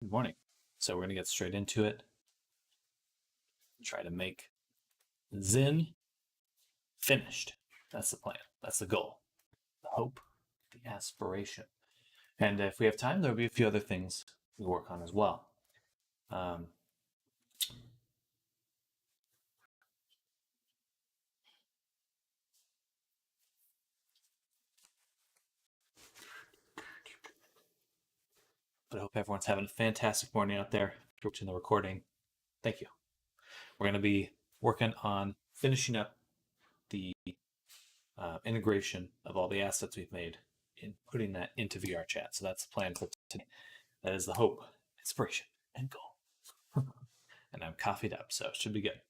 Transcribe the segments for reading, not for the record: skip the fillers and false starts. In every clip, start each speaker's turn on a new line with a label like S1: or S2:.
S1: Good morning. So we're going to get straight into it. Try to make Zin finished. That's the plan. That's the goal. The hope, the aspiration. And if we have time, there'll be a few other things we work on as well. But I hope everyone's having a fantastic morning out there. If you're watching the recording, thank you. We're going to be working on finishing up the integration of all the assets we've made and putting that into VR chat. So that's the plan for today. That is the hope, inspiration, and goal. And I'm coffeeed up, so it should be good.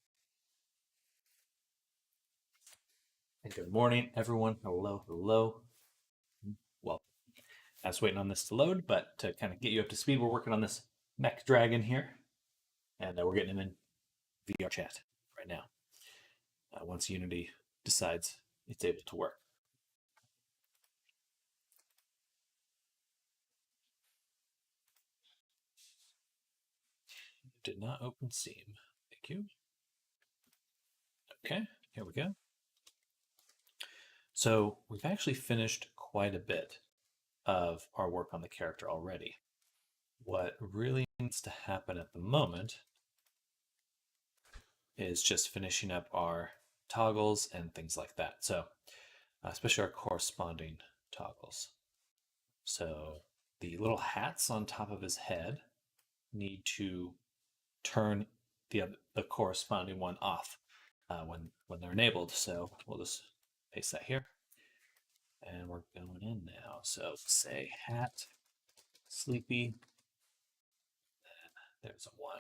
S1: And good morning, everyone. Hello, hello. Well, I was waiting on this to load, but to kind of get you up to speed, we're working on this mech dragon here, and we're getting him in VR chat right now. Once Unity decides it's able to work. Did not open Steam. Thank you. Okay, here we go. So we've actually finished quite a bit of our work on the character already. What really needs to happen at the moment is just finishing up our toggles and things like that. So especially our corresponding toggles. So the little hats on top of his head need to turn the corresponding one off when they're enabled. So we'll just paste that here. And we're going in now. So say hat, sleepy. Then there's a 1.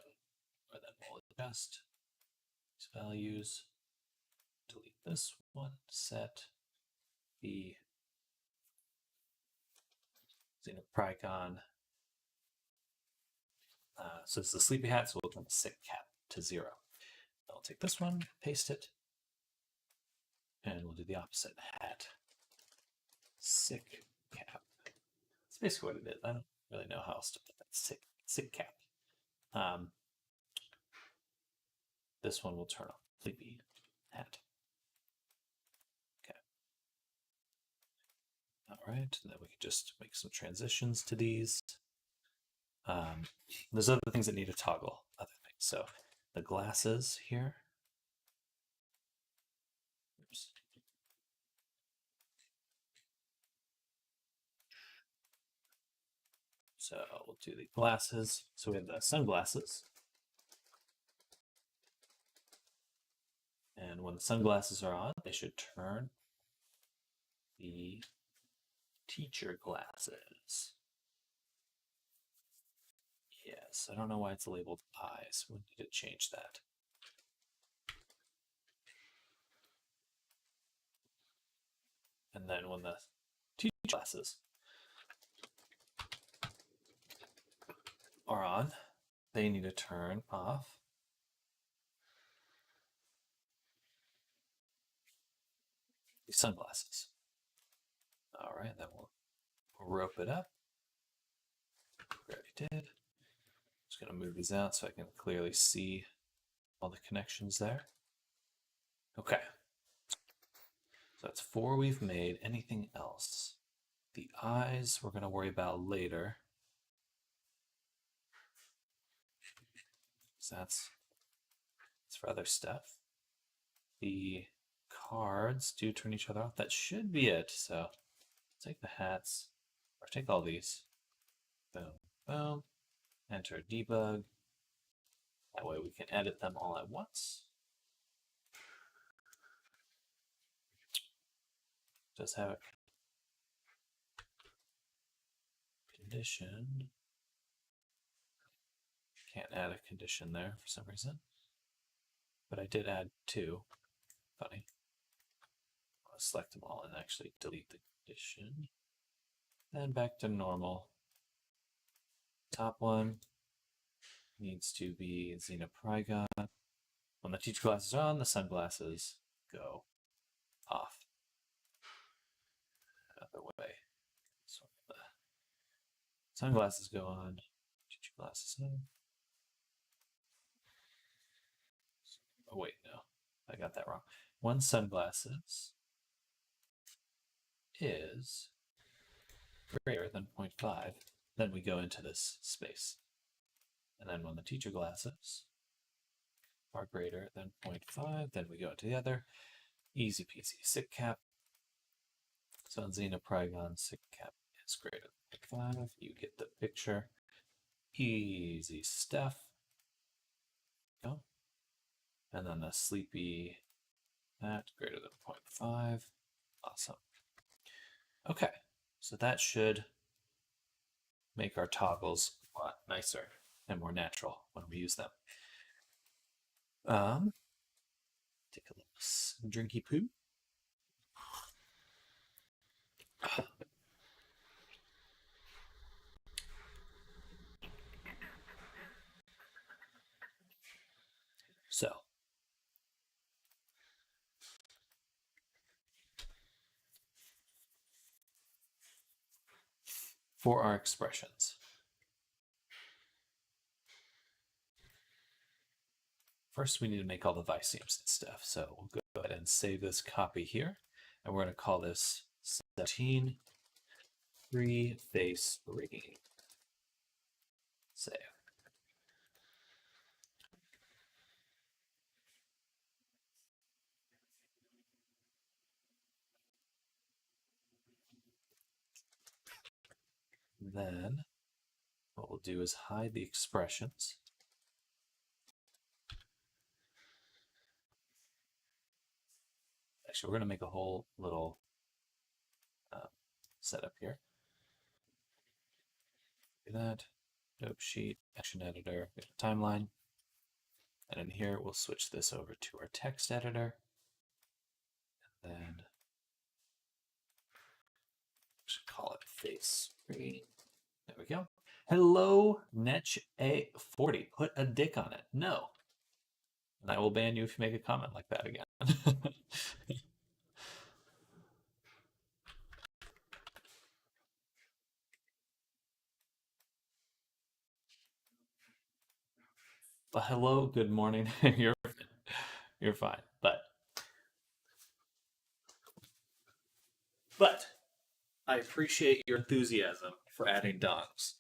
S1: And then we'll adjust these values. Delete this one. Set the Xenopricon. So it's the sleepy hat, so we'll turn the sick cap to 0. I'll take this one, paste it, and we'll do the opposite. Hat, sick cap. That's basically what it is. I don't really know how else to put that. Sick cap. This one will turn on sleepy hat. Okay. All right, and then we can just make some transitions to these. There's other things that need to toggle. Other things. So the glasses here. Oops. So we'll do the glasses. So we have the sunglasses. And when the sunglasses are on, they should turn the teacher glasses. Yes, I don't know why it's labeled eyes. We need to change that. And then when the teacher glasses are on, they need to turn off the sunglasses. All right, then we'll rope it up. We already did. Just going to move these out so I can clearly see all the connections there. Okay. So that's 4 we've made. Anything else? The eyes we're going to worry about later. So that's for other stuff. The cards do turn each other off. That should be it. So take the hats, or take all these. Boom, boom. Enter debug. That way we can edit them all at once. Does have a condition. Can't add a condition there for some reason. But I did add 2. Funny. I'll select them all and actually delete the condition. Then back to normal. Top one needs to be Xenopricon. When the teacher glasses are on, the sunglasses go off. Another way. So the sunglasses go on, teacher Glasses on. Oh wait, no, I got that wrong. One sunglasses is greater than 0.5. Then we go into this space. And then when the teacher glasses are greater than 0.5, then we go to the other. Easy peasy. Sick cap. So on Xenopragon, sick cap is greater than 0.5. You get the picture. Easy stuff. Go. And then the sleepy, that greater than 0.5. Awesome. Okay, so that should make our toggles a lot nicer and more natural when we use them. Take a little drinky poo. So, for our expressions, first we need to make all the vicemes and stuff. So we'll go ahead and save this copy here. And we're going to call this 17 free face rigging. Save. Then what we'll do is hide the expressions. Actually, we're going to make a whole little setup here. Do that. Dope sheet, action editor, timeline. And in here, we'll switch this over to our text editor. And then should call it face screen. There we go. Hello, Netch A40. Put a dick on it. No. And I will ban you if you make a comment like that again. But hello, good morning. You're fine. But I appreciate your enthusiasm for adding dongs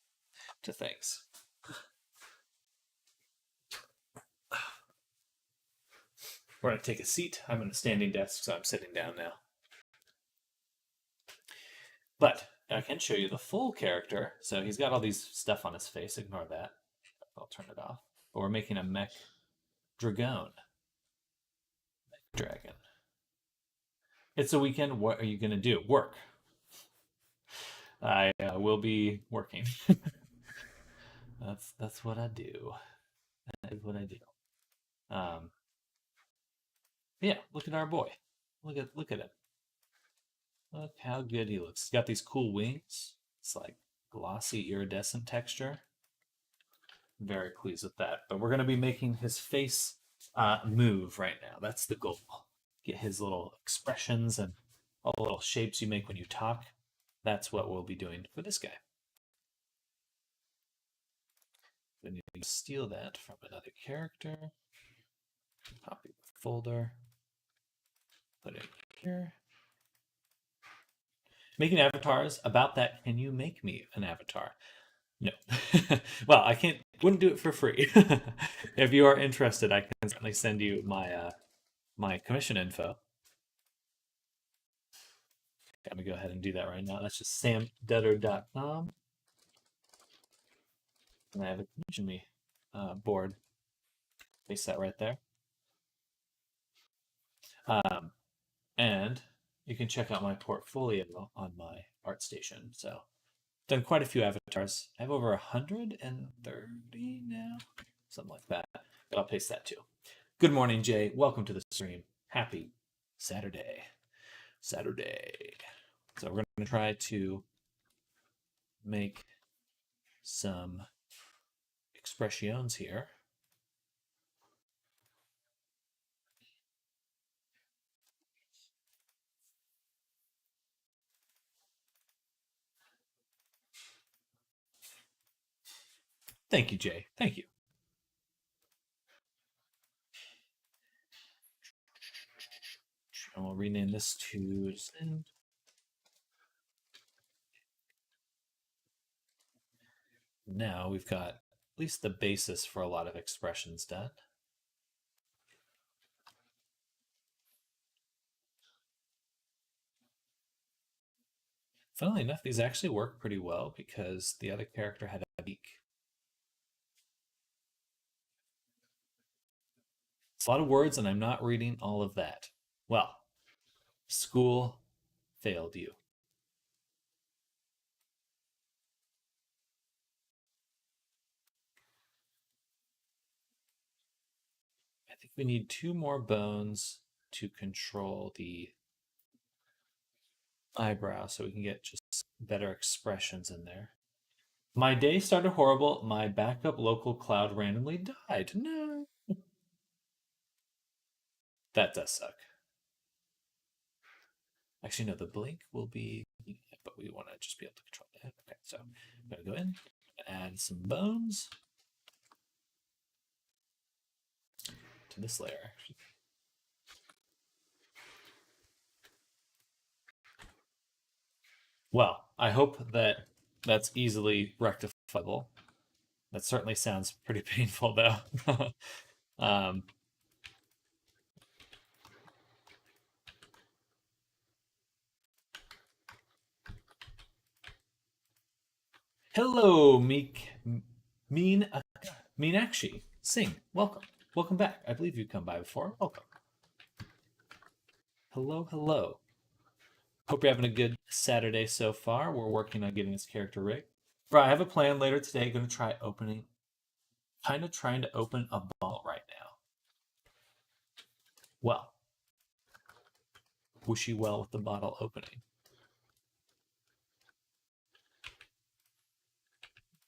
S1: to things. We're going to take a seat. I'm in a standing desk, so I'm sitting down now. But I can show you the full character. So he's got all these stuff on his face. Ignore that. I'll turn it off. But we're making a mech dragon. Mech dragon. It's a weekend. What are you going to do? Work. I will be working. That's what I do. That is what I do. Yeah, look at our boy. Look at him. Look how good he looks. He's got these cool wings. It's like glossy iridescent texture. Very pleased with that. But we're going to be making his face move right now. That's the goal. Get his little expressions and all the little shapes you make when you talk. That's what we'll be doing for this guy. We need to steal that from another character. Copy the folder. Put it here. Making avatars. About that, can you make me an avatar? No. Well, I wouldn't do it for free. If you are interested, I can certainly send you my my commission info. I'm gonna go ahead and do that right now. That's just samdutter.com. And I have a commission me board. Place that right there. And you can check out my portfolio on my ArtStation. So done quite a few avatars. I have over 130 now, something like that. But I'll paste that too. Good morning, Jay. Welcome to the stream. Happy Saturday. So we're going to try to make some expressions here. Thank you, Jay. Thank you. And we'll rename this to Send. Now we've got at least the basis for a lot of expressions done. Funnily enough, these actually work pretty well because the other character had a beak. It's a lot of words, and I'm not reading all of that. Well, school failed you. I think we need 2 more bones to control the eyebrow so we can get just better expressions in there. My day started horrible. My backup local cloud randomly died. No. That does suck. Actually, no, the blink will be, but we want to just be able to control that. Okay, so I'm going to go in, add some bones to this layer, actually. Well, I hope that that's easily rectifiable. That certainly sounds pretty painful, though. um, hello, Meenakshi Singh. Welcome. Welcome back. I believe you've come by before. Welcome. Hello, hello. Hope you're having a good Saturday so far. We're working on getting this character rigged. Right, I have a plan later today. Going to try opening, kind of trying to open a ball right now. Well, wish you well with the bottle opening.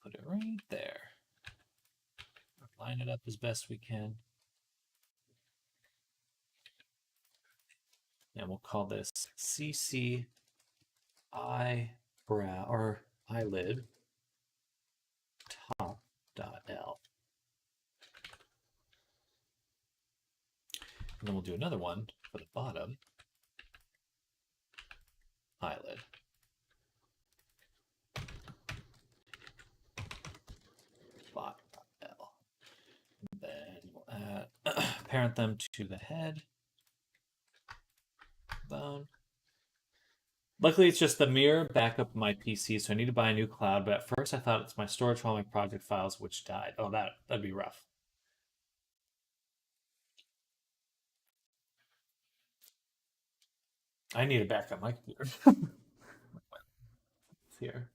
S1: Put it right there. Line it up as best we can. And we'll call this CC eyebrow or eyelid top.l. And then we'll do another one for the bottom eyelid. Bot.l. And then we'll add, parent them to the head bone. Luckily, it's just the mirror backup of my PC, so I need to buy a new cloud. But at first, I thought it's my storage for all my project files, which died. Oh, that'd be rough. I need a backup my computer. Here.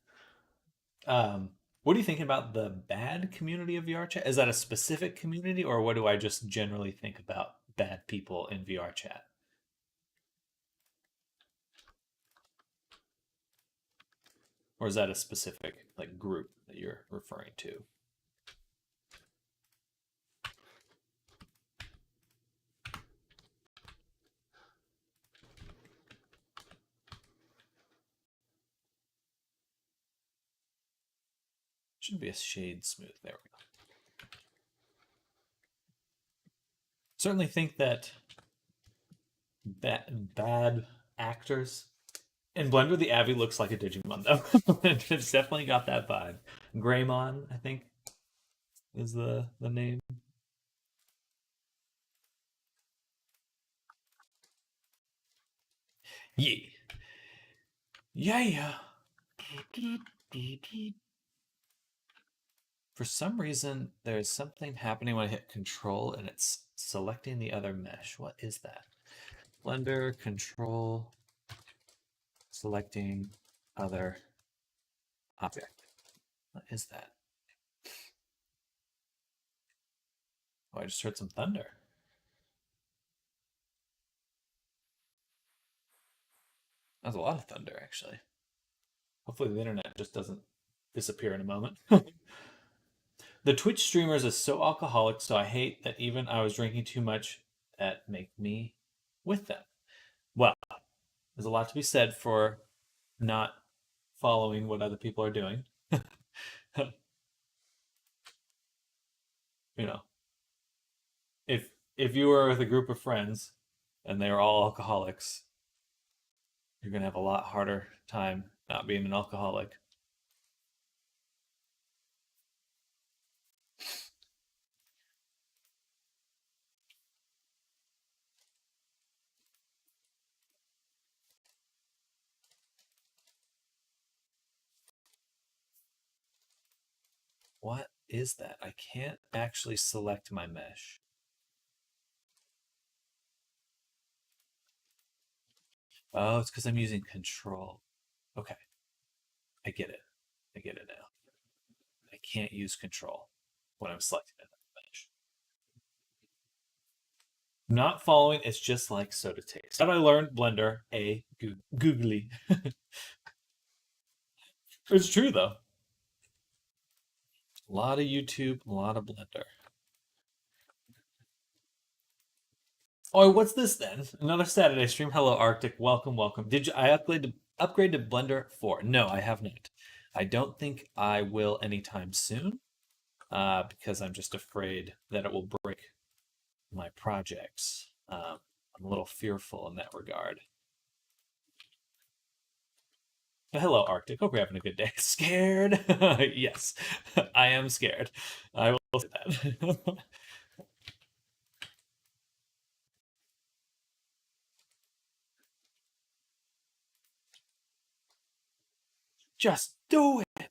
S1: What do you think about the bad community of VR chat? Is that a specific community, or what do I just generally think about bad people in VR chat? Or is that a specific like group that you're referring to? Should be a shade smooth. There we go. Certainly think that bad actors in Blender, the Abby looks like a Digimon though. It's definitely got that vibe. Greymon, I think, is the name. Yeah. Yeah. For some reason, there's something happening when I hit control and it's selecting the other mesh. What is that? Blender, control, selecting other object. What is that? Oh, I just heard some thunder. That was a lot of thunder, actually. Hopefully the internet just doesn't disappear in a moment. The Twitch streamers is so alcoholic, so I hate that even I was drinking too much that make me with them. Well, there's a lot to be said for not following what other people are doing. You know, if you were with a group of friends and they were all alcoholics, you're gonna have a lot harder time not being an alcoholic. What is that? I can't actually select my mesh. Oh, it's because I'm using control. Okay, I get it. I get it now. I can't use control when I'm selecting a mesh. Not following, it's just like soda taste. Have I learned Blender? Googly. It's true though. A lot of YouTube, a lot of Blender. Oh, what's this then? Another Saturday stream. Hello, Arctic. Welcome, welcome. Did you? I upgrade to Blender 4? No, I have not. I don't think I will anytime soon, because I'm just afraid that it will break my projects. I'm a little fearful in that regard. But hello, Arctic. Hope you're having a good day. Scared? Yes, I am scared. I will say that. Just do it.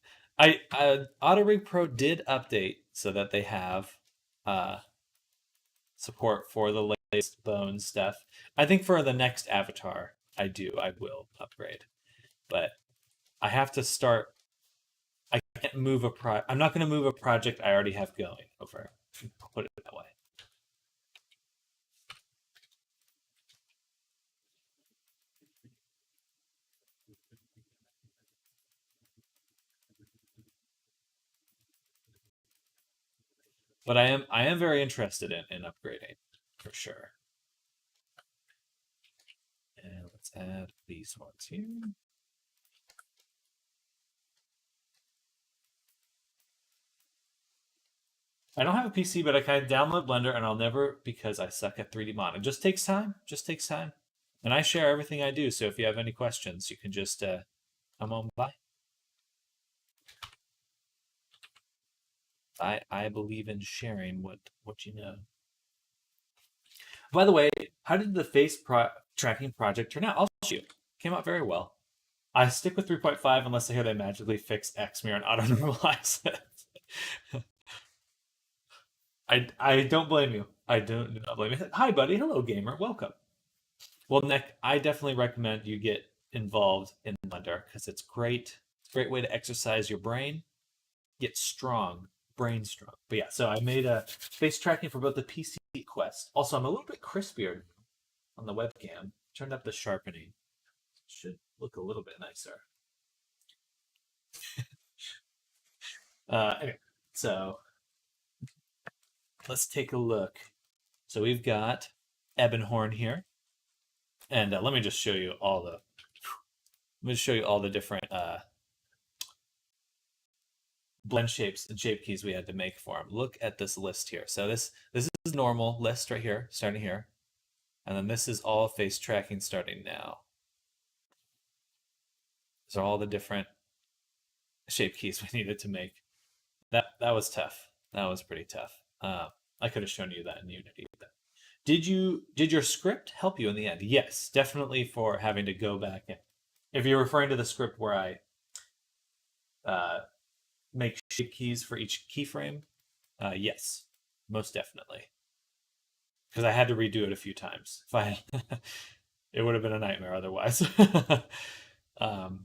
S1: AutoRig Pro did update so that they have uh, support for the latest bone stuff. I think for the next avatar, I will upgrade, but I have to start. I can't move I'm not going to move a project I already have going over. Put it that way. But I am very interested in upgrading for sure. And let's add these ones here. I don't have a PC, but I can download Blender, and I'll never because I suck at 3D modeling. It just takes time. Just takes time. And I share everything I do, so if you have any questions, you can just come on by. I believe in sharing what you know. By the way, how did the tracking project turn out? I'll show you. Came out very well. I stick with 3.5 unless I hear they magically fix Xmirror and auto normalize it. I don't blame you. I do not blame you. Hi, buddy. Hello, gamer. Welcome. Well, Nick, I definitely recommend you get involved in Blender because it's great. It's a great way to exercise your brain, get strong, brain strong. But yeah, so I made a face tracking for both the PC Quest. Also, I'm a little bit crispier on the webcam. Turned up the sharpening. Should look a little bit nicer. Anyway, so let's take a look. So we've got Ebonhorn here, and let me just show you all the. Let me just show you all the different blend shapes and shape keys we had to make for them. Look at this list here. So this is normal list right here, starting here, and then this is all face tracking starting now. These are all the different shape keys we needed to make. That was tough. That was pretty tough. I could have shown you that in Unity. Did your script help you in the end? Yes, definitely for having to go back in. If you're referring to the script where I make shape keys for each keyframe, yes, most definitely. Because I had to redo it a few times. If I, it would have been a nightmare otherwise. All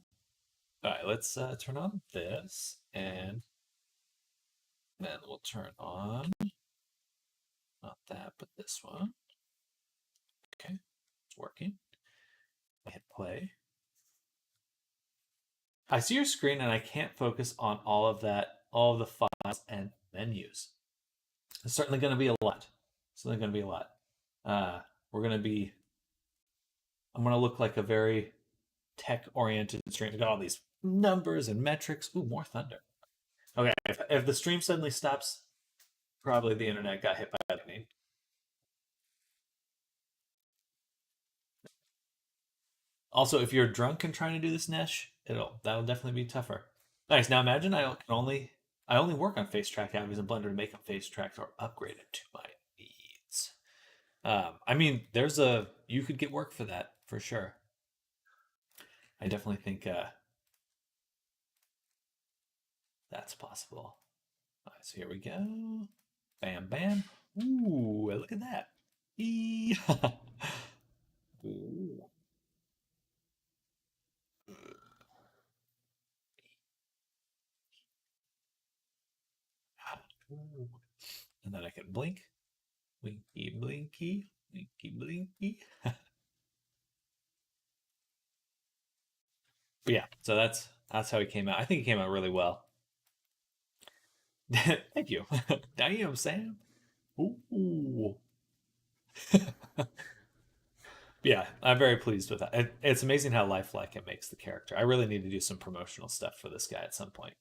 S1: right, let's turn on this, and then we'll turn on not that, but this one. Okay, it's working. I hit play. I see your screen and I can't focus on all of the files and menus. It's certainly going to be a lot. Certainly going to be a lot. We're going to be. I'm going to look like a very tech-oriented stream. We've got all these numbers and metrics. Ooh, more thunder. Okay, if the stream suddenly stops Probably the internet got hit by lightning. Also, if you're drunk and trying to do this Nesh, that'll definitely be tougher. Nice. Now imagine I only work on face track abbeys in Blender to make them face tracked or upgraded to my needs. I mean, you could get work for that for sure. I definitely think that's possible. All right, so here we go. Bam, bam. Ooh, look at that. Eee. Ooh. And then I can blink. Winky, blinky, winky, blinky. But yeah, so that's how he came out. I think he came out really well. Thank you. Damn, Sam. Ooh. Yeah, I'm very pleased with that. It's amazing how lifelike it makes the character. I really need to do some promotional stuff for this guy at some point.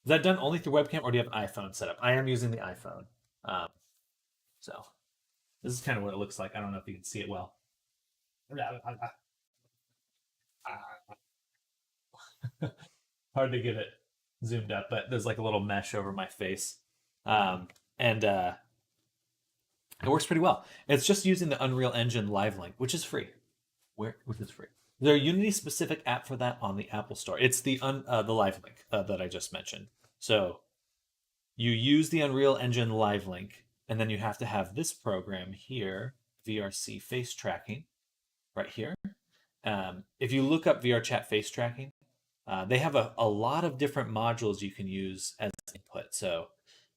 S1: Is that done only through webcam, or do you have an iPhone set up? I am using the iPhone. Um, so this is kind of what it looks like. I don't know if you can see it well. Hard to get it zoomed up, but there's like a little mesh over my face. And it works pretty well. It's just using the Unreal Engine Live Link, which is free. Which is free. There's a Unity specific app for that on the Apple Store. It's the Live Link that I just mentioned. So you use the Unreal Engine Live Link, and then you have to have this program here, VRC face tracking, right here. If you look up VRChat face tracking, they have a lot of different modules you can use as input. So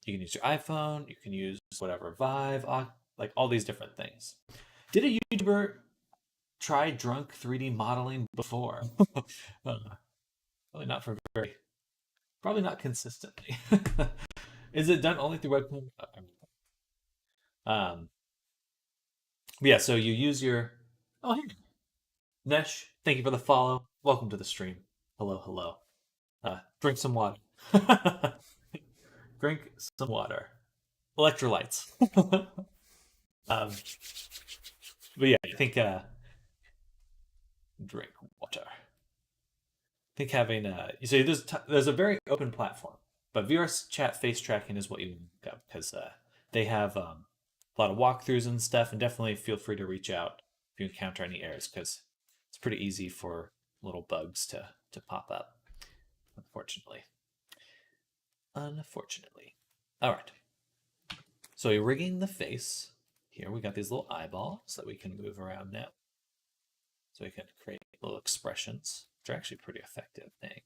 S1: you can use your iPhone, you can use whatever Vive, like all these different things. Did a YouTuber try drunk 3D modeling before? Probably not for probably not consistently. Is it done only through webcam? Um, yeah, so you use your. Oh, hey, Nesh, thank you for the follow. Welcome to the stream. Hello, hello. Drink some water. Drink some water. Electrolytes. um, but yeah, I think drink water. I think having so there's a very open platform, but VR's chat face tracking is what you look up because they have a lot of walkthroughs and stuff, and definitely feel free to reach out if you encounter any errors because it's pretty easy for little bugs to pop up. Unfortunately. All right. So you're rigging the face. Here we got these little eyeballs that we can move around now. So we can create little expressions, which are actually pretty effective thing.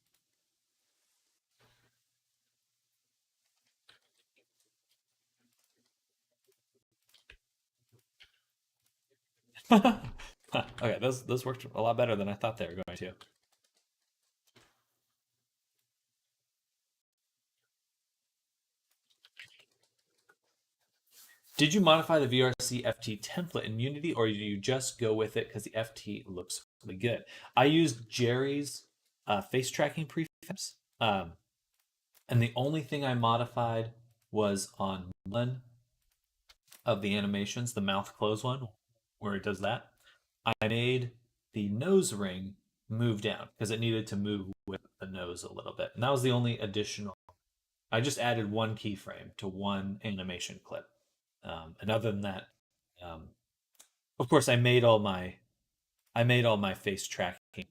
S1: Okay, those worked a lot better than I thought they were going to. Did you modify the VRC FT template in Unity, or do you just go with it because the FT looks really good? I used Jerry's face tracking prefabs, and the only thing I modified was on one of the animations, the mouth close one, where it does that. I made the nose ring move down because it needed to move with the nose a little bit, and that was the only additional. I just added one keyframe to one animation clip. And other than that, um, of course, I made all my face tracking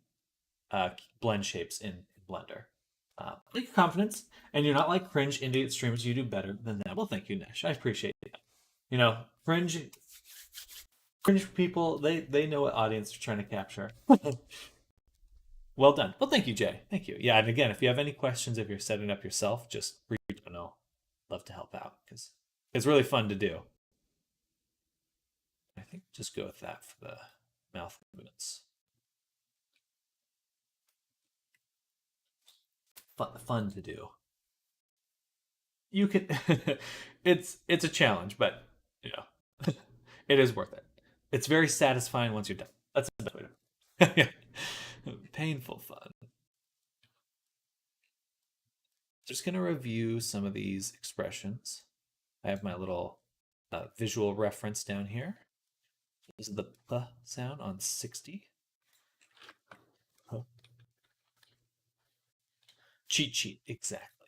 S1: blend shapes in Blender. Like your confidence, and you're not like cringe idiot streamers. You do better than that. Well, thank you, Nash. I appreciate it. You know, cringe people. They know what audience you're trying to capture. Well done. Well, thank you, Jay. Thank you. Yeah, and again, if you have any questions, if you're setting up yourself, just reach out. I'll love to help out because it's really fun to do. I think just go with that for the mouth movements. Fun to do. You can. It's a challenge, but you know, it is worth it. It's very satisfying once you're done. That's the best way to. Painful fun. Just gonna review some of these expressions. I have my little visual reference down here. This is the P sound on 60. Huh. Cheat sheet, exactly.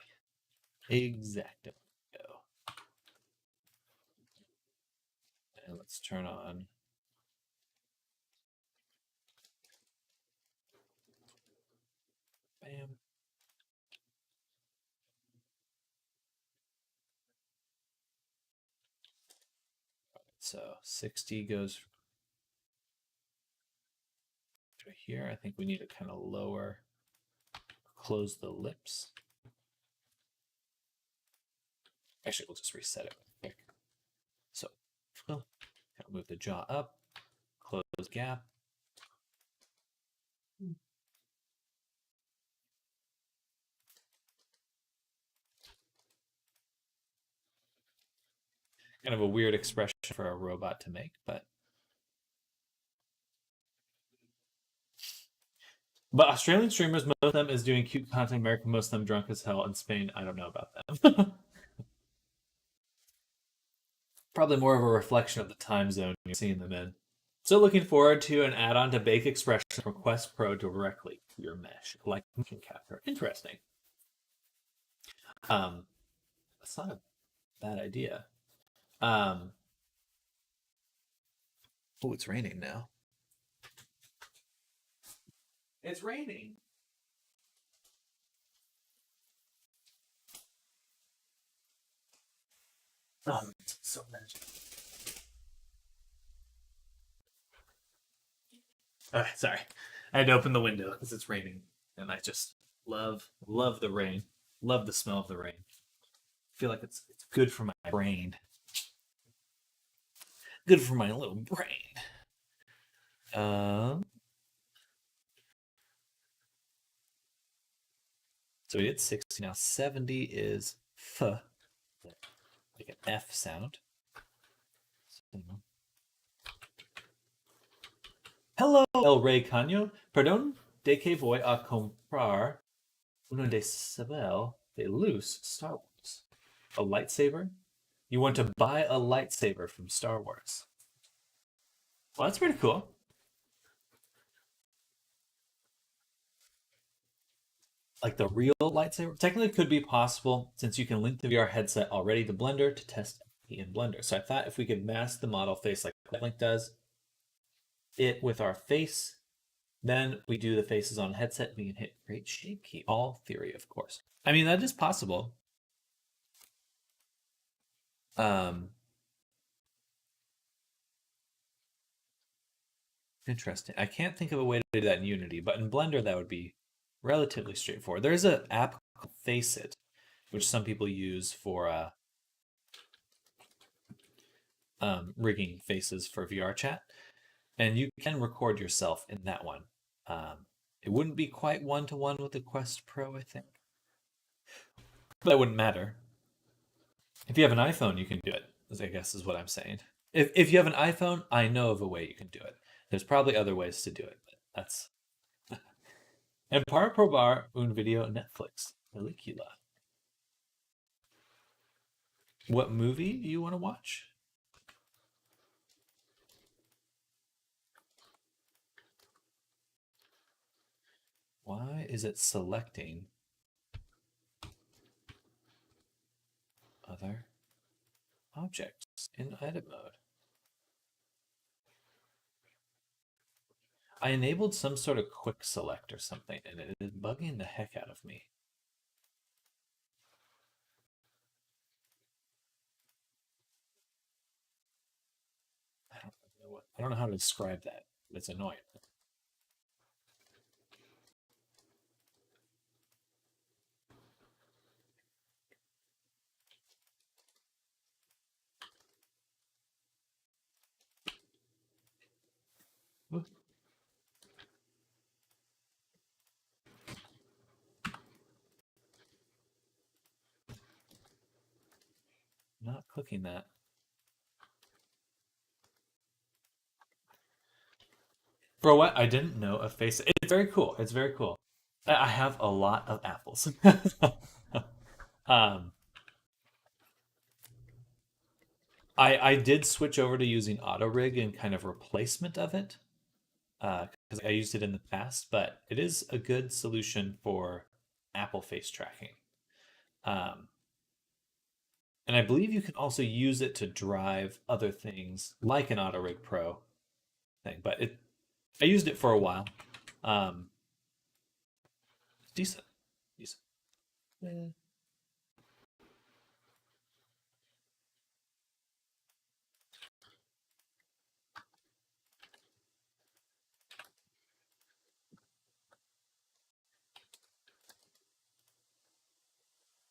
S1: Exactly. Go. And let's turn on. Bam. So 60 goes right here. I think we need to kind of lower, close the lips. Actually, we'll just reset it quick. So move the jaw up, close gap. Kind of a weird expression for a robot to make, but Australian streamers, most of them is doing cute content. America, most of them drunk as hell. In Spain, I don't know about them. Probably more of a reflection of the time zone you're seeing them in. So looking forward to an add-on to bake expressions from Quest Pro directly to your mesh, like motion capture. Interesting. That's not a bad idea. Oh, it's raining now. It's raining. It's so magic. Sorry. I had to open the window because it's raining, and I just love the rain. Love the smell of the rain. I feel like it's good for my brain. Good for my little brain. So we did 60. Now 70 is F, like an F sound. Hello, El Rey Caño. Perdón de que voy a comprar uno de Sabel de Luz Star Wars. A lightsaber? You want to buy a lightsaber from Star Wars? Well, that's pretty cool. Like the real lightsaber? Technically could be possible since you can link the VR headset already to Blender to test in Blender. So I thought if we could mask the model face like Link does, it with our face, then we do the faces on headset, we can hit create shape key. All theory, of course. I mean, that is possible. Interesting. I can't think of a way to do that in Unity, but in Blender that would be relatively straightforward. There's an app called Faceit, which some people use for rigging faces for VR chat, and you can record yourself in that one. It wouldn't be quite one-to-one with the Quest Pro, I think, but that wouldn't matter. If you have an iPhone, you can do it, I guess is what I'm saying. If you have an iPhone, I know of a way you can do it. There's probably other ways to do it, but that's... And para probar un video Netflix. Película. What movie do you want to watch? Why is it selecting other objects in edit mode? I enabled some sort of quick select or something, and it is bugging the heck out of me. I don't know how to describe that. It's annoying. Ooh. Not clicking that. Bro, what? I didn't know a face. It's very cool. It's very cool. I have a lot of apples. um, I did switch over to using auto rig in kind of replacement of it because I used it in the past, but it is a good solution for Apple Face tracking. Um, and I believe you can also use it to drive other things like an auto rig pro thing. But I used it for a while. Um, decent, decent. Yeah.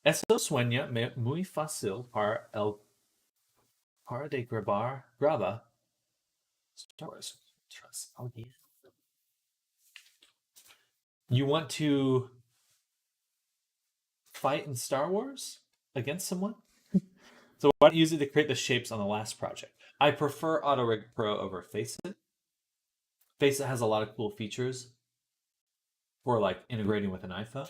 S1: Eso sueña muy fácil para de graba Star Wars. Trust. Oh yeah. You want to fight in Star Wars against someone? So why don't you use it to create the shapes on the last project? I prefer AutoRig Pro over Faceit. Faceit has a lot of cool features for like integrating with an iPhone,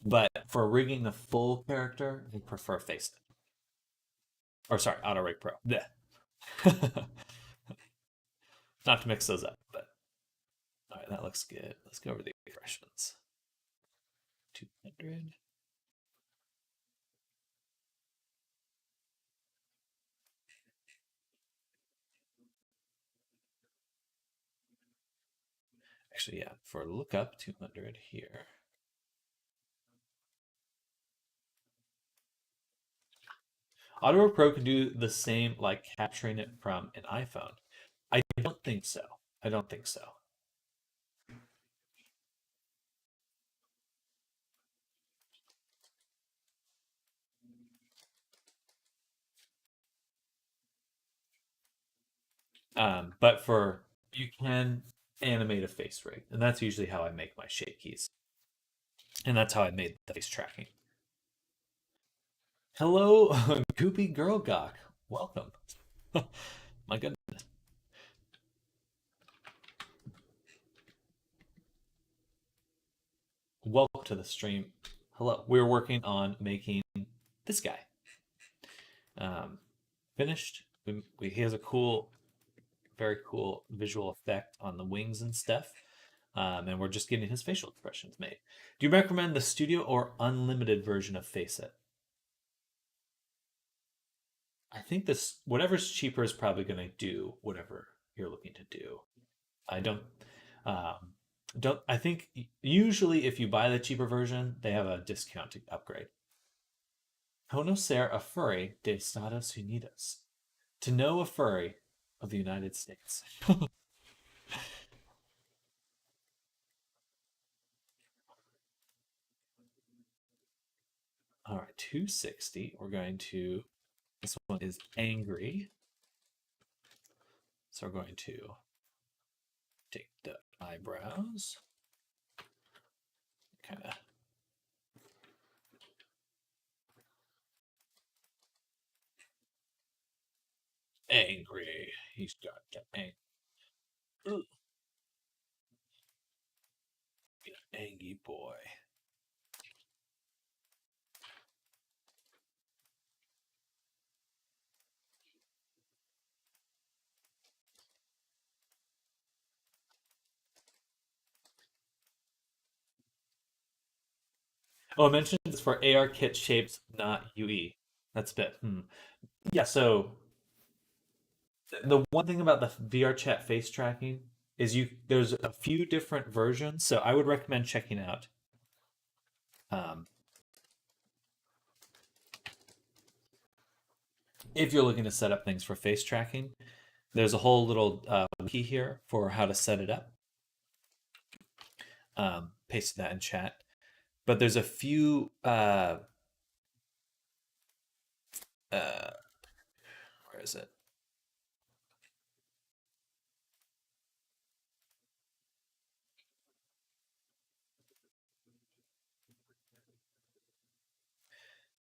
S1: but for rigging the full character, I prefer Faceit. Or sorry, AutoRig Pro. Yeah. Not to mix those up, but all right, that looks good. Let's go over the expressions. 200. Actually, yeah, for lookup 200 here. AutoRig Pro can do the same, like capturing it from an iPhone. I don't think so. I don't think so. But for you can animate a face rig, and that's usually how I make my shape keys, and that's how I made the face tracking. Hello, Goopy Girl Gawk. Welcome. My goodness. Welcome to the stream. Hello. We're working on making this guy. Um, Finished. He has a cool, very cool visual effect on the wings and stuff. And we're just getting his facial expressions made. Do you recommend the studio or unlimited version of Faceit? I think this whatever's cheaper is probably going to do whatever you're looking to do. I um, don't. I think usually if you buy the cheaper version, they have a discount to upgrade. Conocer a furry de Estados Unidos. To know a furry of the United States. All right, 260. We're going to. This one is angry. So we're going to take the eyebrows, kind of angry. He's got that angry boy. Oh, I mentioned it's for AR kit shapes, not UE. That's a bit. Yeah, so the one thing about the VR chat face tracking is there's a few different versions, so I would recommend checking out. Um, if you're looking to set up things for face tracking, there's a whole little wiki here for how to set it up. Paste that in chat. But there's a few where is it?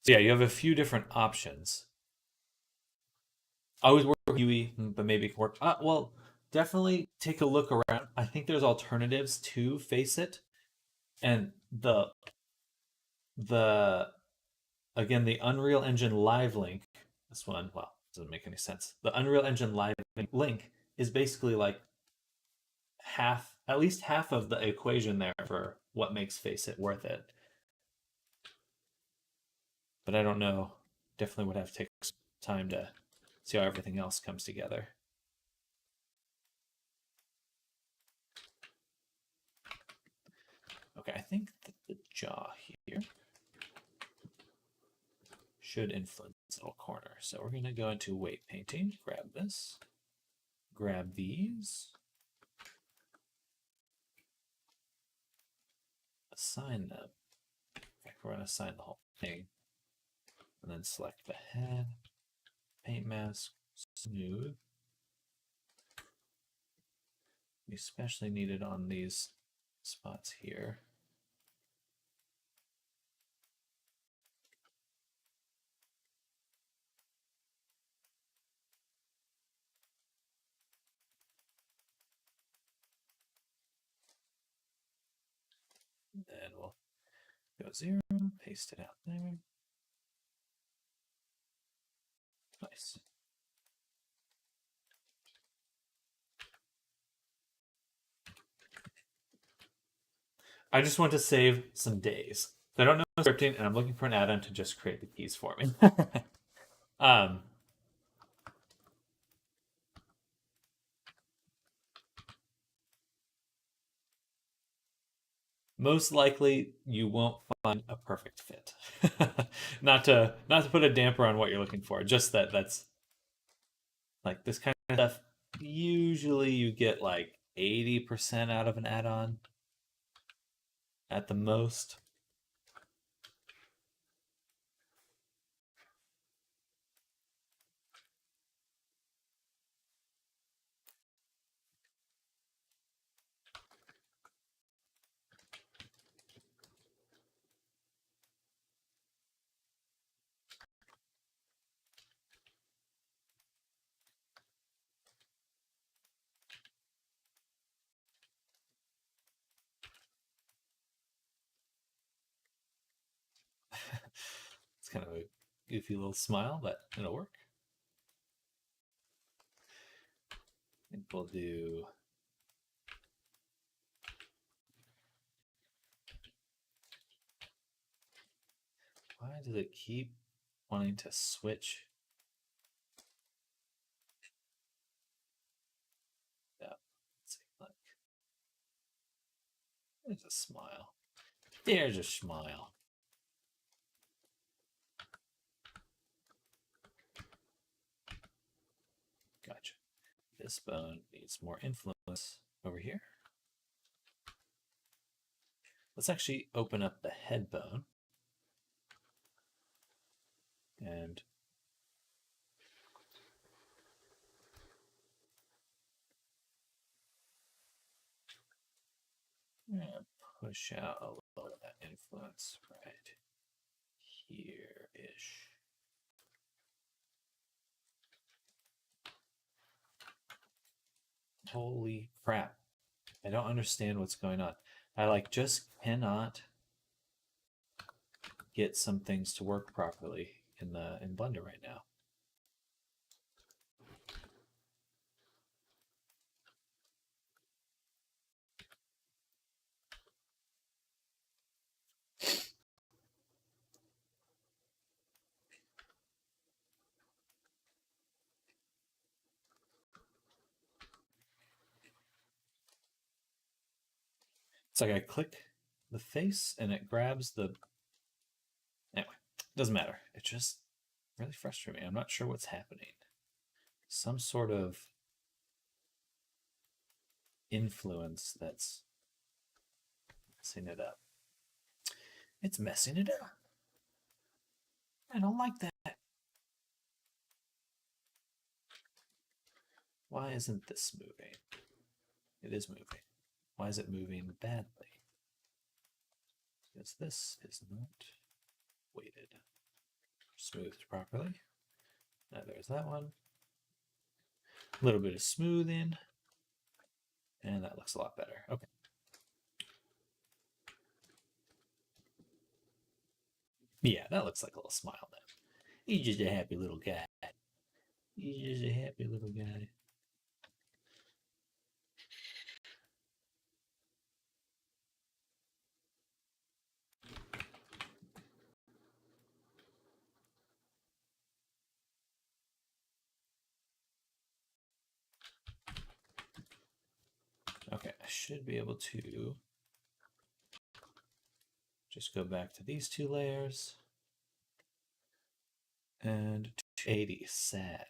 S1: So yeah, you have a few different options. I always work with UE, but maybe it can work. Well, definitely take a look around. I think there's alternatives to Faceit, and the again the Unreal Engine Live link. This one, well, doesn't make any sense. The Unreal Engine Live link is basically like half, at least half of the equation there for what makes Face It worth it. But I don't know. Definitely would have to take some time to see how everything else comes together. Okay, I think that the jaw here should influence this little corner. So we're going to go into weight painting, grab this, grab these, assign them. In fact, we're going to assign the whole thing. And then select the head, paint mask, smooth. We especially need it on these spots here. And then we'll go 0, paste it out there. Nice. I just want to save some days. I don't know scripting, and I'm looking for an add-on to just create the keys for me. Most likely, you won't find a perfect fit. not to put a damper on what you're looking for. Just that's like this kind of stuff. Usually, you get like 80% out of an add-on at the most. It's kind of a goofy little smile, but it'll work. I think we'll do. Why does it keep wanting to switch? Yeah, let's see. Look. There's a smile. There's a smile. Gotcha. This bone needs more influence over here. Let's actually open up the head bone. And push out a little of that influence right here-ish. Holy crap. I don't understand what's going on. I like just cannot get some things to work properly in Blender right now. It's like I click the face and it grabs the. Anyway, doesn't matter. It just really frustrates me. I'm not sure what's happening. Some sort of influence that's messing it up. It's messing it up. I don't like that. Why isn't this moving? It is moving. Why is it moving badly? Because this is not weighted, smoothed properly. Now there's that one. A little bit of smoothing. And that looks a lot better. Okay. Yeah, that looks like a little smile now. He's just a happy little guy. He's just a happy little guy. Okay, I should be able to just go back to these two layers. And 280, sad.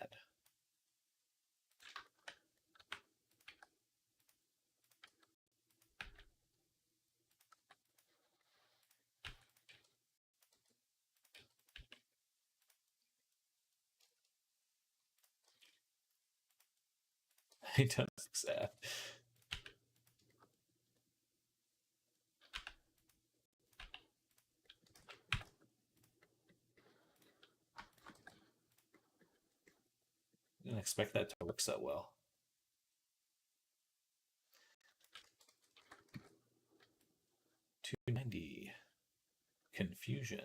S1: He does look sad. Didn't expect that to work so well. $290. Confusion.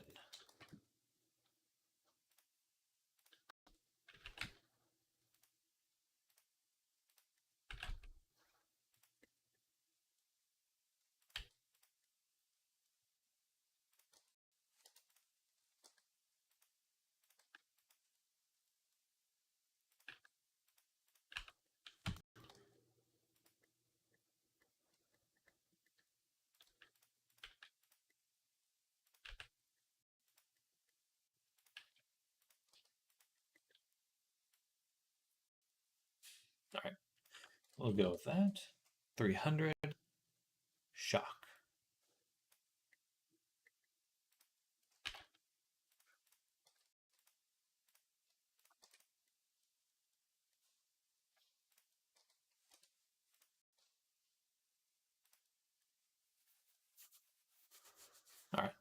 S1: All right, we'll go with that. 300. Shock. All right.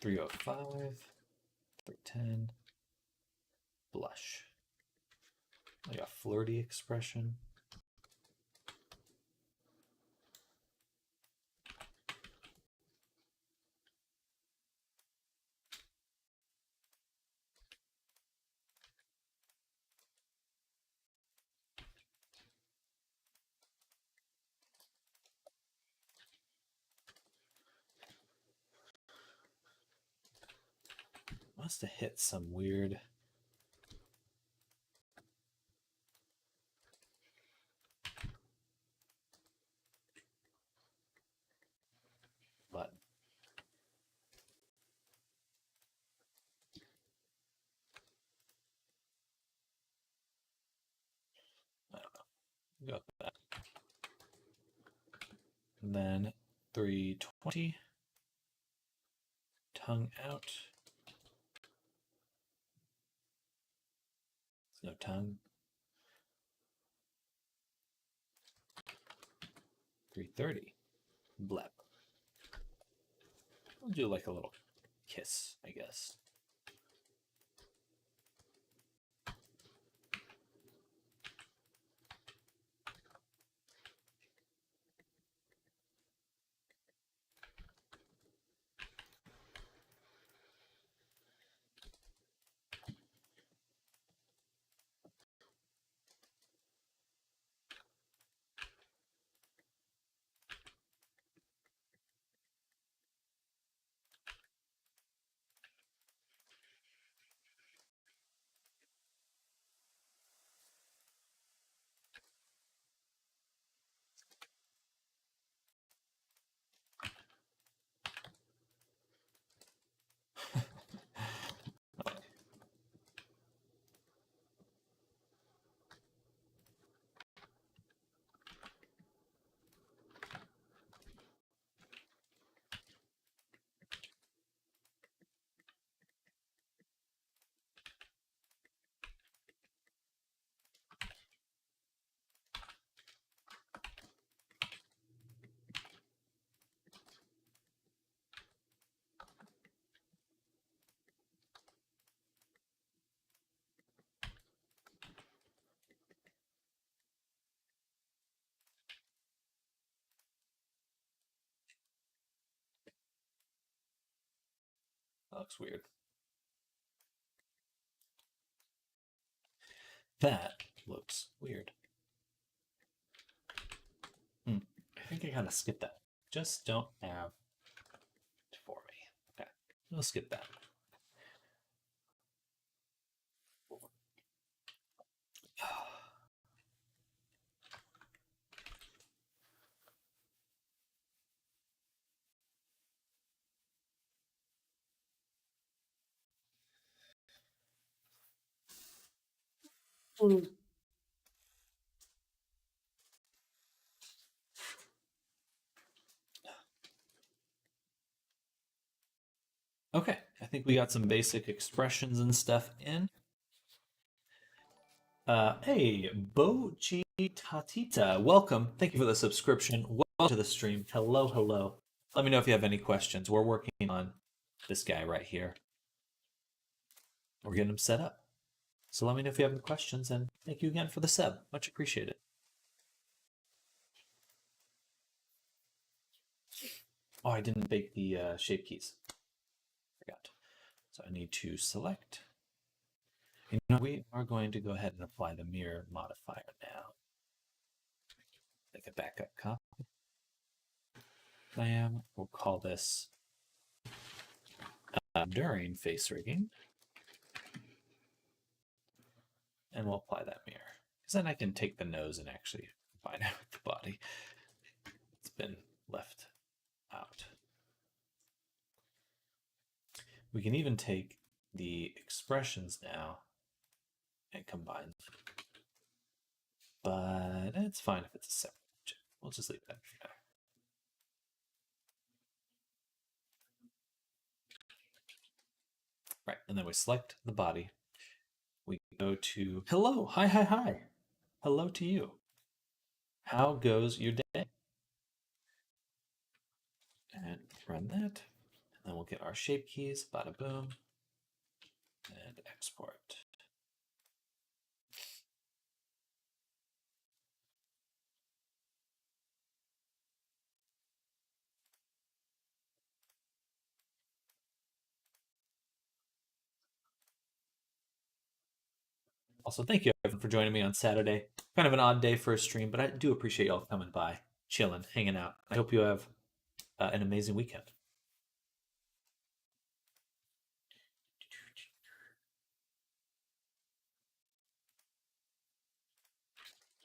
S1: 305. 310. Blush. Like a flirty expression. Must have hit some weird button. I don't know. Go with that. And then 320. Tongue out. There's no tongue. 330. Blep. I'll do like a little kiss, I guess. That looks weird. That looks weird. I think I gotta skip that. Just don't have it for me. Okay, we'll skip that. Okay, I think we got some basic expressions and stuff in. Hey, Boji Tatita, welcome. Thank you for the subscription. Welcome to the stream. Hello, hello. Let me know if you have any questions. We're working on this guy right here. We're getting him set up. So let me know if you have any questions, and thank you again for the sub. Much appreciated. Oh, I didn't bake the shape keys. Forgot. So I need to select. You know, we are going to go ahead and apply the mirror modifier now. Make a backup copy. Bam. We'll call this during face rigging. And we'll apply that mirror. Because then I can take the nose and actually combine it with the body. It's been left out. We can even take the expressions now and combine them. But it's fine if it's a separate object. We'll just leave that for now. Right, and then we select the body. We go to hello, hi, hi, hi. Hello to you. How goes your day? And run that. And then we'll get our shape keys, bada boom, and export. Also, thank you everyone for joining me on Saturday. Kind of an odd day for a stream, but I do appreciate y'all coming by, chilling, hanging out. I hope you have an amazing weekend.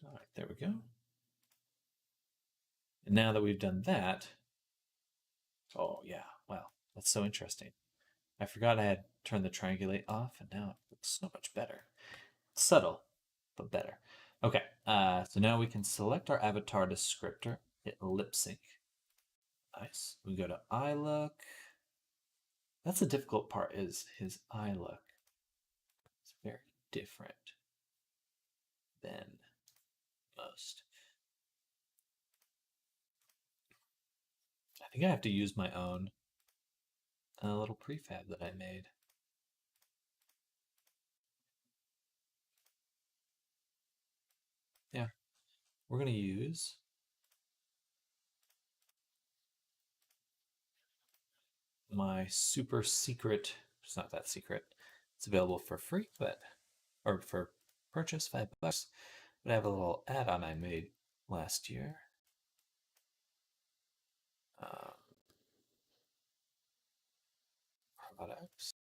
S1: All right, there we go. And now that we've done that, oh yeah, wow, that's so interesting. I forgot I had turned the triangulate off, and now it looks so much better. Subtle, but better. Okay, so now we can select our avatar descriptor, hit lip sync. Nice. We go to eye look. That's the difficult part, is his eye look. It's very different than most. I think I have to use my own little prefab that I made. Yeah, we're going to use my super secret. It's not that secret. It's available for free, or for purchase, $5. But I have a little add-on I made last year. Products,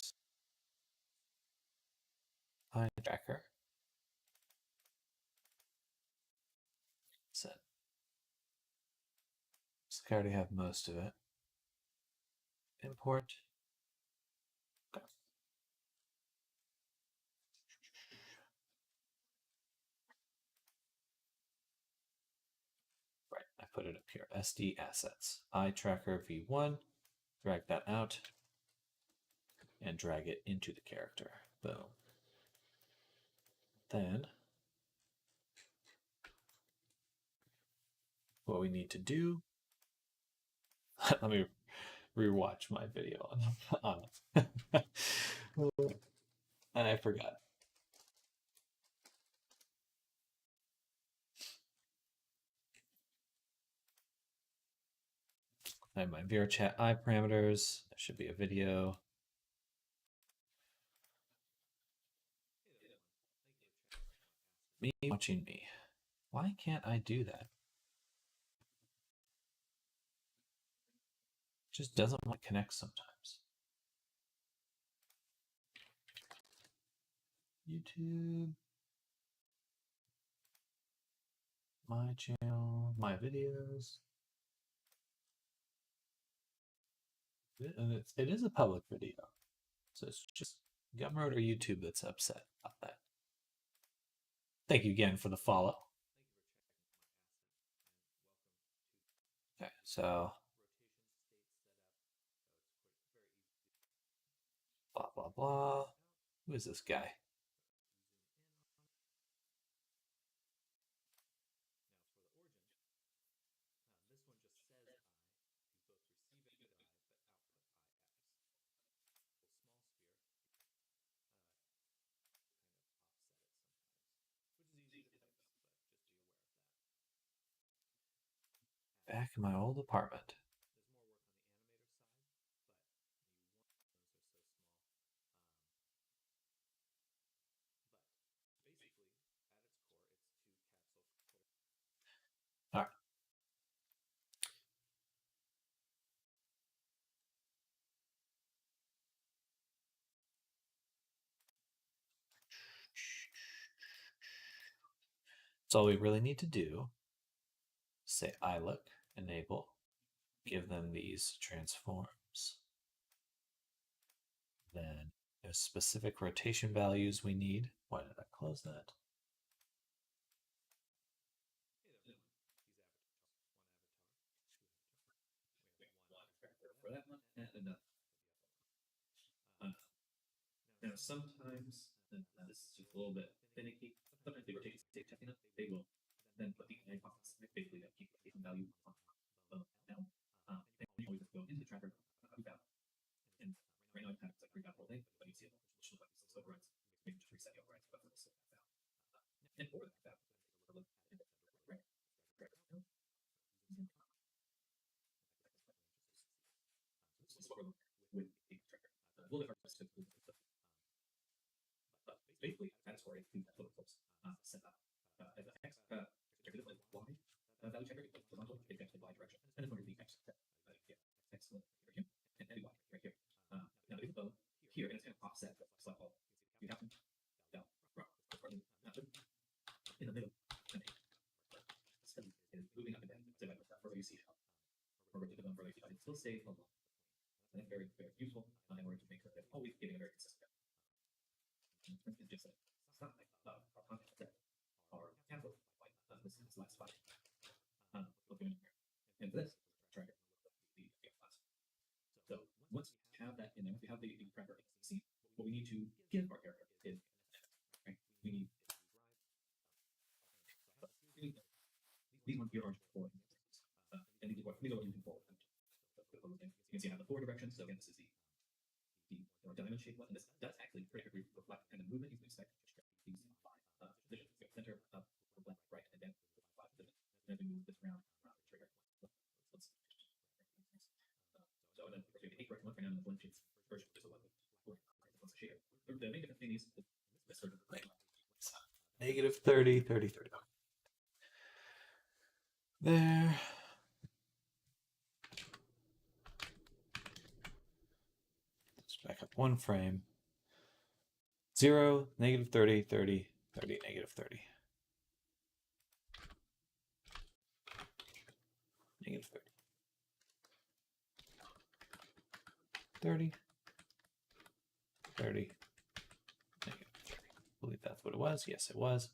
S1: eye tracker, set. So I already have most of it. Import. Okay. Right, I put it up here. SD assets, eye tracker V1. Drag that out and drag it into the character. Boom. Then what we need to do, let me rewatch my video on and I forgot. I have my VRChat eye parameters. There should be a video. me watching me. Why can't I do that? It just doesn't want to connect sometimes. YouTube, my channel, my videos. And it is a public video. So it's just Gumroad or YouTube that's upset about that. Thank you again for the follow. Okay, so blah, blah, blah. Who is this guy? Back in my old apartment. All right. That's all we really need to do. Say iLook, enable, give them these transforms. Then there's specific rotation values we need. Why did I close that? For that one and another. Now sometimes this is just a little bit finicky. Sometimes they rotate state checking up. They will then put the hypothesis basically that keep the value on now. And you always have to go into the tracker about. And right now I've had it like freak out all day, but you see it which looks like this overrides. Maybe just reset the overrides, but for this out. And for that, right. This is what we're with the tracker. A little bit hard to but basically that's where I think that little close set up as a X checker like Y value checker horizontally it gets the Y direction and then the X yeah excellent right here and then Y right here now if you here and it's going to offset select all you have to down in the middle and is moving up and down so like wherever you see it or rotate the further it still stays on I think very very useful in order to make sure that always getting a very consistent it's just it's not like our content that our cancel like this last spot. Looking here. And this tracker the class. So once we have that in there, we have the tracker see what we need to give our character is right. We need these ones here are for and these are what you can forward. You can see I have the 4 directions. So again, this is the diamond shaped one, and this does actually pretty reflect kind of movement you can expect. These 5 positions, center, up, left, right, and then 5 positions. And then we move this around the trigger. Let's so then we have the 8 right one, and then the blend shapes version is 11. Let's share. The main difference thing is this sort of negative 30, 30, 30. There. Let's back up 1 frame. 0, negative 30, 30, 30, negative 30. Negative 30. 30, 30, negative 30. I believe that's what it was. Yes, it was.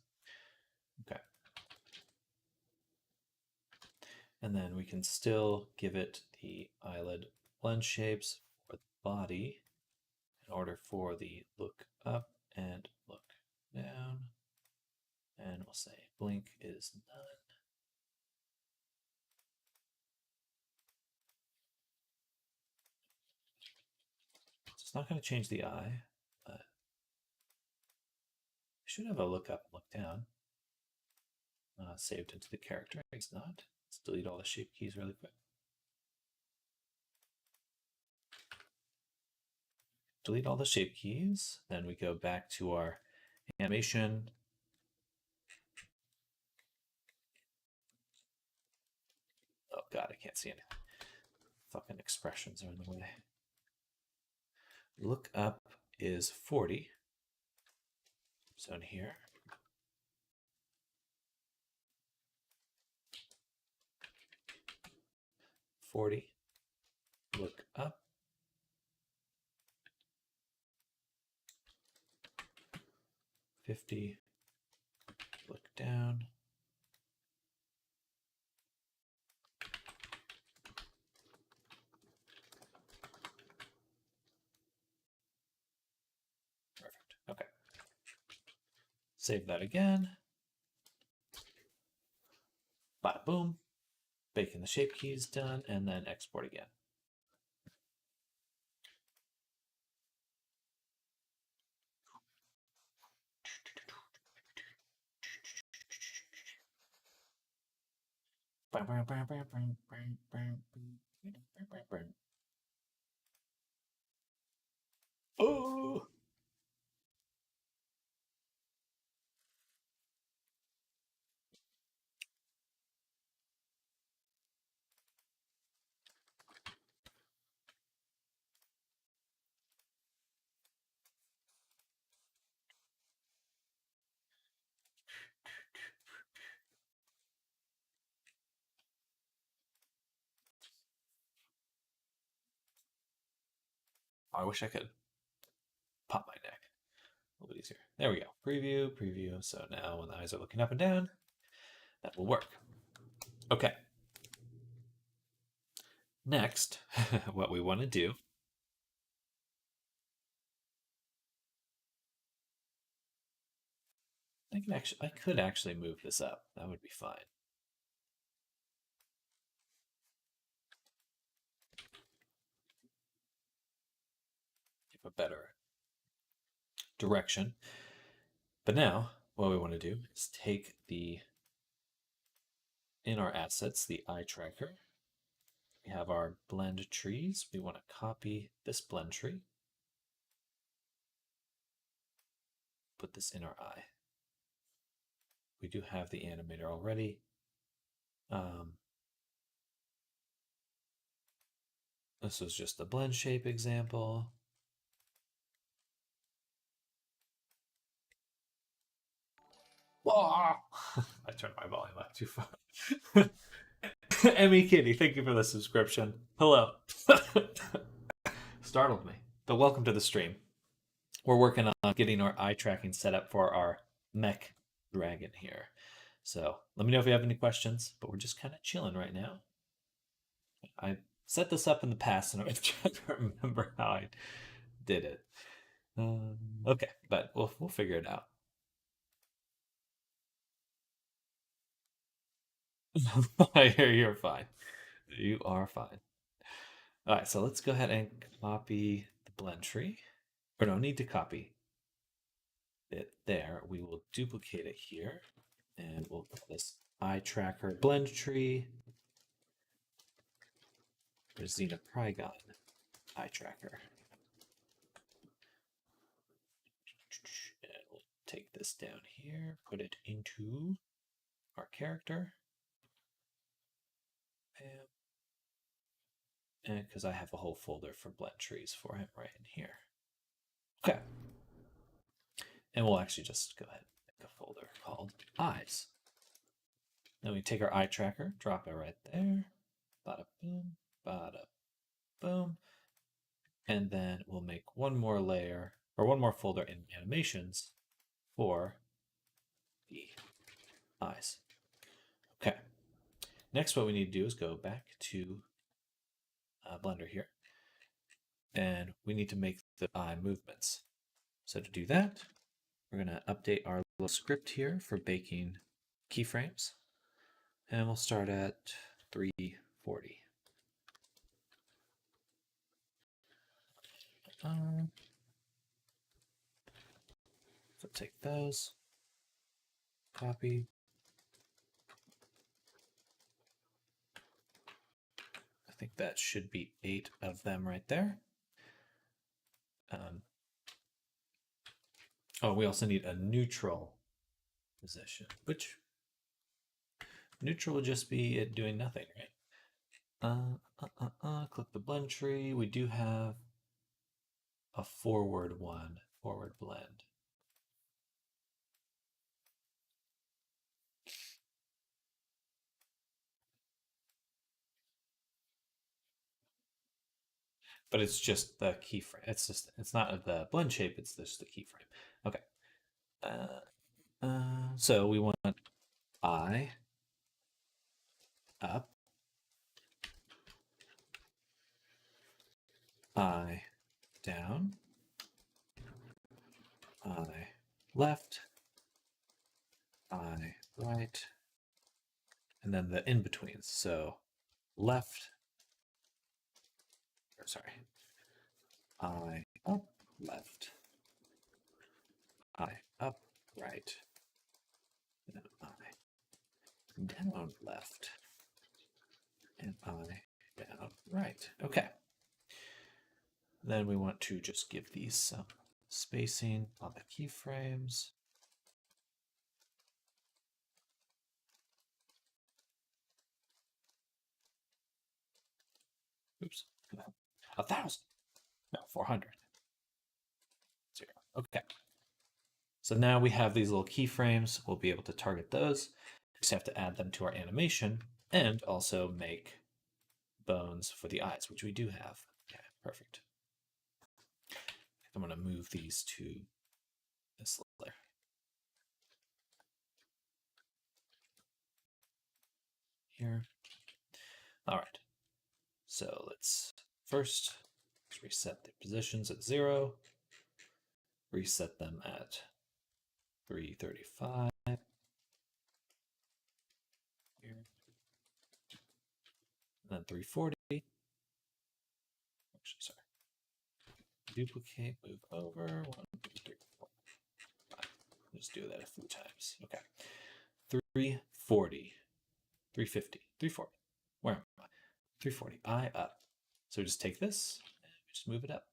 S1: Okay. And then we can still give it the eyelid blend shapes for the body in order for the look up and look down. And we'll say blink is none. So it's not going to change the eye, but we should have a look up and look down saved into the character. It's not. Let's delete all the shape keys really quick. Delete all the shape keys. Then we go back to our animation. God, I can't see anything. Fucking expressions are in the way. Look up is 40. So in here, 40, look up. 50, look down. Perfect. Okay. Save that again. Bada boom. Baking the shape keys done, and then export again. Oh! I wish I could pop my neck a little bit easier. There we go. Preview, preview. So now when the eyes are looking up and down, that will work. Okay. Next, what we want to do I could actually move this up. That would be fine. Give a better direction. But now, what we want to do is take in our assets, the eye tracker. We have our blend trees. We want to copy this blend tree. Put this in our eye. We do have the animator already. This was just the blend shape example. I turned my volume up too far. Emmy Kitty, thank you for the subscription. Hello. Startled me. But welcome to the stream. We're working on getting our eye tracking set up for our mech dragon here. So let me know if you have any questions, but we're just kind of chilling right now. I set this up in the past and I'm trying to remember how I did it. Okay, but we'll figure it out. I hear you're fine. You are fine. All right, so let's go ahead and copy the blend tree. Or no, need to copy it there. We will duplicate it here, and we'll call this eye tracker blend tree. Or Xena Prygon eye tracker. And we'll take this down here, put it into our character. And because I have a whole folder for blend trees for him right in here. Okay. And we'll actually just go ahead and make a folder called eyes. Then we take our eye tracker, drop it right there. Bada boom, bada boom. And then we'll make one more layer or one more folder in animations for the eyes. Okay. Next, what we need to do is go back to Blender here. And we need to make the eye movements. So to do that, we're going to update our little script here for baking keyframes. And we'll start at 340. So take those, copy. I think that should be 8 of them right there. Oh, we also need a neutral position, which neutral would just be it doing nothing, right? Click the blend tree. We do have a forward one, forward blend. But it's just the keyframe. It's not the blend shape, it's just the keyframe. Okay. So we want I up, I down, I left, I right, and then the in-betweens. So left, or sorry, I up, left, I up, right, and I down, left, and I down, right. Okay. Then we want to just give these some spacing on the keyframes. Oops. 1,000. No, 400. 0. Okay. So now we have these little keyframes. We'll be able to target those. We just have to add them to our animation and also make bones for the eyes, which we do have. Okay, perfect. I'm going to move these to this layer. Here. All right. So let's first reset the positions at 0. Reset them at 335. Here. And then 340. Actually, sorry. Duplicate, move over. 1, 2, 3, 4, 5. Just do that a few times. Okay. 340. 350. 340. Where am I? 340. I up. So we just take this and we just move it up.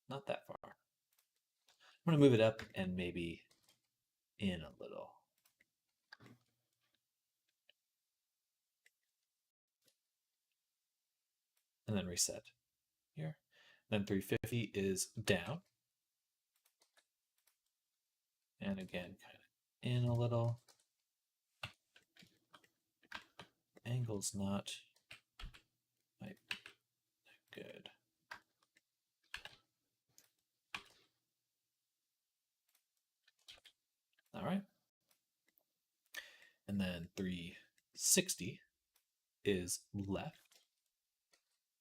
S1: Not that far. I'm going to move it up and maybe in a little. And then reset here. Then 350 is down. And again, kind of in a little. Angle's not quite good. All right. And then 360 is left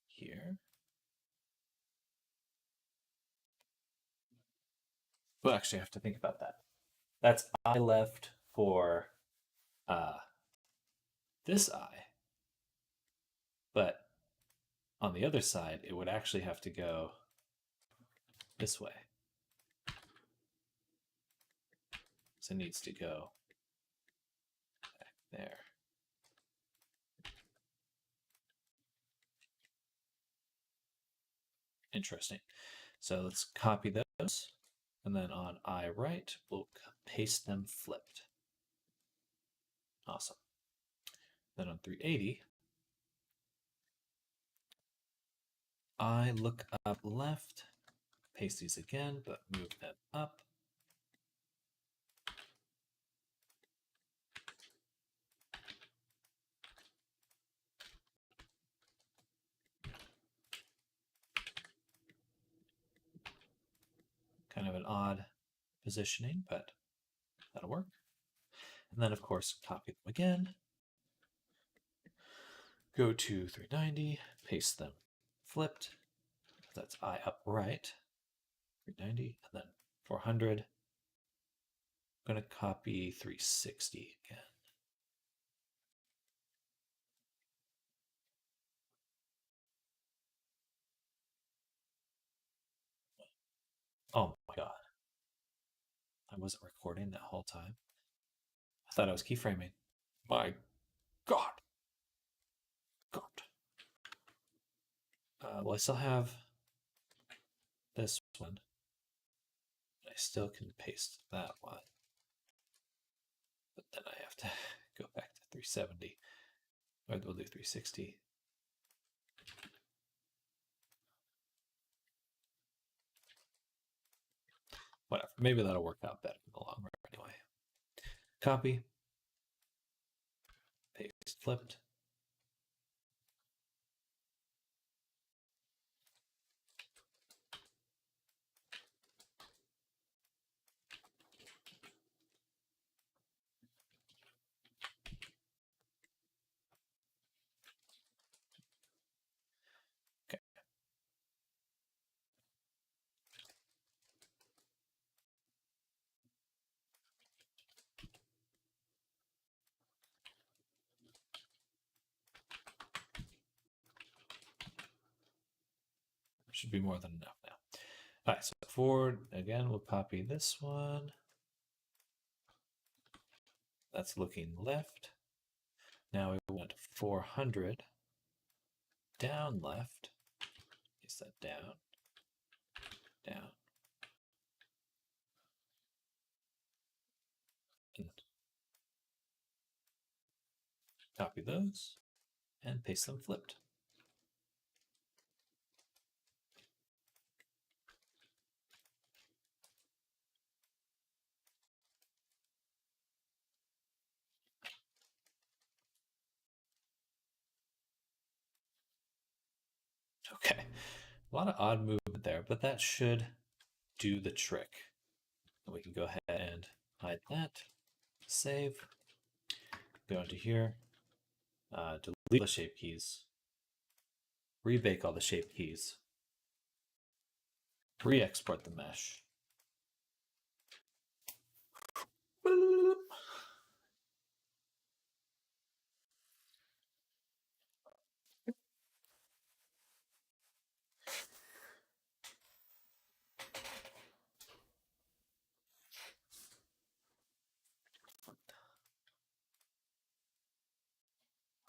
S1: here. Well, actually, I have to think about that. That's I left for this eye. But on the other side, it would actually have to go this way. So it needs to go back there. Interesting. So let's copy those. And then on I right, we'll paste them flipped. Awesome. Then on 380, I look up left, paste these again, but move them up. Kind of an odd positioning, but that'll work. And then, of course, copy them again. Go to 390, paste them flipped. That's I up right. 390, and then 400. I'm going to copy 360 again. Oh my god. I wasn't recording that whole time. I thought I was keyframing. My god. God. Well, I still have this one. I still can paste that one. But then I have to go back to 370. Or we'll do 360. Maybe that'll work out better in the long run anyway. Copy. Paste flipped. Okay. Should be more than enough now. All right, so forward again, we'll copy this one. That's looking left. Now we want 400 down left. Is that down? Down. And copy those and paste them flipped. Okay, a lot of odd movement there, but that should do the trick. We can go ahead and hide that, save, go into here, delete the shape keys, rebake all the shape keys, re-export the mesh.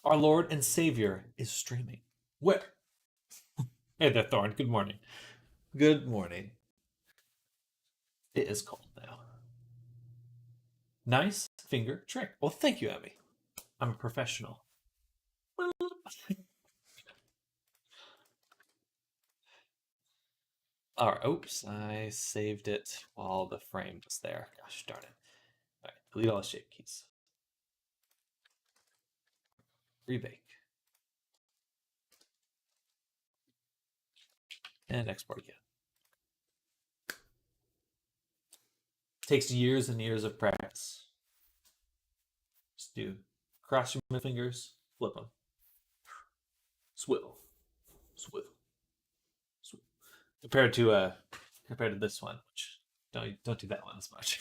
S1: Our Lord and Savior is streaming. Where? Hey there, Thorn. Good morning. Good morning. It is cold now. Nice finger trick. Well, thank you, Emmy. I'm a professional. All right. Oops, I saved it while the frame was there. Gosh darn it. All right, delete all the shape keys. Rebake. And export again. Takes years and years of practice. Just do cross your middle fingers, flip them. Swivel. Swivel. Swivel. Compared to this one, which don't do that one as much.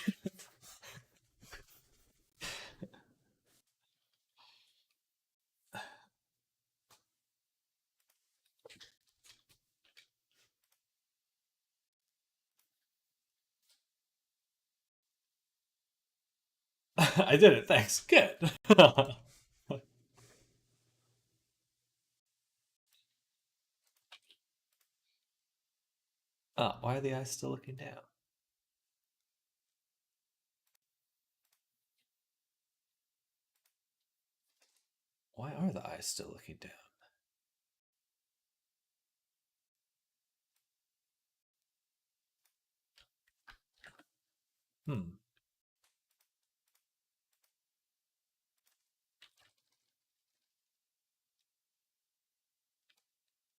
S1: I did it. Thanks. Good. Oh, why are the eyes still looking down? Why are the eyes still looking down? Hmm.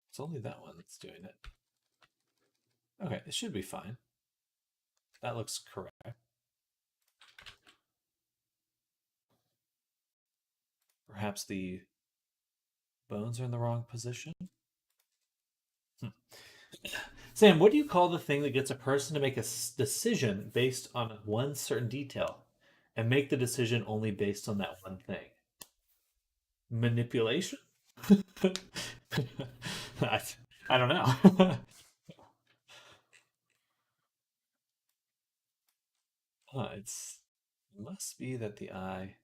S1: It's only that one that's doing it. Okay, it should be fine. That looks correct. Perhaps the bones are in the wrong position? Sam, what do you call the thing that gets a person to make a decision based on one certain detail and make the decision only based on that one thing? Manipulation? I don't know. It must be that the eye.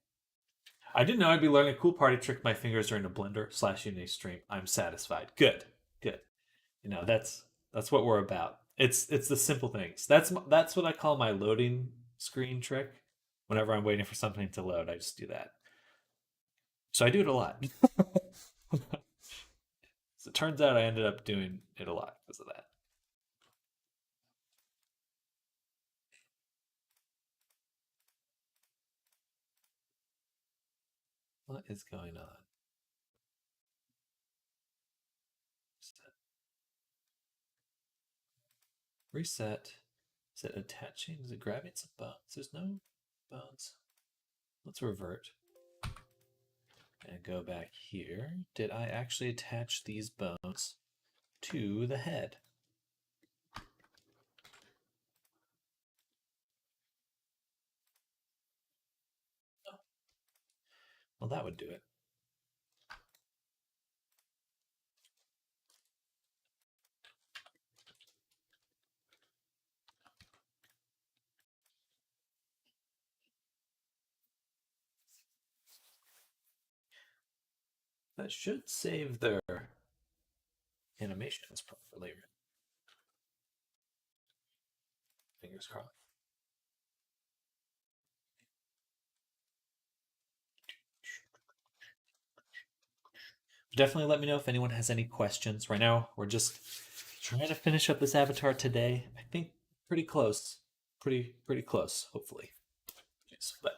S1: I didn't know I'd be learning a cool party trick with my fingers during a blender / Unity stream. I'm satisfied. Good, good. That's what we're about. It's the simple things. That's what I call my loading screen trick. Whenever I'm waiting for something to load, I just do that. So I do it a lot. So it turns out I ended up doing it a lot because of that. What is going on? Reset. Is it attaching? Is it grabbing some bones? There's no bones. Let's revert and go back here. Did I actually attach these bones to the head? Oh. Well, that would do it. That should save their animations properly. Fingers crossed. Definitely let me know if anyone has any questions. Right now, we're just trying to finish up this avatar today. I think pretty close. Pretty close, hopefully. Yes, but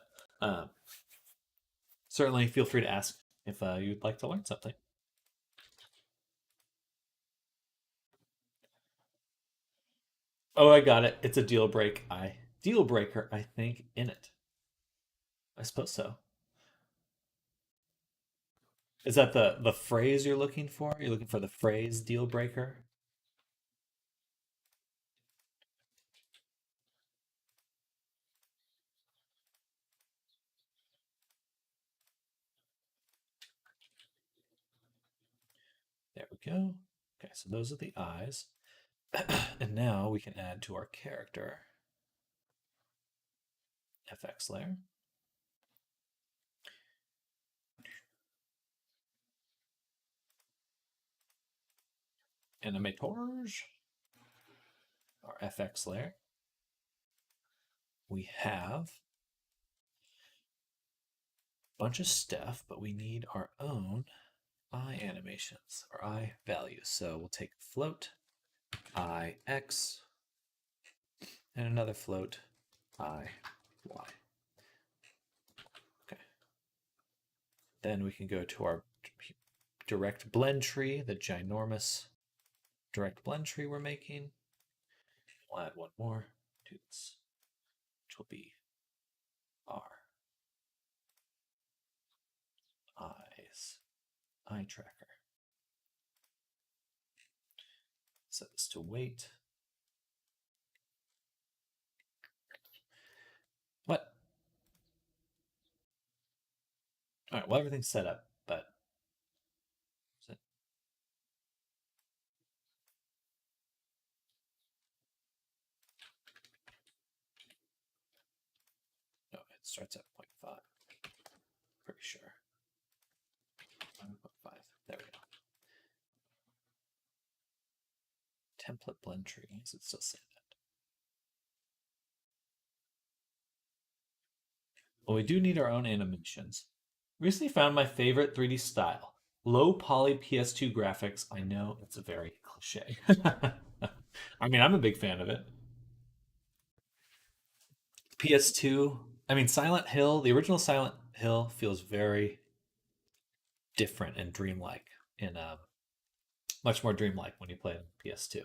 S1: certainly feel free to ask if you'd like to learn something. Oh, I got it. It's a deal breaker, I think, in it. I suppose so. Is that the phrase you're looking for? You're looking for the phrase deal breaker? There we go. Okay, so those are the eyes. And now we can add to our character FX layer. Animators, our FX layer. We have a bunch of stuff, but we need our own eye animations or eye values. So we'll take float, eye X, and another float, eye Y. Okay. Then we can go to our direct blend tree, the ginormous direct blend tree we're making. We'll add one more to this, which will be our eyes, eye tracker. Set this to weight. What? All right, well, everything's set up, but no, it starts at 0.5. Pretty sure. 1.5. There we go. Template blend tree. Is it still saying that? Well, we do need our own animations. Recently found my favorite 3D style. Low poly PS2 graphics. I know it's a very cliche. I mean, I'm a big fan of it. PS2. I mean, Silent Hill, the original Silent Hill feels very different and dreamlike in much more dreamlike when you play on PS2.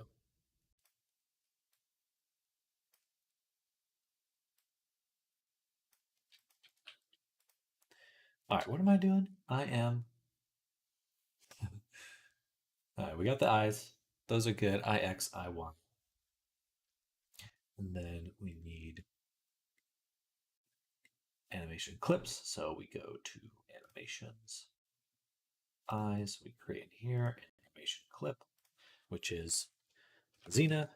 S1: All right, what am I doing? I am. All right, we got the eyes. Those are good. IX, I1. And then we need animation clips. So we go to animations, eyes. We create here an animation clip, which is Xena,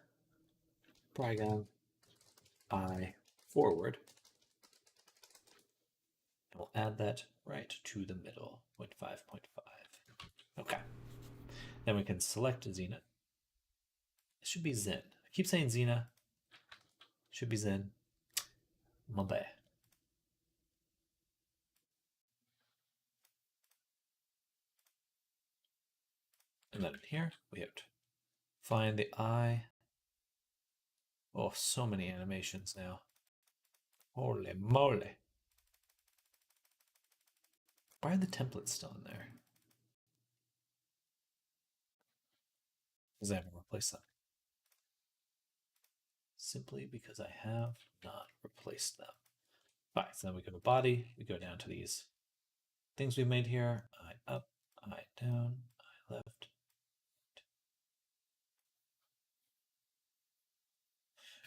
S1: Prygon, eye, forward. And we'll add that right to the middle, 0.5.5. Okay. Then we can select Xena. It should be Zen. I keep saying Xena. Should be Zen. My bad. And then here we have to find the eye. Oh, so many animations now. Holy moly. Why are the templates still in there? Because I haven't replaced them. Simply because I have not replaced them. All right, so then we go to body. We go down to these things we made here. Eye up, eye down, eye left.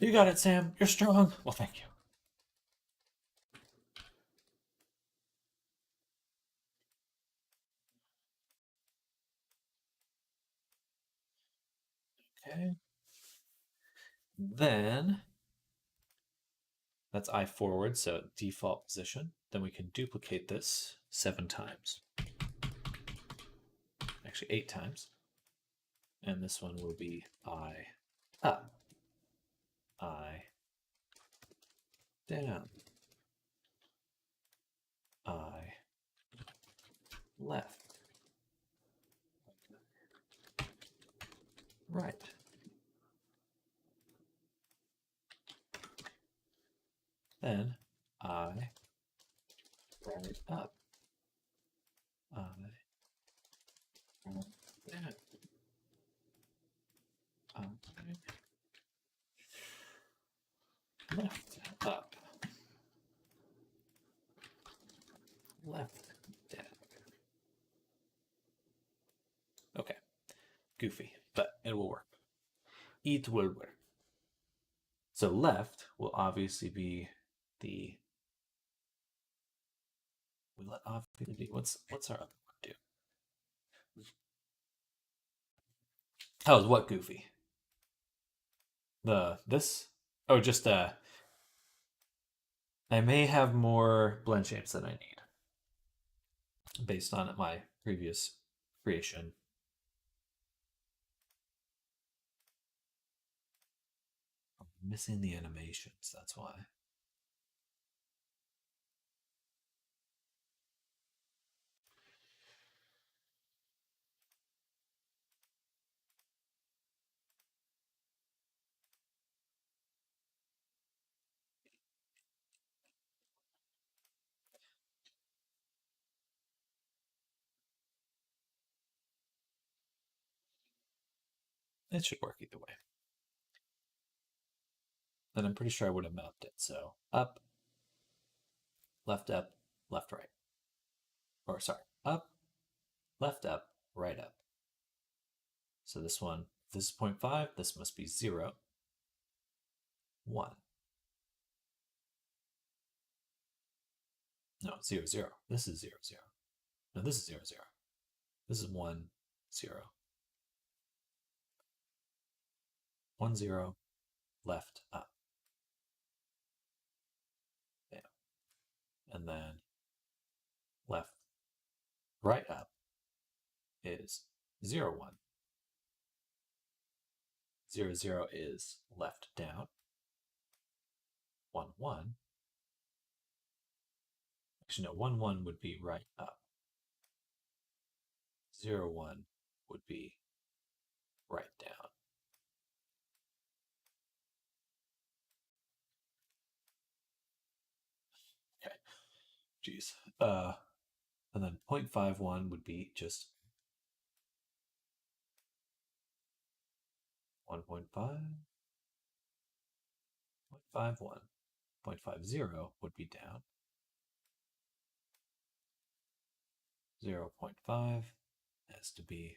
S1: You got it, Sam. You're strong. Well, thank you. Okay. Then that's eye forward, so default position. Then we can duplicate this 7 times. Actually, 8 times. And this one will be eye up, eye down, eye left, right. Then eye right up, eye right down, eye left up, left down. Okay, goofy, but it will work. It will work. So left will obviously be the. We let obviously be. What's our other one do? Oh, what goofy? This? Oh, just I may have more blend shapes than I need based on my previous creation. I'm missing the animations, that's why. It should work either way. And I'm pretty sure I would have mapped it. So up, left, right. Or sorry, up, right up. So this one, if this is 0.5, this must be 0, 1. No, 0, 0. This is 0, 0. No, this is 0, 0. This is 1, 0. 1, 0, left, up. Yeah. And then left, right up is 0, 1. 0, 0 is left down. 1, 1. Actually, no, 1, 1 would be right up. 0, 1 would be right down. Okay. Jeez. And then 0.51 would be just 1.5, 0.51. 0.50 would be down. 0.5 has to be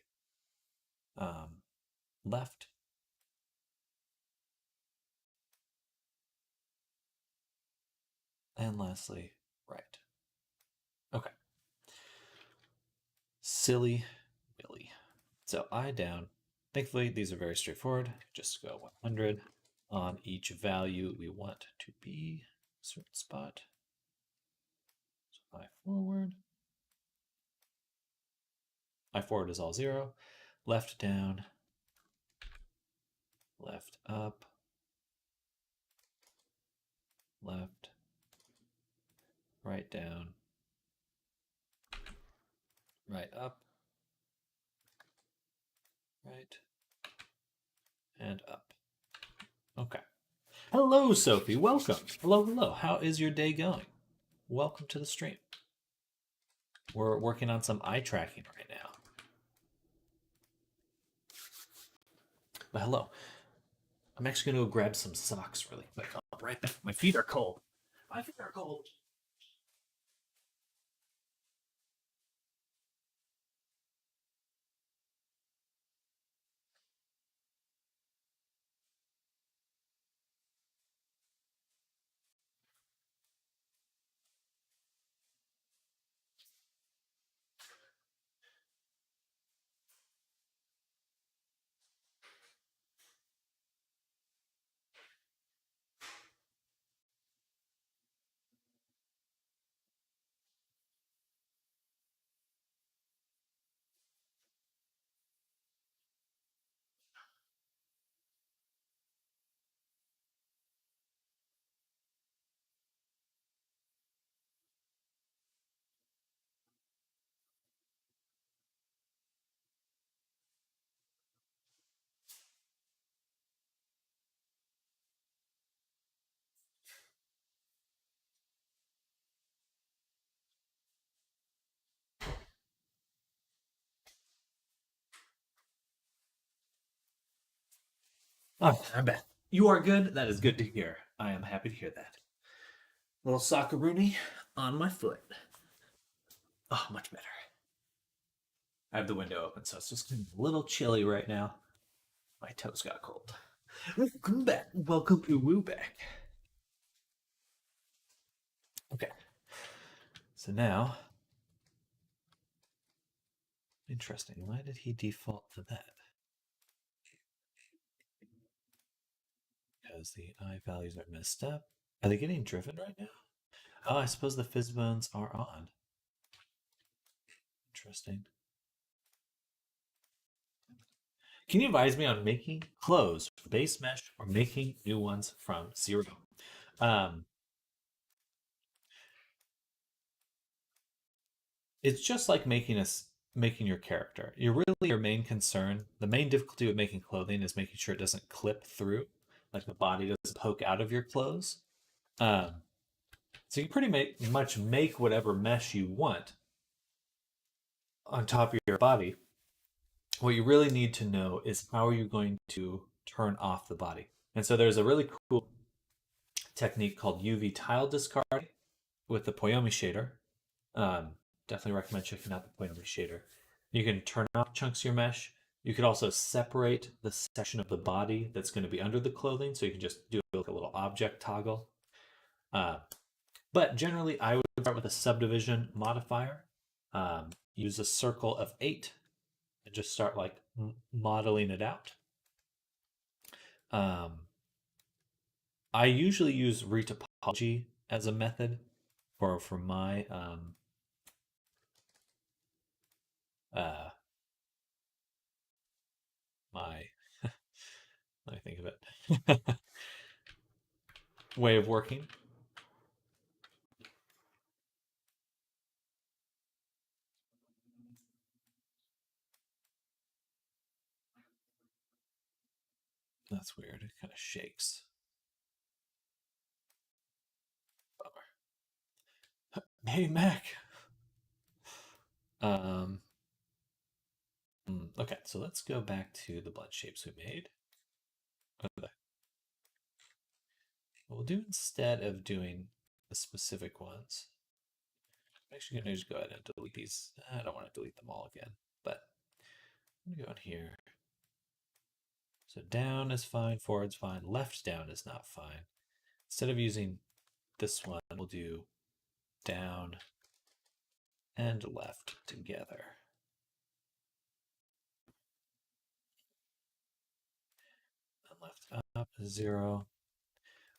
S1: left. And lastly, right. Okay. Silly Billy. So eye down. Thankfully, these are very straightforward. Just go 100 on each value we want to be a certain spot. So eye forward. Eye forward is all 0. Left down. Left up. Left. Right down. Right up. Right. And up. Okay. Hello, Sophie. Welcome. Hello, hello. How is your day going? Welcome to the stream. We're working on some eye tracking right now. But hello. I'm actually going to go grab some socks really quick. I'll be right back. My feet are cold. My feet are cold. Oh, I'm back. You are good. That is good to hear. I am happy to hear that. Little socceroonie on my foot. Oh, much better. I have the window open, so it's just a little chilly right now. My toes got cold. Welcome back. Welcome to Woo back. Okay. So now, interesting. Why did he default to that? Because the eye values are messed up. Are they getting driven right now? Oh, I suppose the fizz bones are on. Interesting. Can you advise me on making clothes from base mesh or making new ones from zero? Um, it's just like making your character. You're really your main concern. The main difficulty with making clothing is making sure it doesn't clip through, like the body doesn't poke out of your clothes. Um, so you much make whatever mesh you want on top of your body. What you really need to know is how are you going to turn off the body. And so there's a really cool technique called UV tile discard with the Poyomi shader. Um, Definitely recommend checking out the Poyomi shader. You can turn off chunks of your mesh. You could also separate the section of the body that's going to be under the clothing, so you can just do like a little object toggle. But generally, I would start with a subdivision modifier. Use a circle of 8 and just start like modeling it out. Um, I usually use retopology as a method for my uh, my let me think of it way of working. That's weird. It kind of shakes. Bummer. Hey Mac. Um. Okay, so let's go back to the blood shapes we made. What we'll do instead of doing the specific ones, I'm actually going to just go ahead and delete these. I don't want to delete them all again, but I'm going to go in here. So down is fine, forward's fine, left down is not fine. Instead of using this one, we'll do down and left together. And left up is 0.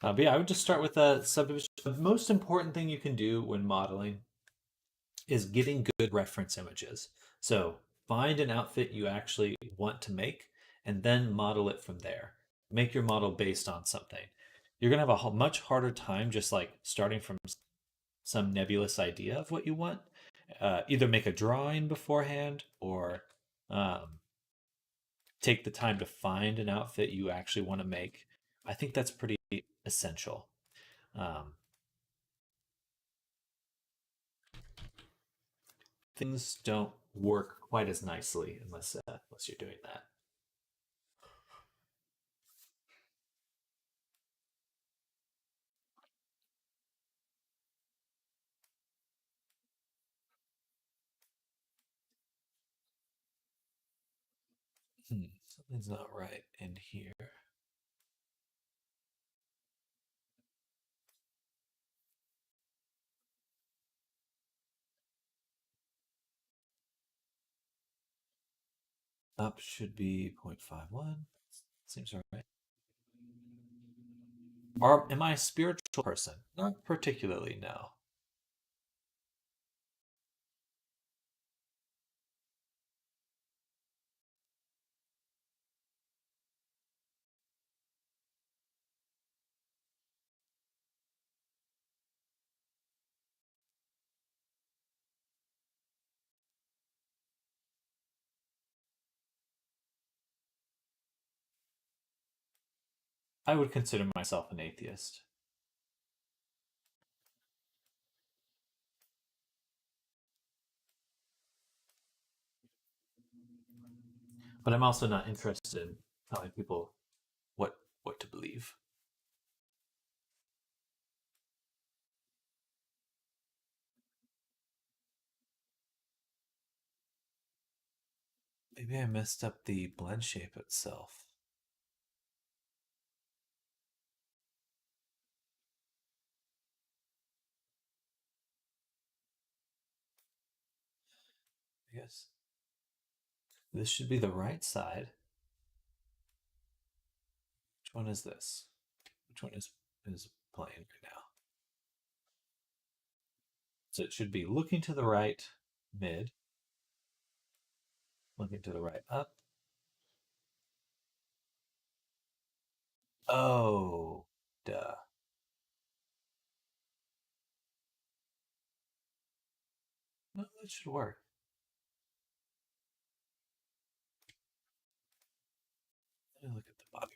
S1: But yeah, I would just start with a subdivision. The most important thing you can do when modeling is getting good reference images. So find an outfit you actually want to make and then model it from there. Make your model based on something. You're going to have a much harder time just like starting from some nebulous idea of what you want. Either make a drawing beforehand or take the time to find an outfit you actually want to make. I think that's pretty essential. Um, things don't work quite as nicely unless you're doing that. Something's not right in here. Up should be 0.51. Seems all right. Am I a spiritual person? Not particularly, no. I would consider myself an atheist. But I'm also not interested in telling people what to believe. Maybe I messed up the blend shape itself. I guess this should be the right side. Which one is this? Which one is playing right now? So it should be looking to the right, mid, looking to the right, up. Oh, duh. No, that should work. Let me look at the body.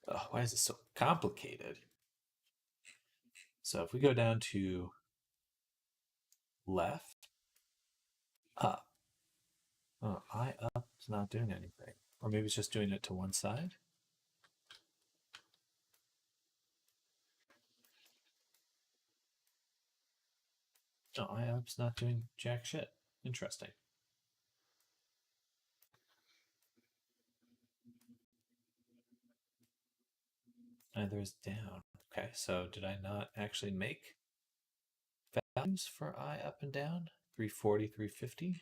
S1: Oh, why is it so complicated? So if we go down to left, up. Oh, eye up is not doing anything. Or maybe it's just doing it to one side. No, eye up's not doing jack shit. Interesting. Neither is down. Okay, so did I not actually make values for eye up and down? 340, 350?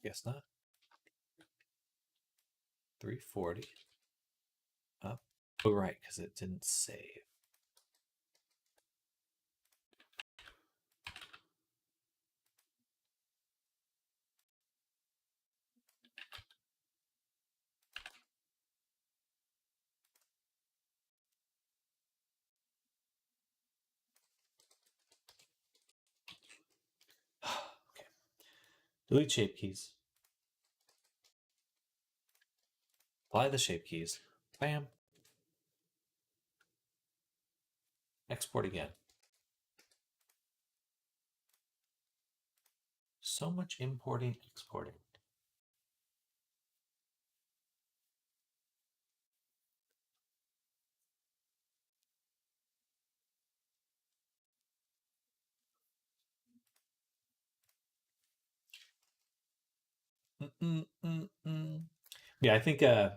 S1: I guess not. 340 up. Oh, right, because it didn't save. Okay. Delete shape keys. Apply the shape keys. Bam. Export again. So much importing, exporting. Mm-mm-mm-mm. Yeah, I think when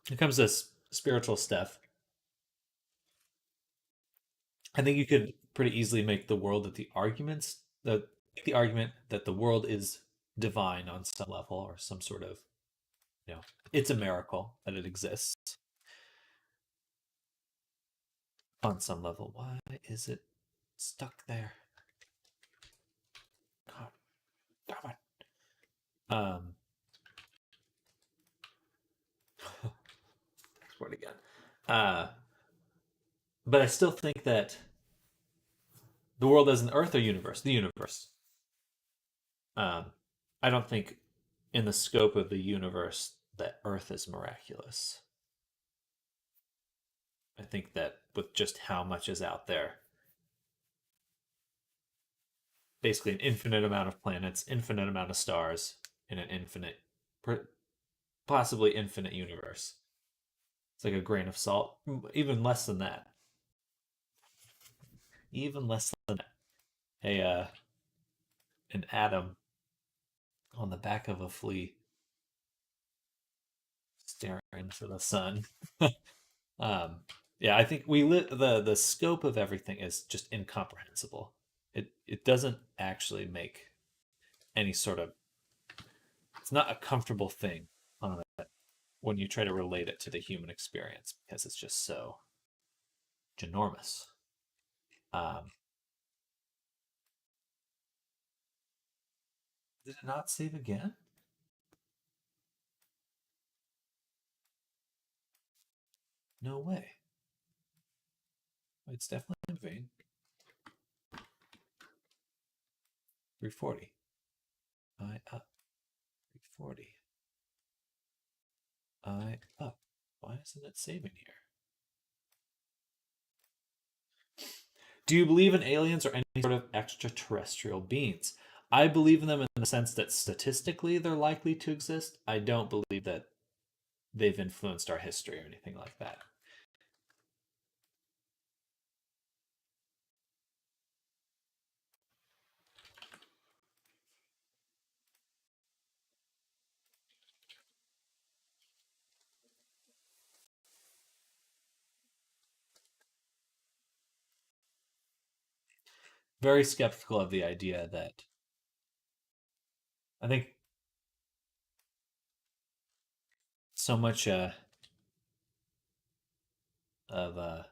S1: it comes to spiritual stuff, I think you could pretty easily make the argument that the world is divine on some level or some sort of, you know, it's a miracle that it exists on some level. Why is it stuck there? God damn it. Export again. Uh, but I still think that the world as an Earth or universe, the universe. Um, I don't think in the scope of the universe that Earth is miraculous. I think that with just how much is out there, basically an infinite amount of planets, infinite amount of stars, in an infinite, possibly infinite universe. It's like a grain of salt, even less than that. Even less than that. An atom on the back of a flea staring into the sun. um, yeah, I think the scope of everything is just incomprehensible. It doesn't actually make any sort of, it's not a comfortable thing on it when you try to relate it to the human experience because it's just so ginormous. Um, did it not save again? No way. It's definitely moving. 340. I up. 340. I up. Why isn't it saving here? Do you believe in aliens or any sort of extraterrestrial beings? I believe in them in the sense that statistically they're likely to exist. I don't believe that they've influenced our history or anything like that. Very skeptical of the idea that I think so much of I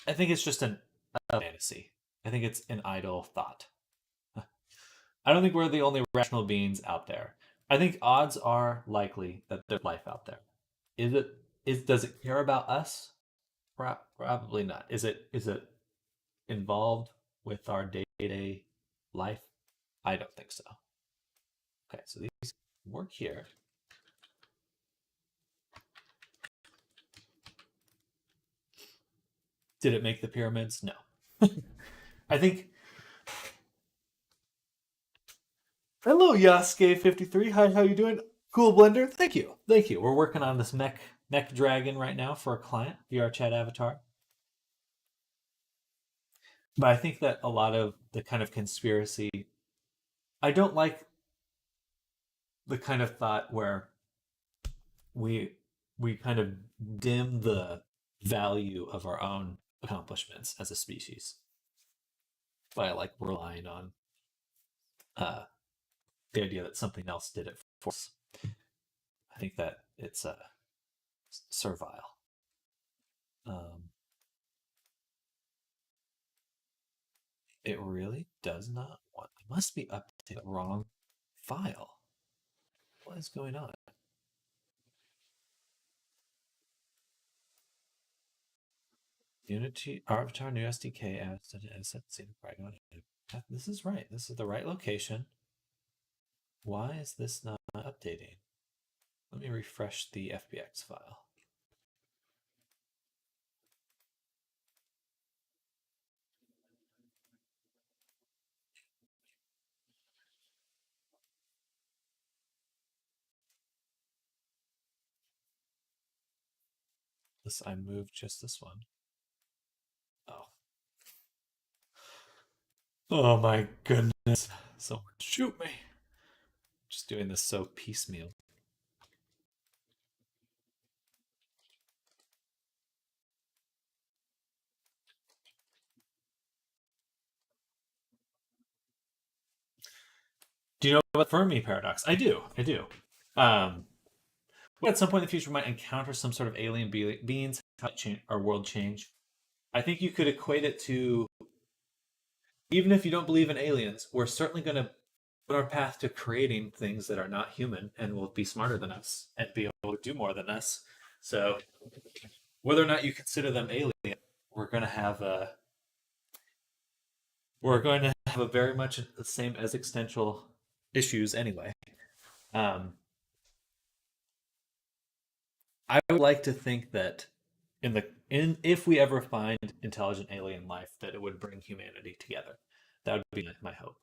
S1: think it's just a fantasy. I think it's an idle thought. I don't think we're the only rational beings out there. I think odds are likely that there's life out there. Is it does it care about us? Probably not. Is it involved with our day-to-day life? I don't think so. Okay, so these work here. Did it make the pyramids? No. I think. Hello, Yasuke53. Hi, how you doing? Cool Blender. Thank you. Thank you. We're working on this mech dragon right now for a client, VR chat avatar. But I think that a lot of the kind of conspiracy, I don't like the kind of thought where we we kind of dim the value of our own accomplishments as a species by like relying on uh, the idea that something else did it for us. I think that it's servile. Um, it really does not want. It must be updated the wrong file. What is going on? Unity Avatar new SDK as this is right. This is the right location. Why is this not updating? Let me refresh the FBX file. I moved just this one. Oh. Oh my goodness. Someone shoot me. Just doing this so piecemeal. Do you know about Fermi paradox? I do. I do. At some point in the future, we might encounter some sort of alien beings. How change our world change? I think you could equate it to, even if you don't believe in aliens, we're certainly going to put our path to creating things that are not human and will be smarter than us and be able to do more than us. So, whether or not you consider them alien, we're going to have a very much the same existential issues anyway. Um, I would like to think that in if we ever find intelligent alien life, that it would bring humanity together. That would be my hope.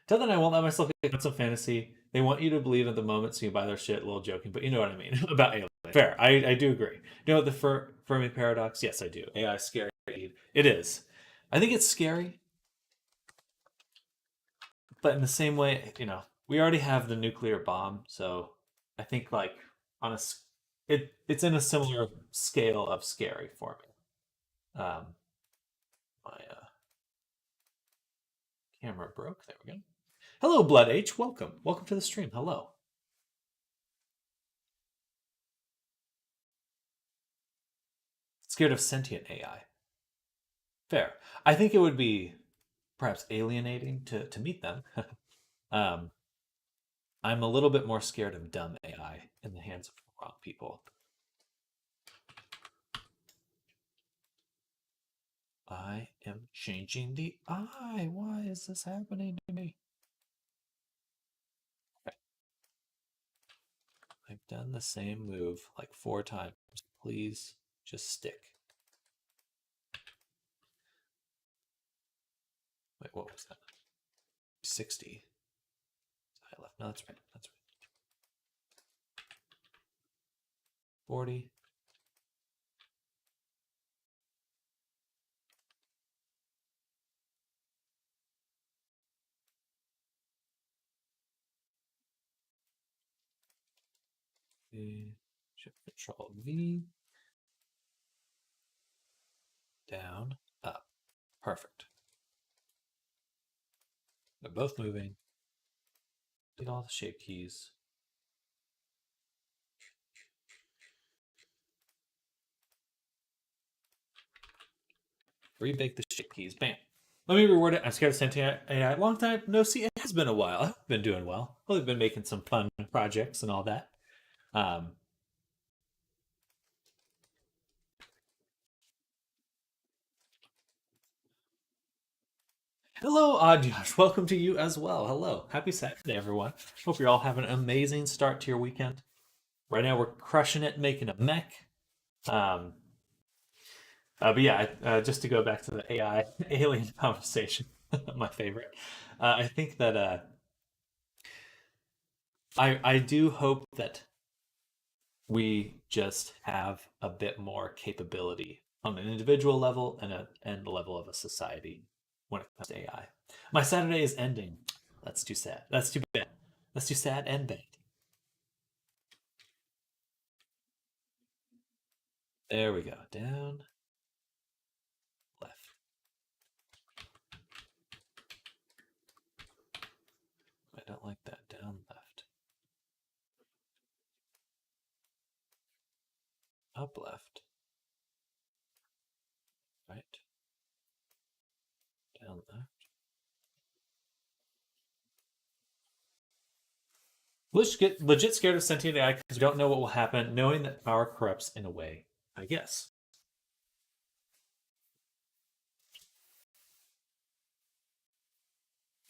S1: Till then, I won't let myself get some fantasy. They want you to believe at the moment, so you buy their shit. A little joking, but you know what I mean about aliens. Fair. I do agree. You know the Fermi paradox? Yes, I do. AI is scary. It is. I think it's scary, but in the same way, we already have the nuclear bomb, so I think like on a it's in a similar scale of scary for me. My camera broke. There we go. Hello, Blood H. Welcome. Welcome to the stream. Hello. Scared of sentient AI. Fair. I think it would be perhaps alienating to meet them. um, I'm a little bit more scared of dumb AI in the hands of the wrong people. I am changing the eye. Why is this happening to me? Okay. I've done the same move like 4 times. Please just stick. Wait, what was that? 60. I left. No, that's right. That's right. 40. Shift Control V. Down, up. Perfect. They're both moving. Did all the shape keys. Rebake the shape keys. Bam. Let me reward it. I'm scared of sentient AI. Long time no see. It has been a while. I've been doing well. I've been making some fun projects and all that. Um, Hello, Josh. Welcome to you as well. Hello. Happy Saturday, everyone. Hope you're all having an amazing start to your weekend. Right now, we're crushing it, making a mech. Um, but yeah, just to go back to the AI alien conversation, my favorite. I think that I do hope that we just have a bit more capability on an individual level and the level of a society when it comes to AI. My Saturday is ending. That's too sad. That's too bad. That's too sad and bad. There we go. Down, left. I don't like that. Down, left. Up, left. Right. Down, left. Legit scared of sentient AI because we don't know what will happen, knowing that power corrupts in a way, I guess.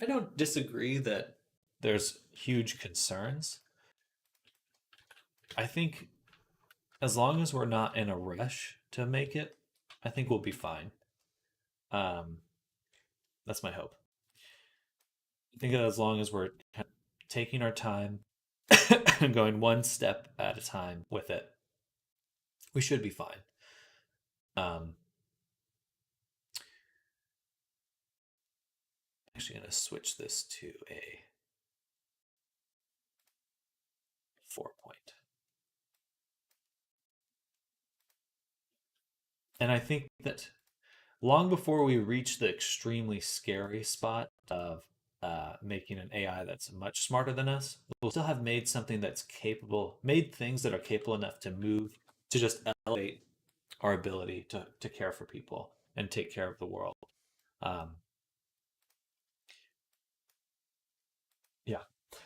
S1: I don't disagree that there's huge concerns. I think as long as we're not in a rush to make it, I think we'll be fine. Um, that's my hope. I think that as long as we're kind of taking our time and going one step at a time with it, we should be fine. Um, Actually going to switch this to a 4 point. And I think that long before we reach the extremely scary spot of making an AI that's much smarter than us, we'll still have made something that's capable, made things that are capable enough to move, to just elevate our ability to care for people and take care of the world. Um, yeah.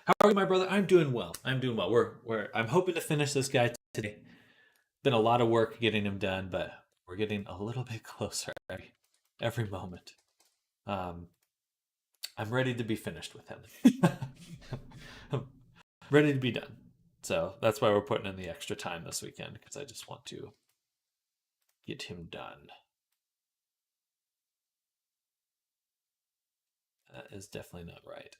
S1: How are you, my brother? I'm doing well. I'm doing well. I'm hoping to finish this guy today. Been a lot of work getting him done, but we're getting a little bit closer every moment. Um, I'm ready to be finished with him. ready to be done. So that's why we're putting in the extra time this weekend because I just want to get him done. That is definitely not right.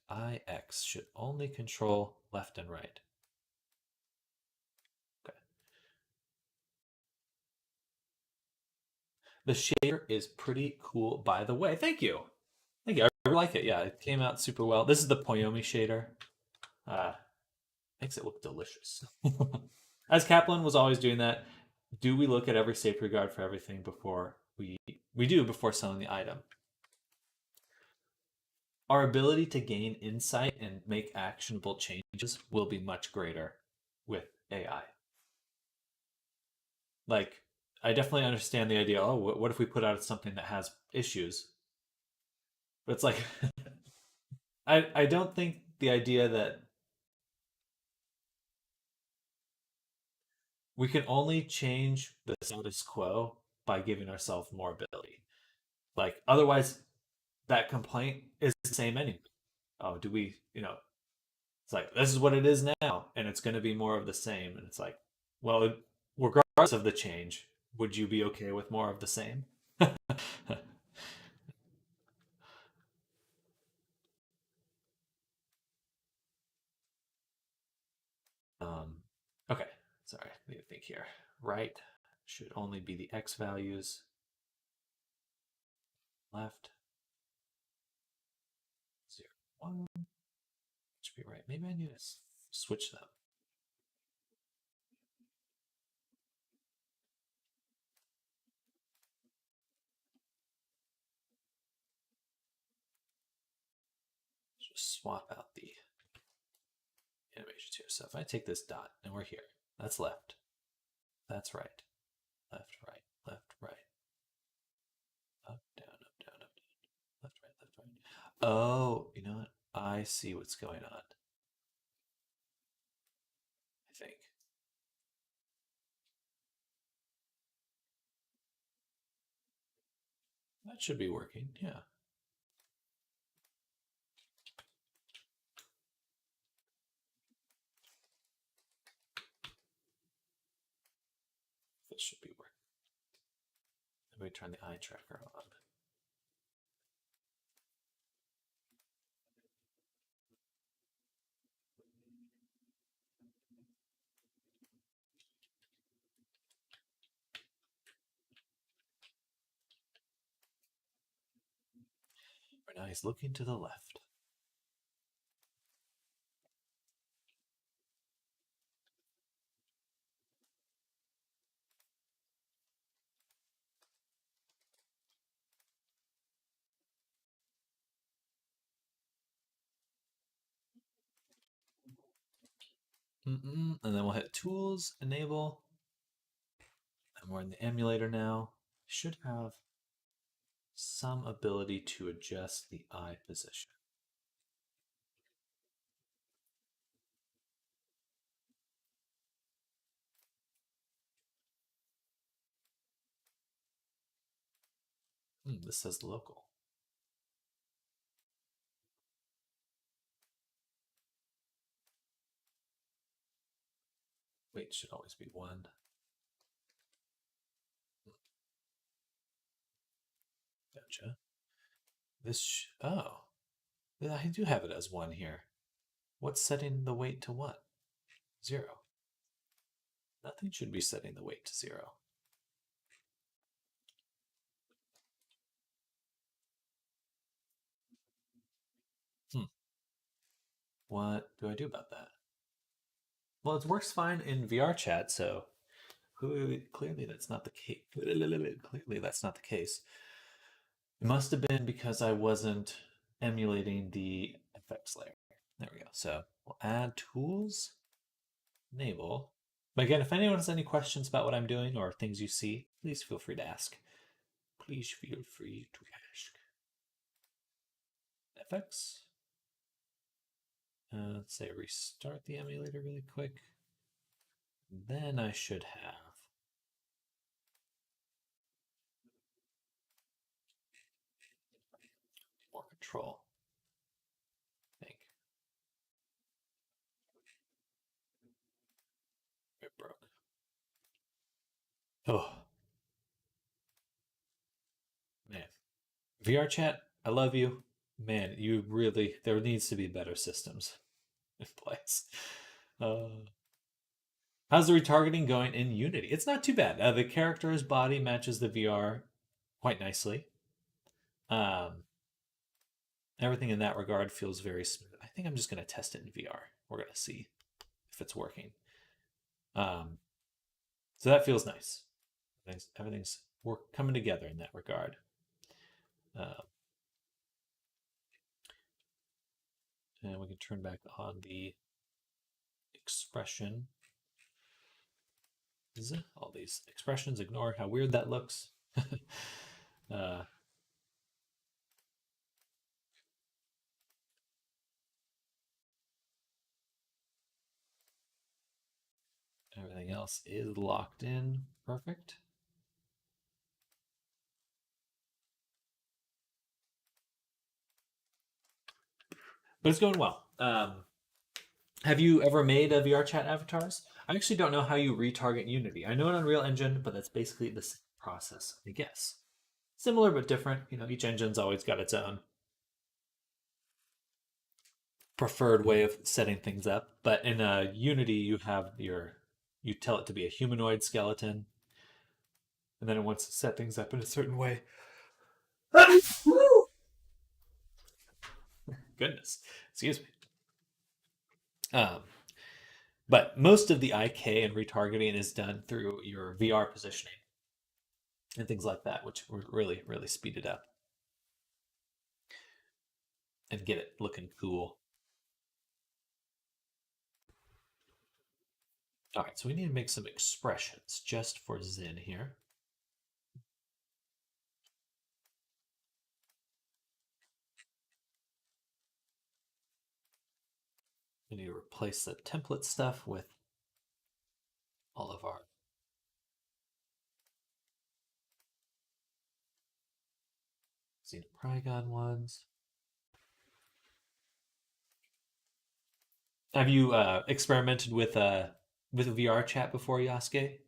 S1: IX should only control left and right. Okay. The shader is pretty cool, by the way. Thank you. Thank you. I really like it. Yeah, it came out super well. This is the Poyomi shader. Uh, makes it look delicious. As Kaplan was always doing that, do we look at every safety regard for everything before we do before selling the item? Our ability to gain insight and make actionable changes will be much greater with AI. Like, I definitely understand the idea. Oh, what if we put out something that has issues? But it's like, I don't think the idea that we can only change the status quo by giving ourselves more ability. Like, otherwise, that complaint is the same anyway. Oh, do we, it's like, this is what it is now, and it's going to be more of the same. And it's like, well, regardless of the change, would you be okay with more of the same? um, okay, sorry, I need to think here. Right should only be the x values. Left, 0, 1 should be right. Maybe I need to switch them. Just swap out the animations here. So if I take this dot and we're here, that's left, that's right, left, right, left, right, up, down, up, down, up, down, left, right, left, right. Oh, you know what? I see what's going on. I think that should be working. Yeah, this should be working. Let me turn the eye tracker on. Right now he's looking to the left. And then we'll hit Tools, Enable, and we're in the emulator now. Should have some ability to adjust the eye position. This says local. Weight should always be 1. Gotcha. Oh, yeah, I do have it as 1 here. What's setting the weight to what? 0. Nothing should be setting the weight to 0. What do I do about that? Well, it works fine in VR chat, so clearly that's not the case. Clearly that's not the case. It must have been because I wasn't emulating the FX layer. There we go. So we'll add tools, enable. But again, if anyone has any questions about what I'm doing or things you see, please feel free to ask. Please feel free to ask. FX. Let's say restart the emulator really quick. Then I should have more control. I think. Oh man, VR chat, I love you. Man, you really, there needs to be better systems in place. Uh, how's the retargeting going in Unity? It's not too bad. The character's body matches the VR quite nicely. Um, everything in that regard feels very smooth. I think I'm just going to test it in VR. We're going to see if it's working. Um, so that feels nice. Everything's work coming together in that regard. Uh, and we can turn back on the expression. All these expressions, ignore how weird that looks. uh, everything else is locked in. Perfect. But it's going well. Have you ever made a VR chat avatars? I actually don't know how you retarget Unity. I know in Unreal Engine, but that's basically the same process, I guess. Similar but different. You know, each engine's always got its own preferred way of setting things up. But in Unity, you tell it to be a humanoid skeleton, and then it wants to set things up in a certain way. Goodness, excuse me. Um, but most of the IK and retargeting is done through your VR positioning and things like that, which really, really speed it up and get it looking cool. All right, so we need to make some expressions just for Zen here. We need to replace the template stuff with all of our Xenoprygon ones. Have you experimented with VR chat before, Yasuke?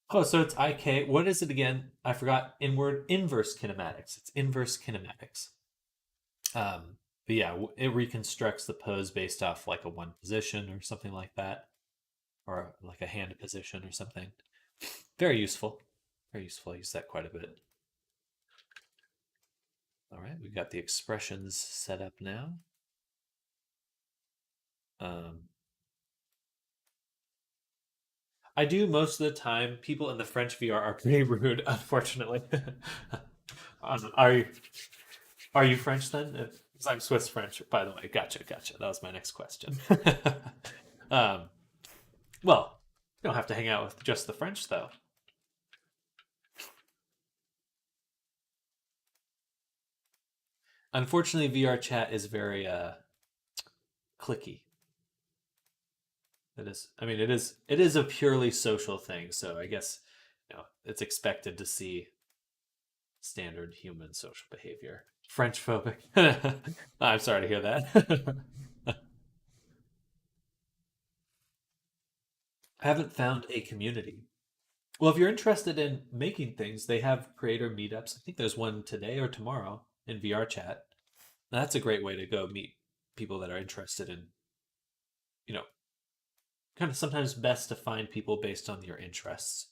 S1: Oh, so it's IK. What is it again? I forgot. Inverse kinematics. It's inverse kinematics. But yeah, it reconstructs the pose based off like a one position or something like that, or like a hand position or something. Very useful. Very useful. I use that quite a bit. All right, we've got the expressions set up now. Um, I do most of the time. People in the French VR are pretty rude, unfortunately. Are you French then? 'Cause I'm Swiss French, by the way. Gotcha, gotcha. That was my next question. um, well, you don't have to hang out with just the French, though. Unfortunately, VR chat is very clicky. It is. I mean, it is. It is a purely social thing, so I guess it's expected to see standard human social behavior. French phobic. I'm sorry to hear that. I haven't found a community. Well, if you're interested in making things, they have creator meetups. I think there's one today or tomorrow in VR chat. That's a great way to go meet people that are interested in, you know, kind of sometimes best to find people based on your interests.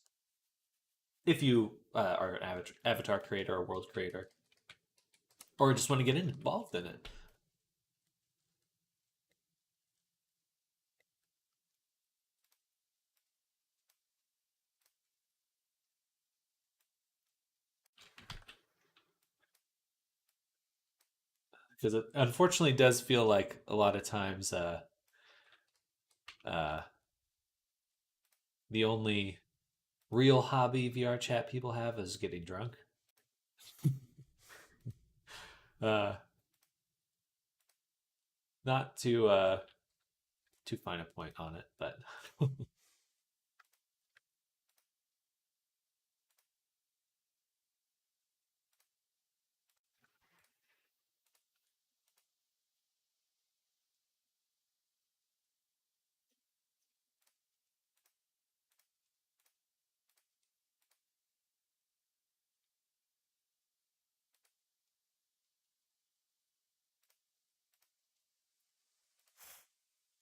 S1: If you are an avatar creator or world creator, or just want to get involved in it. Because it unfortunately does feel like a lot of times uh, the only real hobby VR chat people have is getting drunk. Uh, not too fine a point on it, but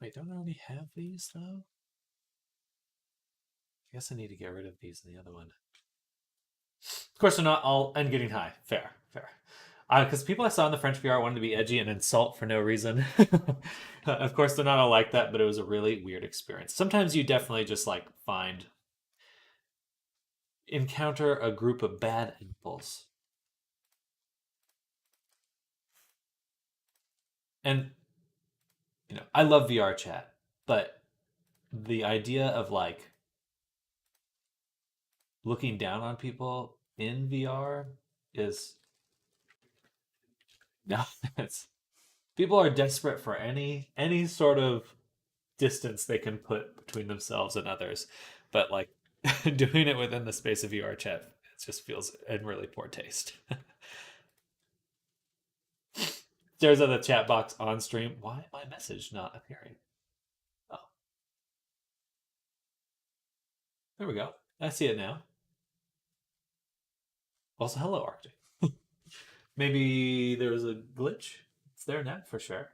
S1: Wait, don't I already have these though? I guess I need to get rid of these in the other one. Of course, they're not all. And getting high. Fair, fair. Because people I saw in the French VR wanted to be edgy and insult for no reason. Of course, they're not all like that, but it was a really weird experience. Sometimes you definitely just like encounter a group of bad apples. And I love VR chat, but the idea of like looking down on people in VR is no. It's people are desperate for any sort of distance they can put between themselves and others, but like doing it within the space of VR chat, it just feels in really poor taste. There's a the chat box on stream. Why my message not appearing? Oh, there we go. I see it now. Also, hello, Arctic. Maybe there was a glitch. It's there now for sure.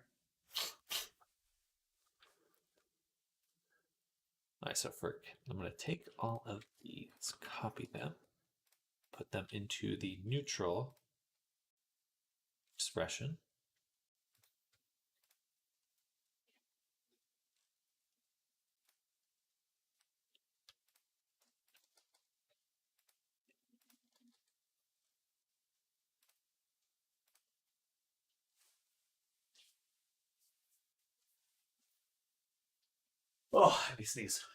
S1: Nice. So I'm going to take all of these, copy them, put them into the neutral expression. Oh, let me sneeze.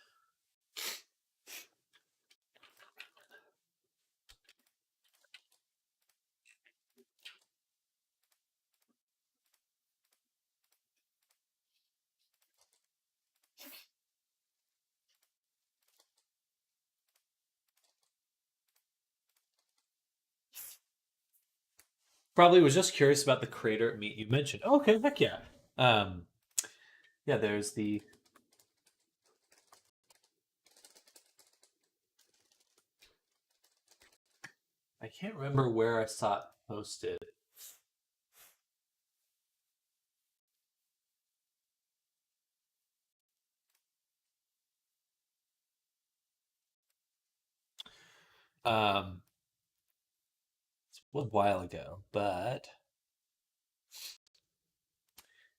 S1: Probably was just curious about the crater meat you mentioned. Oh, okay, heck yeah. Um, yeah, there's the. I can't remember where I saw it posted. Um, it was a while ago, but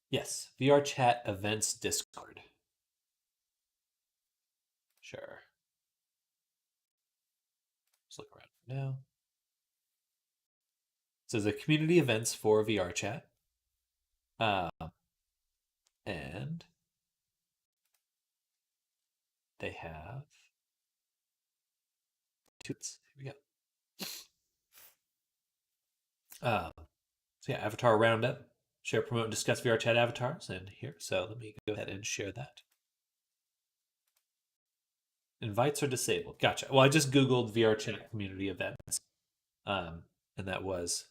S1: yes, VR chat events Discord. Sure. Let's look around now. So the community events for VR chat. Um, and they have toots. Here we go. So yeah, avatar roundup. Share, promote, and discuss VR chat avatars in here. So let me go ahead and share that. Invites are disabled. Gotcha. Well, I just Googled VR chat community events. And that was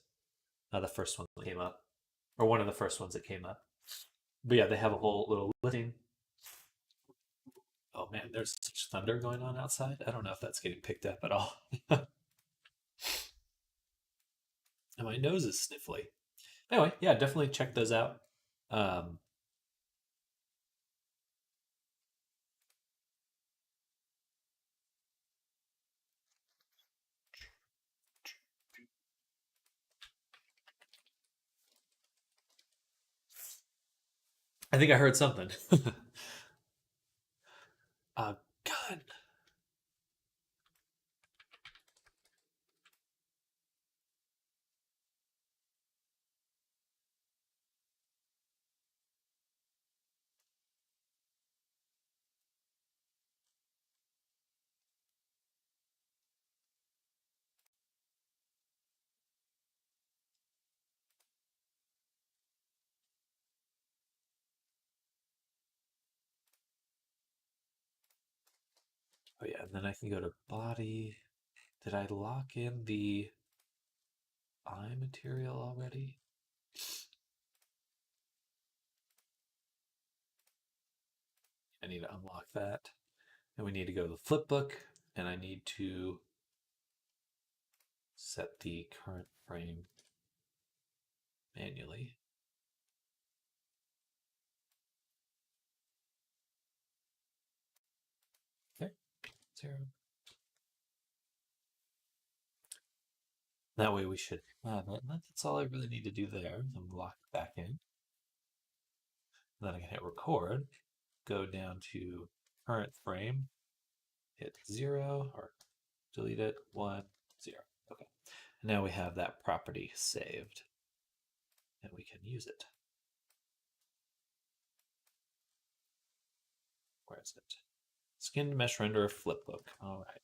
S1: the first one that came up. Or one of the first ones that came up. But yeah, they have a whole little listing. Oh man, there's such thunder going on outside. I don't know if that's getting picked up at all. And my nose is sniffly. Anyway, yeah, definitely check those out. Um, I think I heard something. God. Oh yeah, and then I can go to body. Did I lock in the eye material already? I need to unlock that. And we need to go to the flip book, and I need to set the current frame manually. 0. That way we should have it. That's all I really need to do there. Then lock it back in. And then I can hit record, go down to current frame, hit 0 or delete it, 1, 0. Okay. And now we have that property saved and we can use it. Where is it? Skinned mesh renderer flipbook. All right.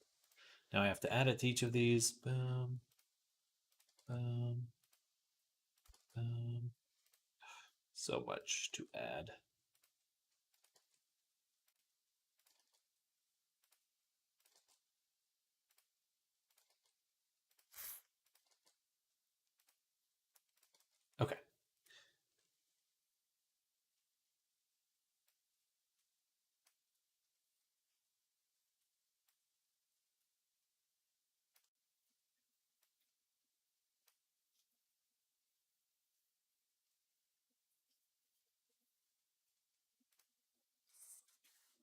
S1: Now I have to add it to each of these. Boom, boom, boom. So much to add. Okay.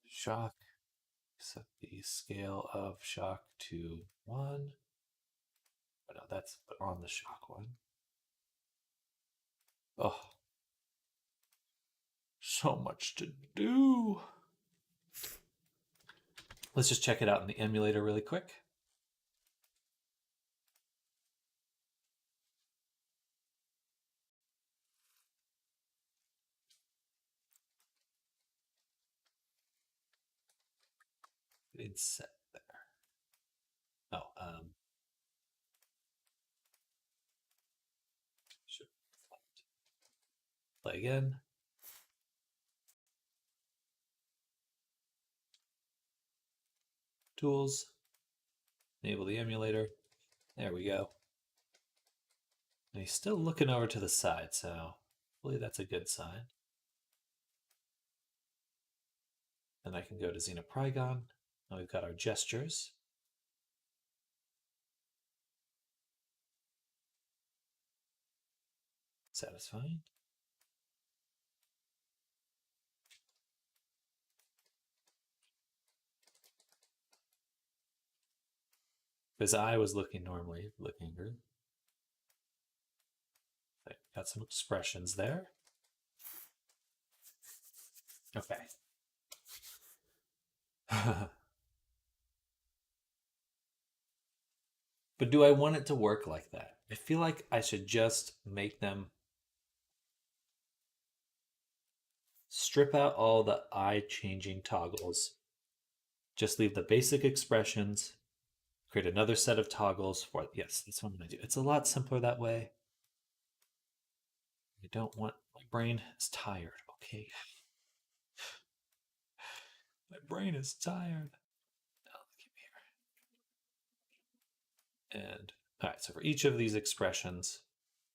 S1: Shock. Set the scale of shock to 1. Oh, no, that's on the shock one. Oh, so much to do. Let's just check it out in the emulator really quick. It's set there. Oh, should play again. Tools, enable the emulator. There we go. And he's still looking over to the side, so hopefully that's a good sign. Then I can go to Xenoprygon. Now we've got our gestures. Satisfying. His eye was looking normally, looking good. Got some expressions there. Okay. But do I want it to work like that? I feel like I should just make them strip out all the eye changing toggles. Just leave the basic expressions. Create another set of toggles for, yes, that's what I'm going to do. It's a lot simpler that way. I don't want, my brain is tired, okay? My brain is tired. Now, keep here. And, all right, so for each of these expressions,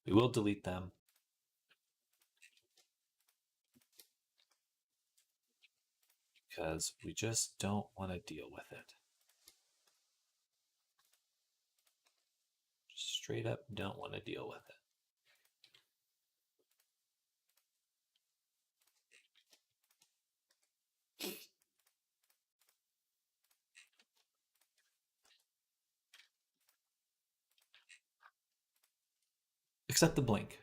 S1: we will delete them. Because we just don't want to deal with it. Just straight up don't want to deal with it. Except the blink.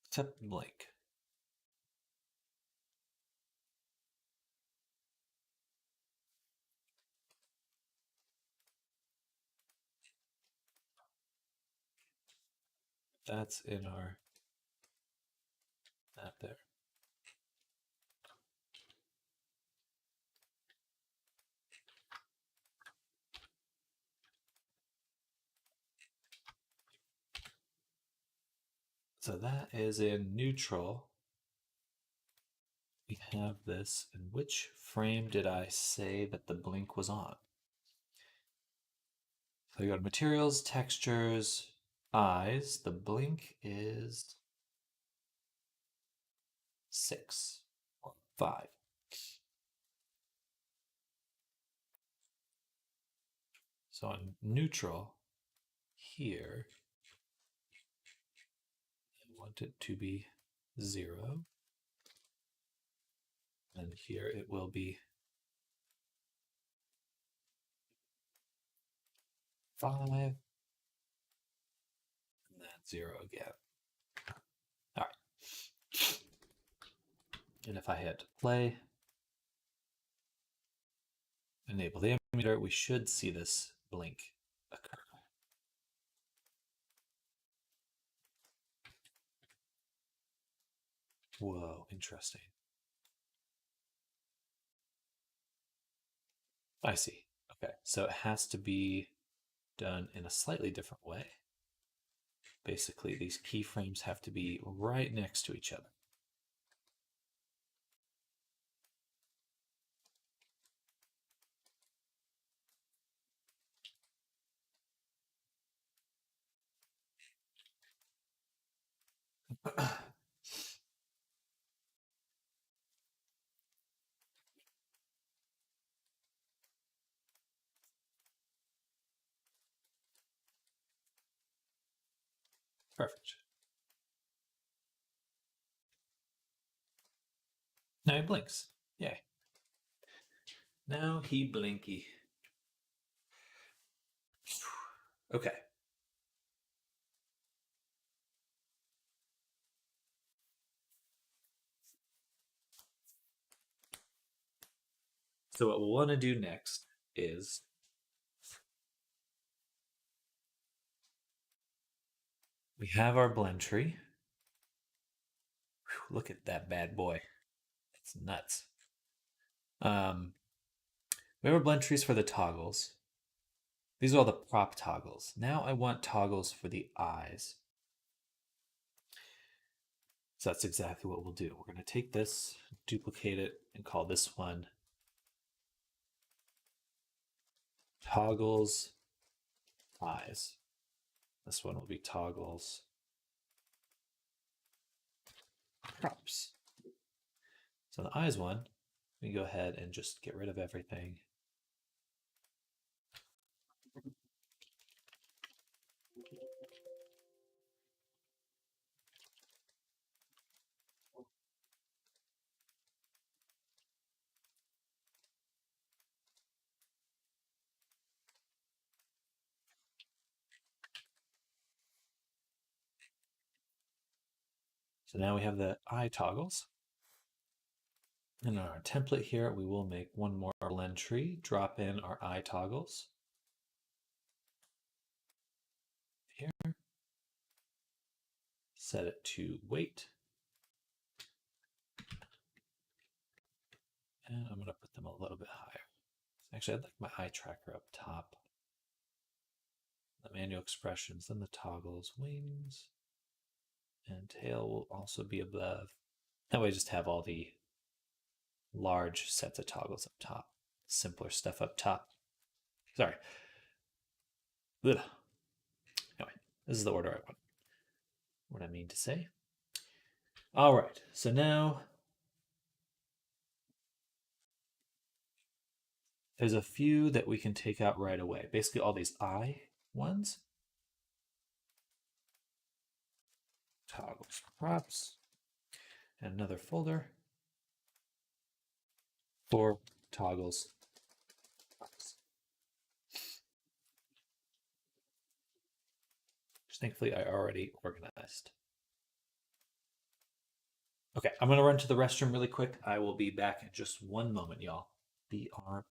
S1: Except the blink. That's in our map there. So that is in neutral. We have this. In which frame did I say that the blink was on? So you go to materials, textures, eyes. The blink is 6 or 5. So on neutral, here, I want it to be 0. And here it will be 5, and then 0 again. All right. And if I hit play, enable the emitter, we should see this blink occur. Whoa, interesting. I see. Okay, so it has to be done in a slightly different way. Basically, these keyframes have to be right next to each other. Perfect. Now he blinks. Yay. Now he blinky. Okay. So what we'll want to do next is we have our blend tree. Whew, look at that bad boy. It's nuts. We have our blend trees for the toggles. These are all the prop toggles. Now I want toggles for the eyes. So that's exactly what we'll do. We're going to take this, duplicate it, and call this one toggles eyes. This one will be toggles props. So the eyes one, we go ahead and just get rid of everything. So now we have the eye toggles. And in our template here, we will make one more blend tree, drop in our eye toggles. Here, set it to weight. And I'm going to put them a little bit higher. Actually, I'd like my eye tracker up top. The manual expressions, then the toggles, wings, and tail will also be above. That way I just have all the large sets of toggles up top. Simpler stuff up top. Sorry. Ugh. Anyway, this is the order I want. What I mean to say. All right, so now there's a few that we can take out right away. Basically all these eye ones. Toggles props. And another folder for toggles props. Which thankfully I already organized. Okay, I'm going to run to the restroom really quick. I will be back in just one moment, y'all. BRB.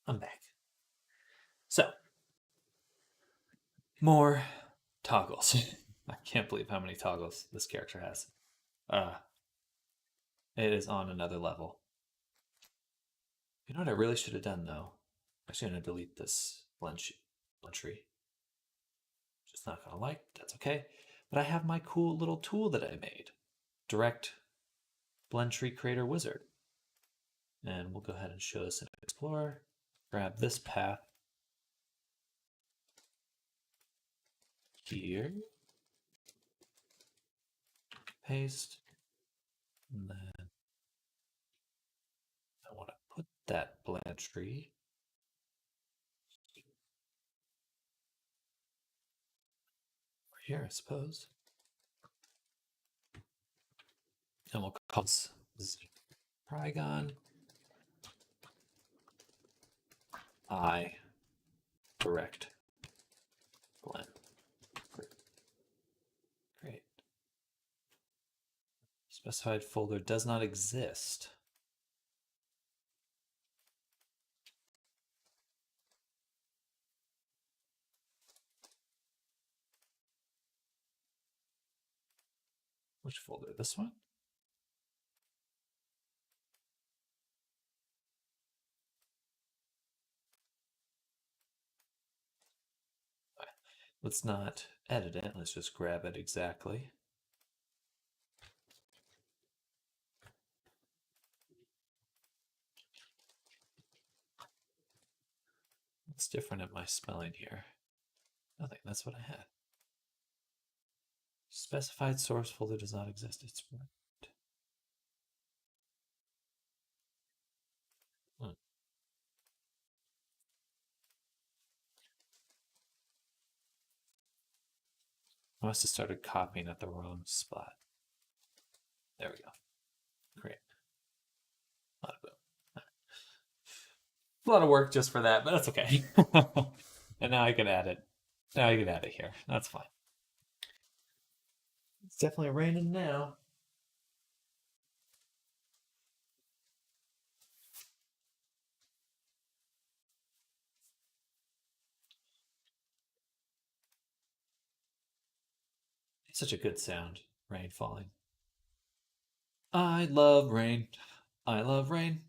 S1: I'm back. So, more toggles. I can't believe how many toggles this character has. Uh, it is on another level. You know what I really should have done though? Actually, I'm gonna delete this blend tree. Just not gonna like. That's okay. But I have my cool little tool that I made. Direct blend tree creator wizard. And we'll go ahead and show this in Explorer. Grab this path here. Paste. And then I want to put that blend tree here, I suppose. And we'll call this Trigon I direct blend. Great. Specified folder does not exist. Which folder? This one? Let's not edit it. Let's just grab it exactly. What's different in my spelling here? Nothing. That's what I had. Specified source folder does not exist. It's right. I must have started copying at the wrong spot. There we go. Great. A lot of work just for that, but that's okay. And now I can add it. Now I can add it here. That's fine. It's definitely raining now. It's such a good sound. Rain falling. I love rain. I love rain.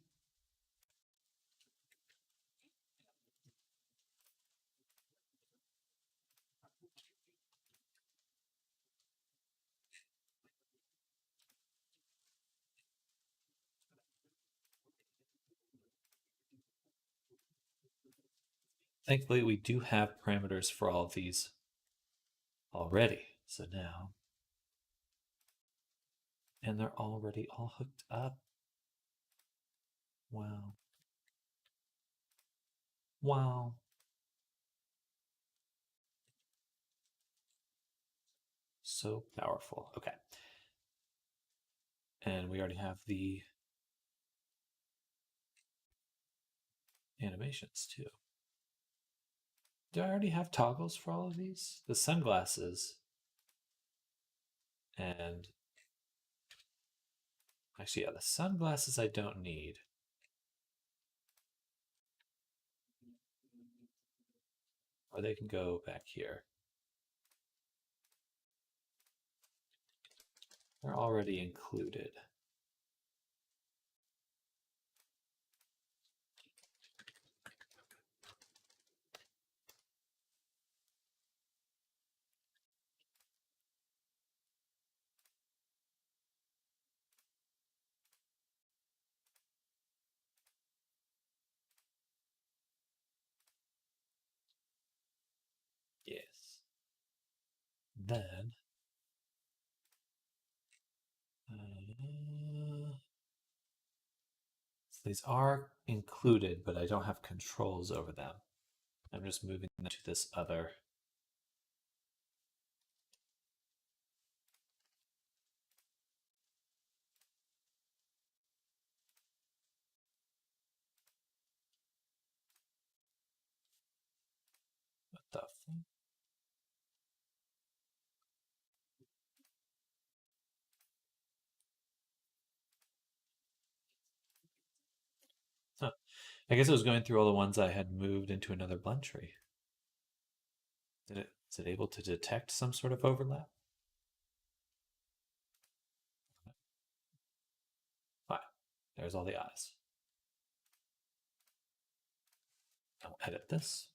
S1: Thankfully, we do have parameters for all of these already. So now, and they're already all hooked up. Wow. Wow. So powerful. Okay. And we already have the animations too. Do I already have toggles for all of these? The sunglasses and actually, yeah, the sunglasses I don't need. Or they can go back here. They're already included. Yes. Then so these are included, but I don't have controls over them. I'm just moving them to this other. What the fuck? Huh. I guess it was going through all the ones I had moved into another blend tree. Is it able to detect some sort of overlap? Fine. There's all the eyes. I'll edit this.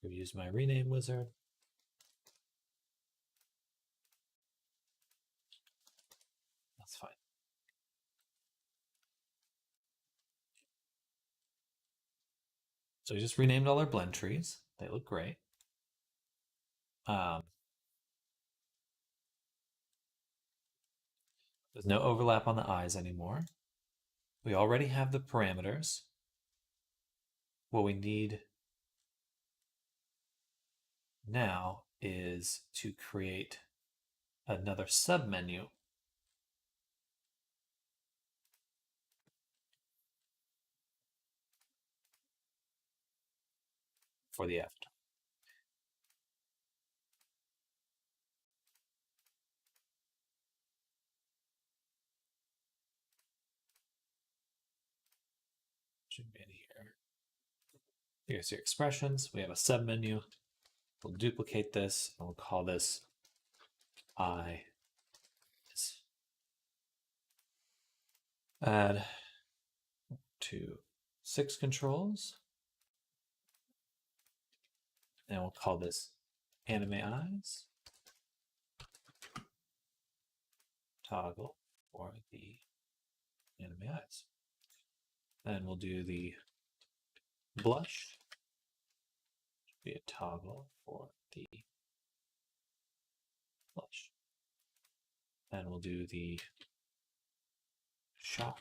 S1: I'll use my rename wizard. That's fine. So we just renamed all our blend trees. They look great. There's no overlap on the eyes anymore. We already have the parameters. What we need now is to create another submenu for the avatar. Should be in here. Here's your expressions. We have a submenu. We'll duplicate this and we'll call this I. Add to 6 controls. And we'll call this anime eyes. Toggle for the anime eyes. Then we'll do the blush. Be a toggle for the blush. And we'll do the shock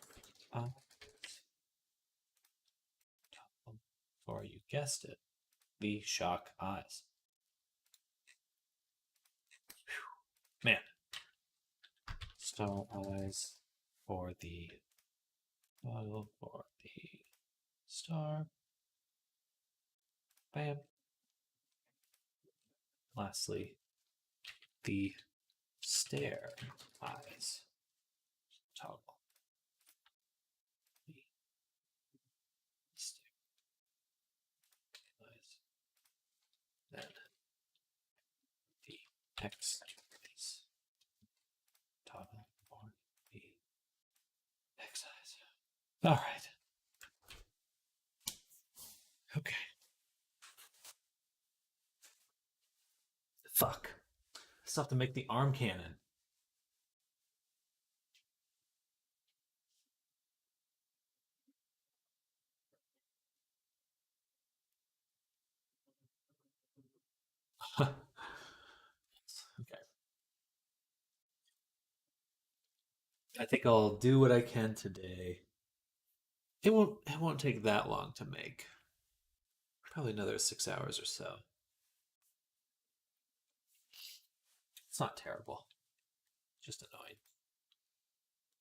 S1: eyes. Toggle for, you guessed it, the shock eyes. Whew. Man. Star eyes for the toggle for the star. Bam. Lastly, the stare eyes toggle. The stare eyes. Then the X eyes toggle for the X eyes. All right. Okay. Fuck. I still have to make the arm cannon. Okay. I think I'll do what I can today. It won't take that long to make. Probably another 6 hours or so. It's not terrible. Just annoying.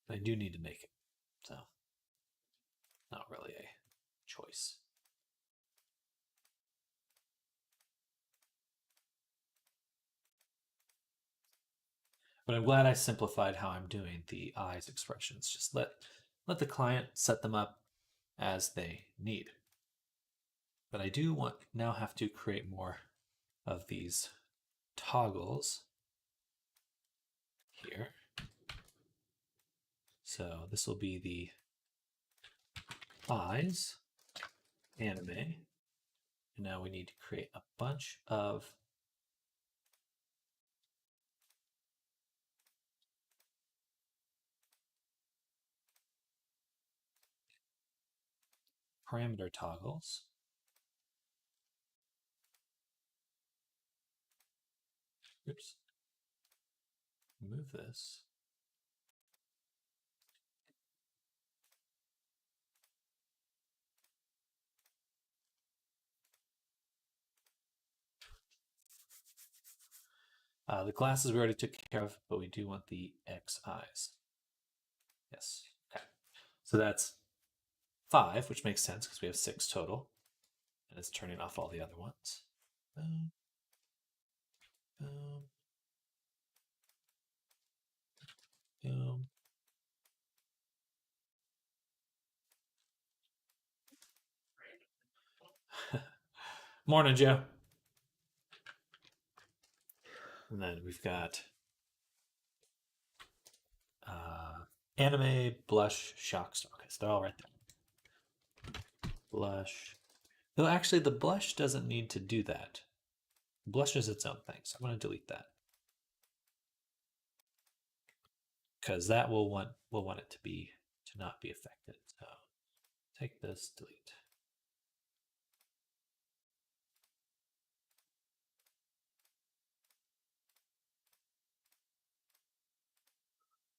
S1: But I do need to make it. So not really a choice. But I'm glad I simplified how I'm doing the eyes expressions. Just let the client set them up as they need. But I do now have to create more of these toggles here. So this will be the eyes anime. And now we need to create a bunch of parameter toggles. Oops. Move this. The glasses we already took care of, but we do want the X eyes. Yes. Okay. So that's 5, which makes sense because we have 6 total. And it's turning off all the other ones. Boom, boom, boom. Morning, Joe. And then we've got anime, blush, shock star. Okay, so they're all right there. Blush. Though actually, the blush doesn't need to do that. Blush is its own thing, so I'm going to delete that because that will want it to not be affected. So take this, delete.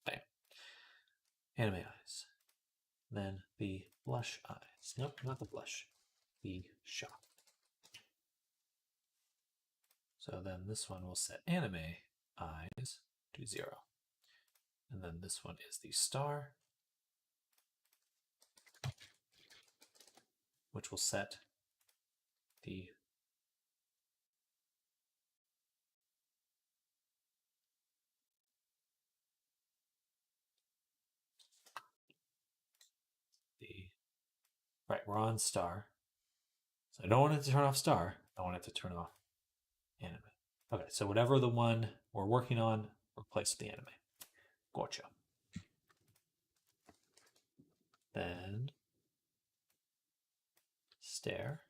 S1: Bam. Anime eyes. Then the blush eyes. Nope, not the blush. The shock. So then this one will set anime eyes to 0. And then this one is the star, which will set the right, we're on star. So I don't want it to turn off star. I want it to turn off anime. Okay, so whatever the one we're working on, replace with the anime. Gotcha. Then stare.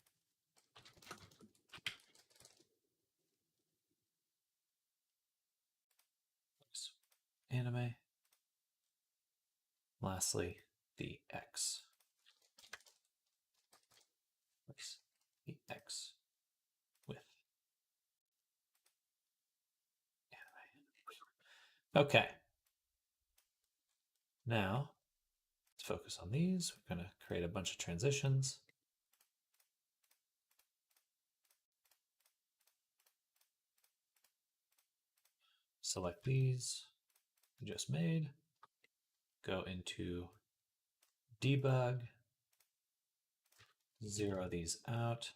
S1: Anime. Lastly, the X. Replace the X with anime. Okay. Now, let's focus on these. We're going to create a bunch of transitions. Select these we just made. Go into debug. 0 these out.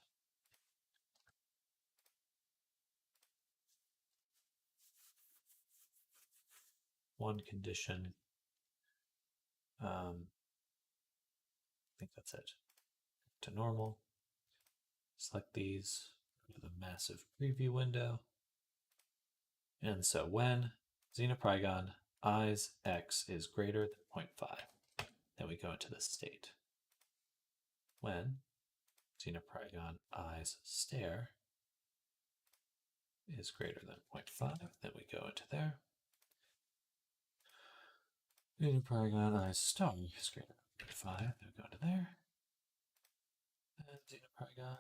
S1: One condition. I think that's it. To normal. Select these. Go to the massive preview window. And so when xenoprygon eyes x is greater than 0.5, then we go into the state. When xenoprygon eyes stare is greater than 0.5, then we go into there. Xenoprygon eyes star is greater than 0.5, then we go into there. And xenoprygon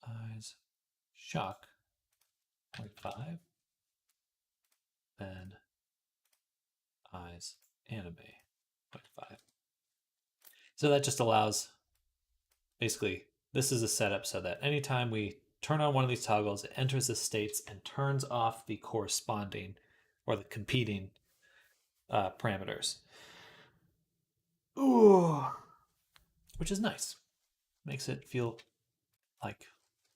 S1: eyes shock 0.5, then eyes anime 0.5. So that just allows, basically, this is a setup so that anytime we turn on one of these toggles, it enters the states and turns off the corresponding or the competing parameters. Ooh, which is nice. Makes it feel like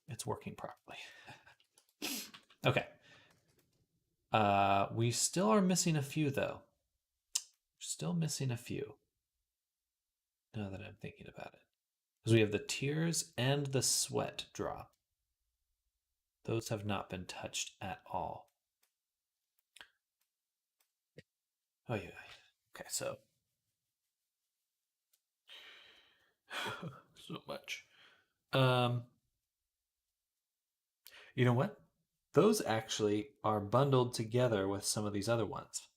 S1: it's working properly. Okay. We still are missing a few, though. Still missing a few. Now that I'm thinking about it. Because we have the tears and the sweat drop. Those have not been touched at all. Oh, yeah. Okay, so. So much. You know what? Those actually are bundled together with some of these other ones.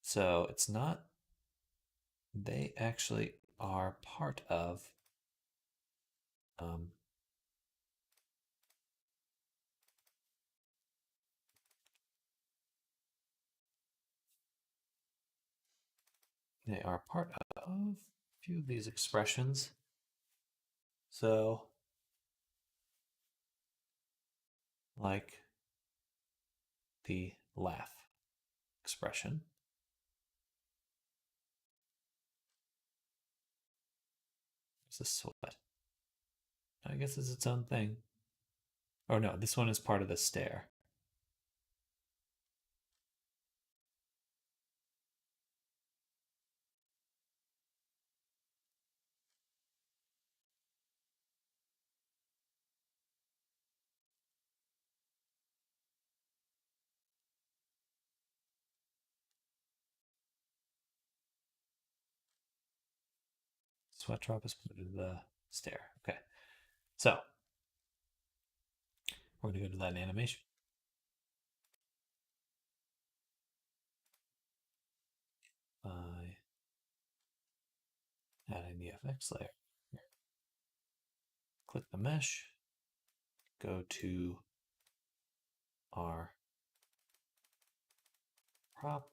S1: So it's not, they actually are part of they are part of a few of these expressions. So, like the laugh expression. It's a sweat. I guess it's its own thing. Oh no, this one is part of the stair. Sweat drop is put into the stair. Okay. So we're going to go to that animation. By adding the FX layer. Here. Click the mesh. Go to our prop.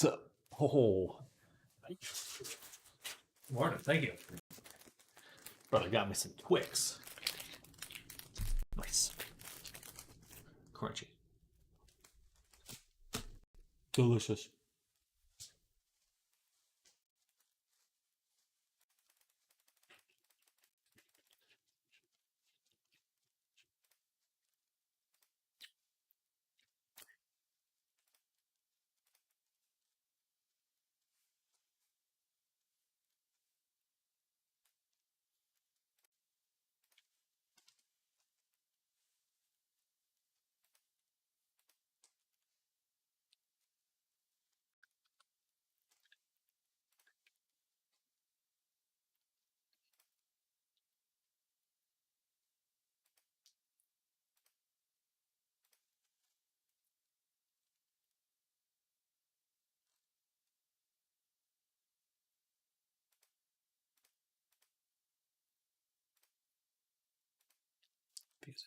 S1: So, oh, morning, thank you. Brother got me some Twix. Nice. Crunchy. Delicious. Easy.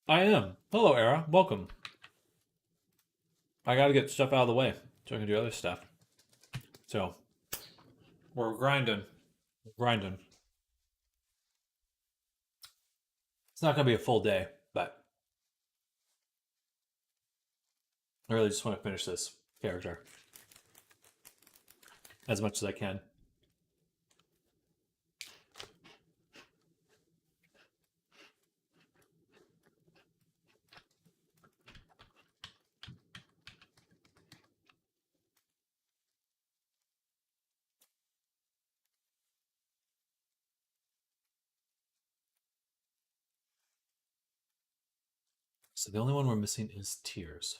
S1: I am. Hello, Era. Welcome. I gotta get stuff out of the way so I can do other stuff. So, we're grinding. We're grinding. It's not gonna be a full day, but I really just want to finish this character as much as I can. So the only one we're missing is tears.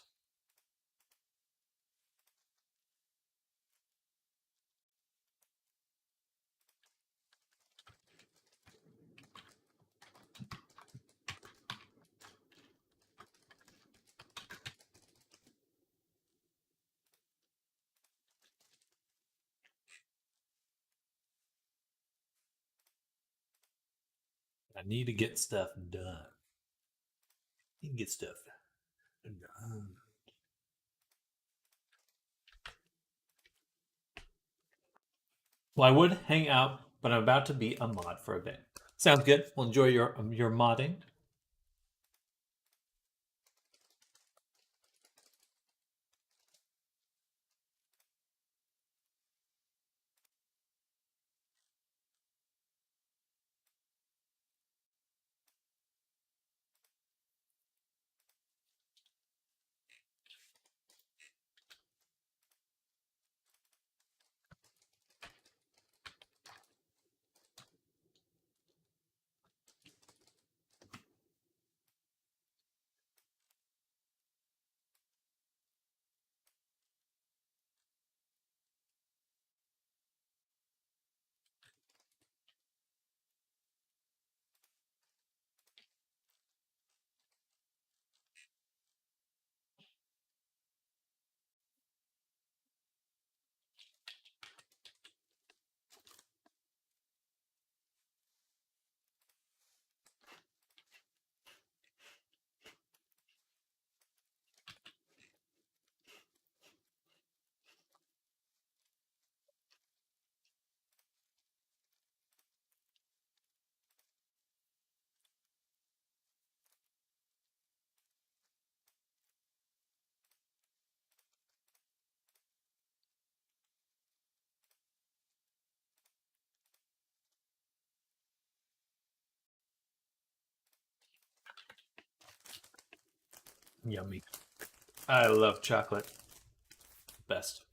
S1: I need to get stuff done. I need to get stuff done. Well, I would hang out, but I'm about to be a mod for a bit. Sounds good. We'll enjoy your modding. Yummy. I love chocolate. Best.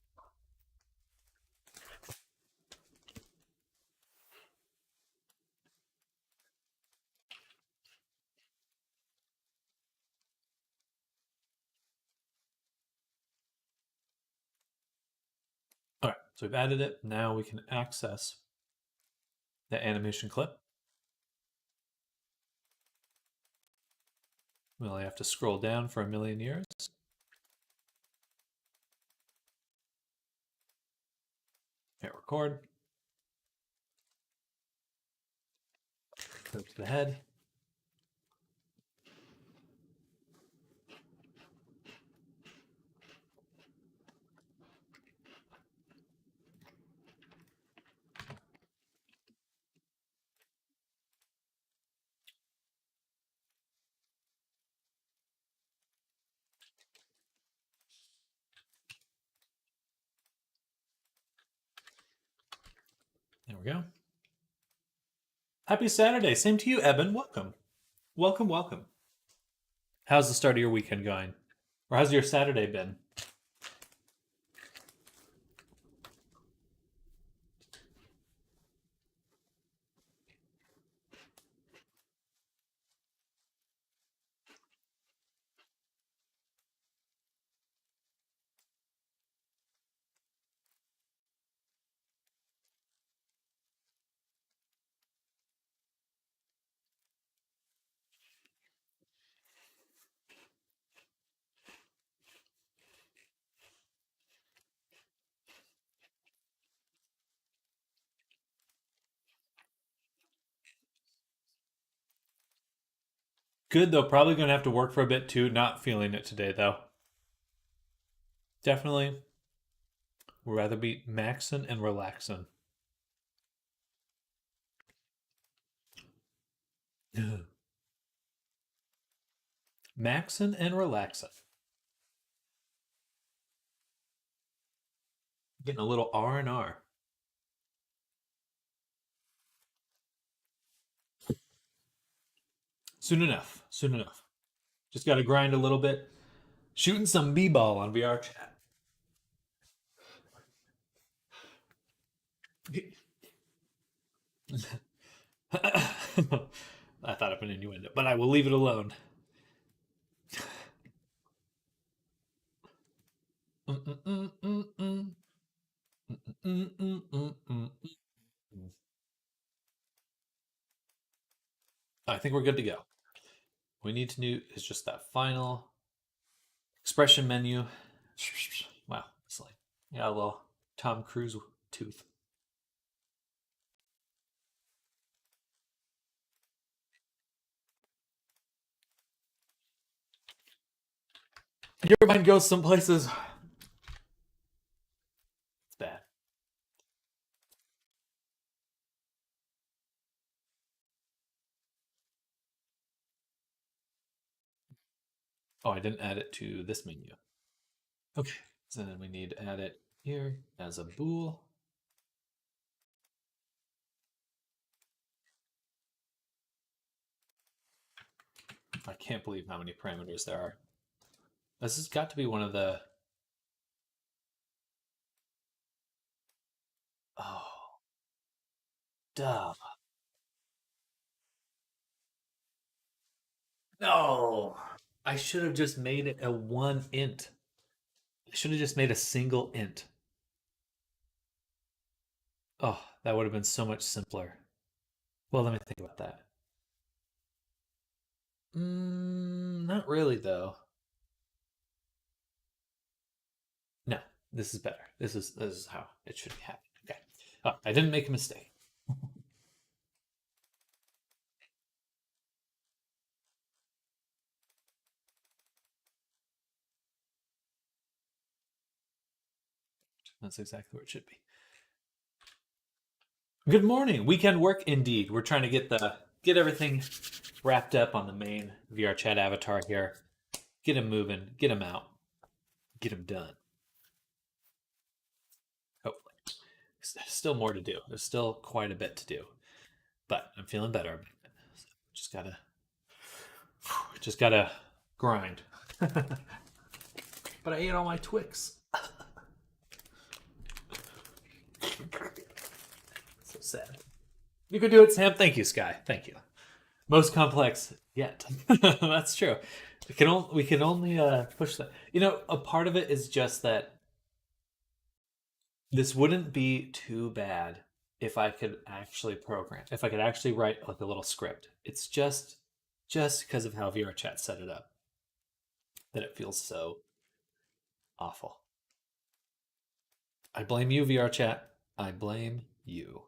S1: All right, so we've added it. Now we can access the animation clip. We only have to scroll down for a million years. Hit record. Go to the head. There we go. Happy Saturday. Same to you, Eben. Welcome. Welcome, welcome. How's the start of your weekend going? Or how's your Saturday been? Good, though. Probably going to have to work for a bit too. Not feeling it today, though. Definitely would rather be maxing and relaxing. Maxing and relaxing. Getting a little R&R. Soon enough. Soon enough. Just got to grind a little bit. Shooting some b-ball on VR chat. I thought of an innuendo, but I will leave it alone. I think we're good to go. What we need to do is just that final expression menu. Wow, it's like, yeah, a little Tom Cruise tooth. Your mind goes some places. It's bad. Oh, I didn't add it to this menu. Okay, so then we need to add it here as a bool. I can't believe how many parameters there are. This has got to be one of the... Oh, duh. No. I should have just made it a one int. I should have just made a single int. Oh, that would have been so much simpler. Well, let me think about that. Not really, though. No, this is better. This is how it should happen. Okay. Oh, I didn't make a mistake. That's exactly where it should be. Good morning. Weekend work indeed. We're trying to get everything wrapped up on the main VR chat avatar here. Get him moving, get him out, get him done. Hopefully. Still more to do. There's still quite a bit to do. But I'm feeling better. So just gotta grind. But I ate all my Twix. So sad. You can do it, Sam. Thank you, Sky. Thank you. Most complex yet. That's true. We can only push that. You know, a part of it is just that this wouldn't be too bad if I could actually program. If I could actually write like a little script. It's just because of how VR Chat set it up that it feels so awful. I blame you, VR Chat. I blame you.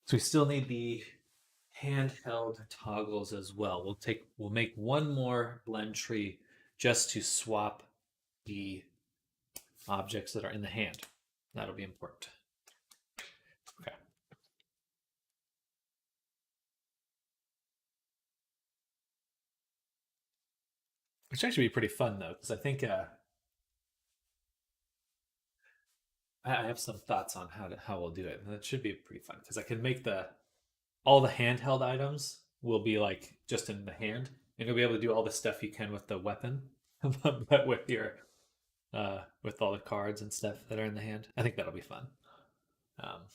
S1: So we still need the handheld toggles as well. We'll make one more blend tree just to swap the objects that are in the hand. That'll be important. Okay. Which actually be pretty fun though, because I think I have some thoughts on how we'll do it, and it should be pretty fun because I can make the all the handheld items will be like just in the hand, and you'll be able to do all the stuff you can with the weapon, but with all the cards and stuff that are in the hand. I think that'll be fun. Um,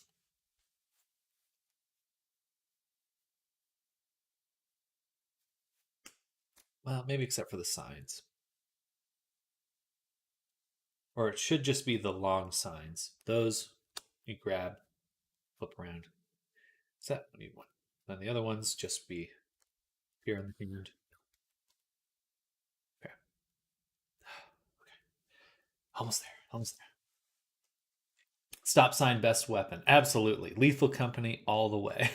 S1: well, maybe except for the signs, or it should just be the long signs. Those you grab, flip around. Is that we need one? And the other ones just be here in the hand. Okay. Almost there. Almost there. Stop sign, best weapon. Absolutely. Lethal Company all the way.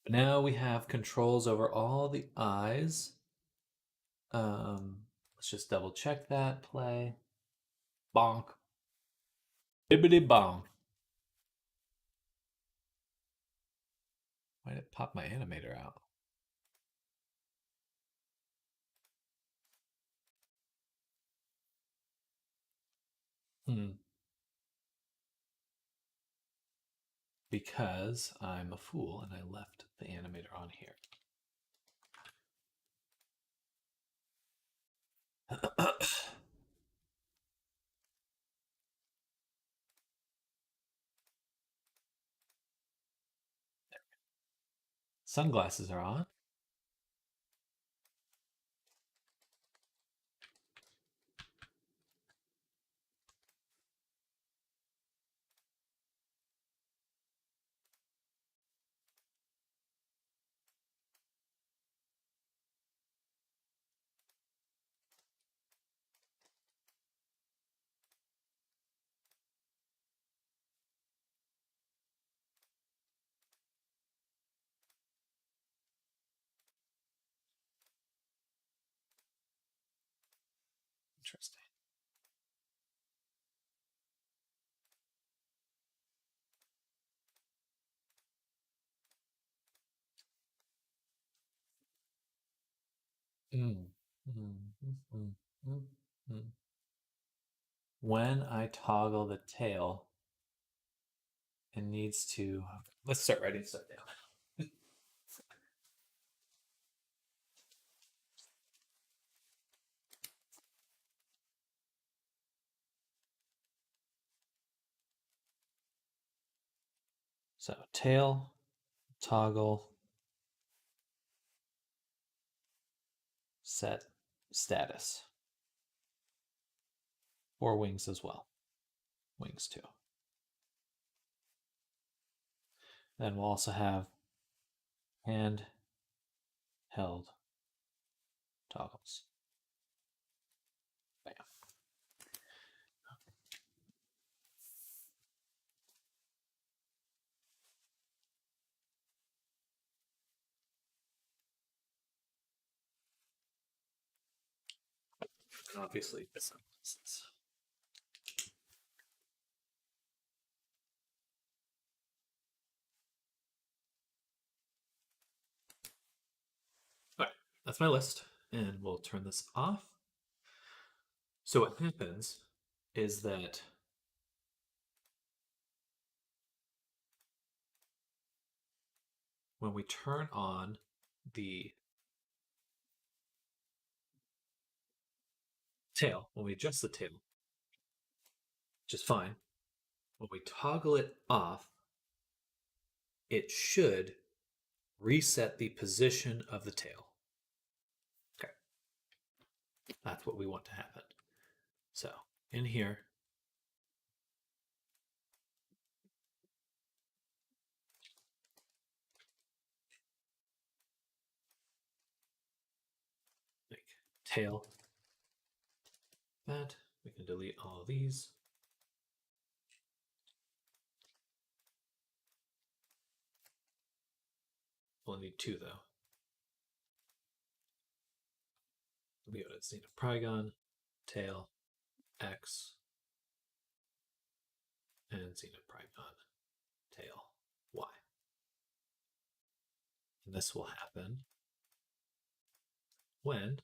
S1: Now we have controls over all the eyes. Let's just double check that. Play. Bonk. Bibbity bonk. Why did it pop my animator out? Hmm. Because I'm a fool and I left the animator on here. Sunglasses are on. Interesting. Mm. Mm, mm, mm, mm, mm. When I toggle the tail, it needs to. Let's start writing stuff down. So tail, toggle, set status, or wings as well. Wings too. Then we'll also have hand held toggles. Bam. And obviously, the sunglasses. that's my list, and we'll turn this off. So what happens is that when we turn on the tail, when we adjust the tail, which is fine, when we toggle it off, it should reset the position of the tail. Okay. That's what we want to happen. So in here, like tail, that, we can delete all of these. We'll need two though. We go to xenoprygon, tail, X, and xenoprygon, tail, Y. And this will happen when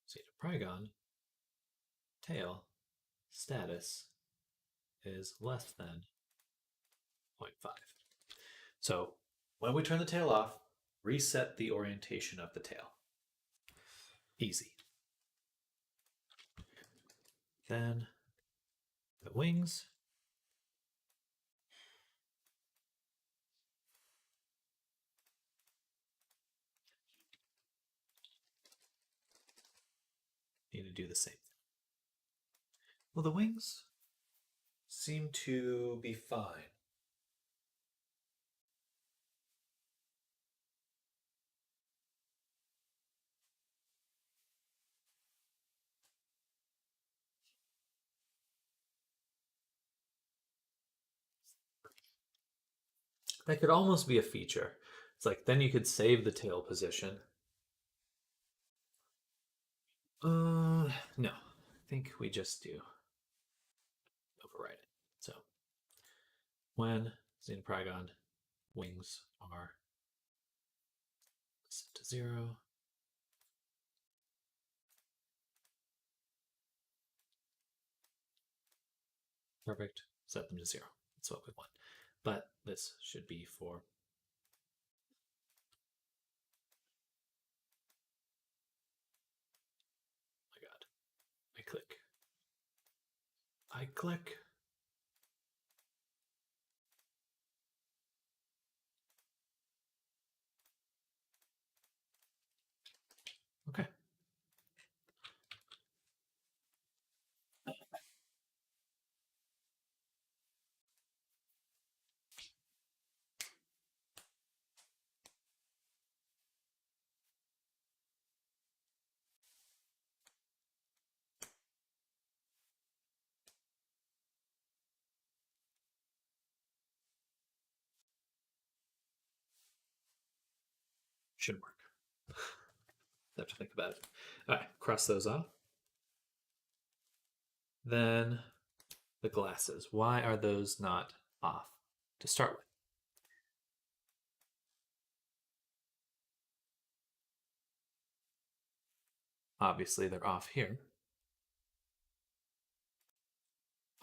S1: xenoprygon, tail, status is less than 0.5. So when we turn the tail off, reset the orientation of the tail. Easy. Then the wings. Need to do the same thing. Well, the wings seem to be fine. That could almost be a feature. It's like then you could save the tail position. No. I think we just do override it. So when xenoprygon wings are set to 0, perfect, set them to 0. That's what we want. But this should be for click. I click. Okay. Should work. Have to think about it. All right, cross those off. Then the glasses. Why are those not off to start with? Obviously, they're off here.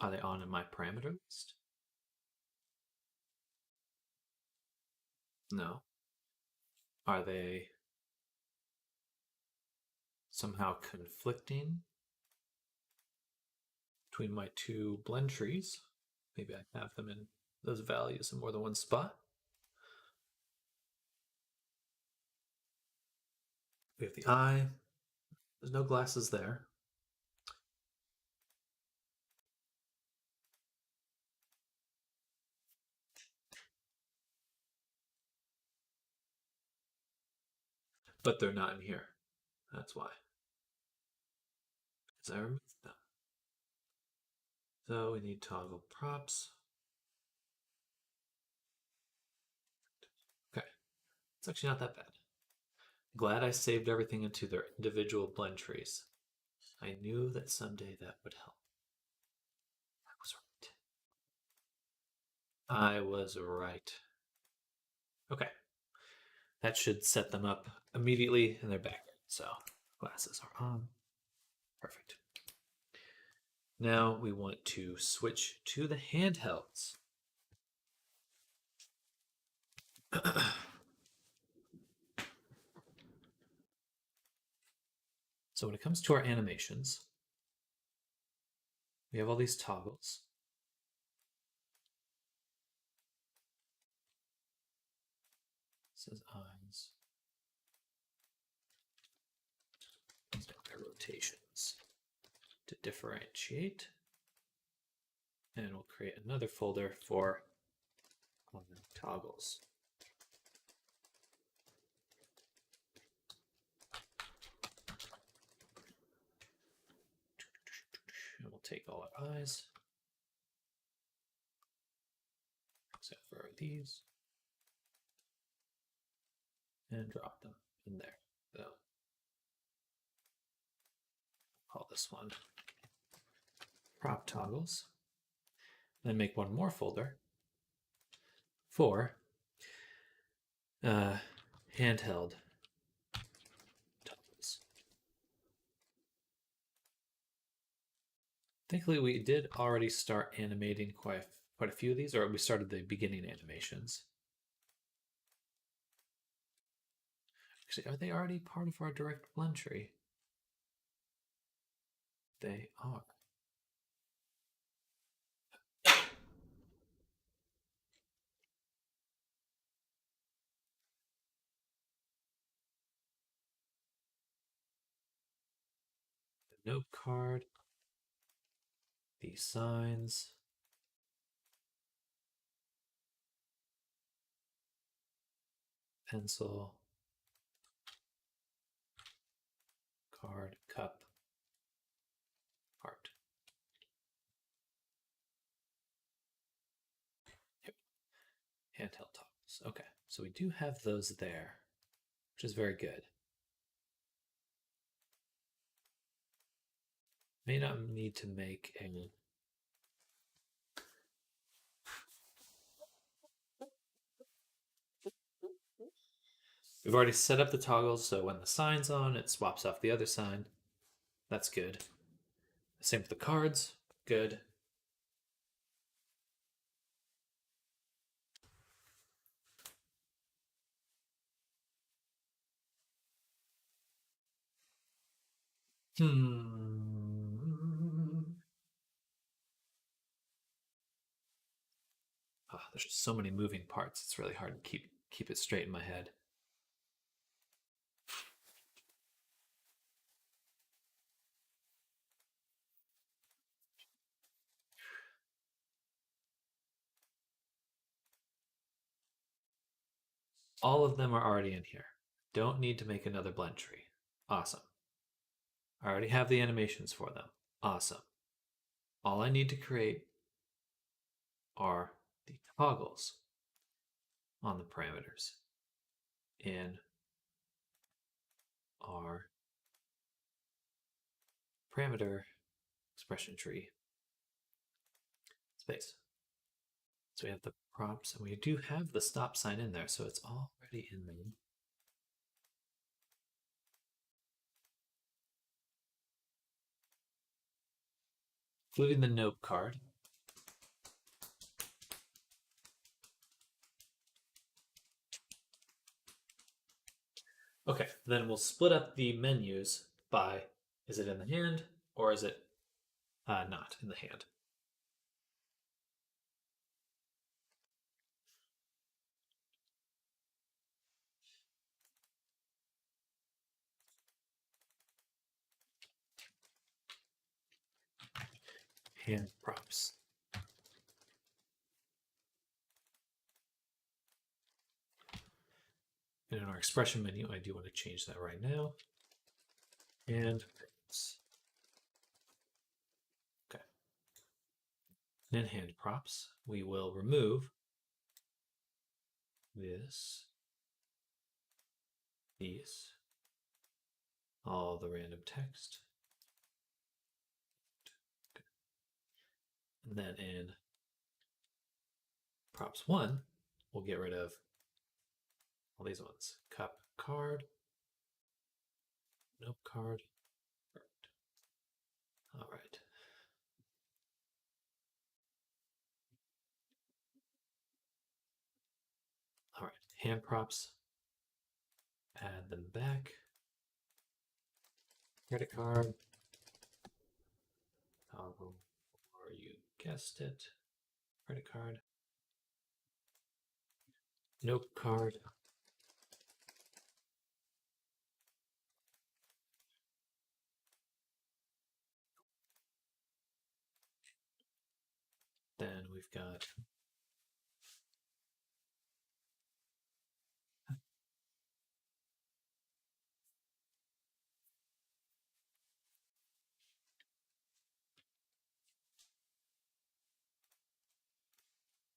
S1: Are they on in my parameter list? No. Are they somehow conflicting between my two blend trees? Maybe I have them in those values in more than one spot. We have the eye. There's no glasses there. But they're not in here. That's why. Because I removed them. So we need toggle props. Okay. It's actually not that bad. Glad I saved everything into their individual blend trees. I knew that someday that would help. That was I was right. Okay. That should set them up immediately and they're back. So glasses are on. Perfect. Now we want to switch to the handhelds. So when it comes to our animations, we have all these toggles. It says eyes. Let's make their rotations to differentiate. And we'll create another folder for toggles. And we'll take all our eyes, except for these, and drop them in there. So call this one prop toggles. Then make one more folder for handheld toggles. Thankfully, we did already start animating quite a few of these, or we started the beginning animations. Actually, are they already part of our direct blend tree? They are. The note card, these signs, pencil, card, cup, heart. Yep. Handheld toggles. Okay, so we do have those there, which is very good. May not need to make a We've already set up the toggles, so when the sign's on, it swaps off the other sign. That's good. Same with the cards. Good. Oh, there's just so many moving parts. It's really hard to keep it straight in my head. All of them are already in here. Don't need to make another blend tree. Awesome. I already have the animations for them. Awesome. All I need to create are the toggles on the parameters in our parameter expression tree space. So we have the props, and we do have the stop sign in there, so it's already in there. Including the note card. Okay, then we'll split up the menus by, is it in the hand or is it not in the hand? Hand props. And in our expression menu, I do want to change that right now. And props. Okay. And in hand props, we will remove this, these, all the random text. Okay. And then in Props 1, we'll get rid of all these ones. Cup, card, nope, card. Perfect. All right. All right, hand props. Add them back. Credit card. Toggle, or you guessed it. Credit card. Nope, card. Then we've got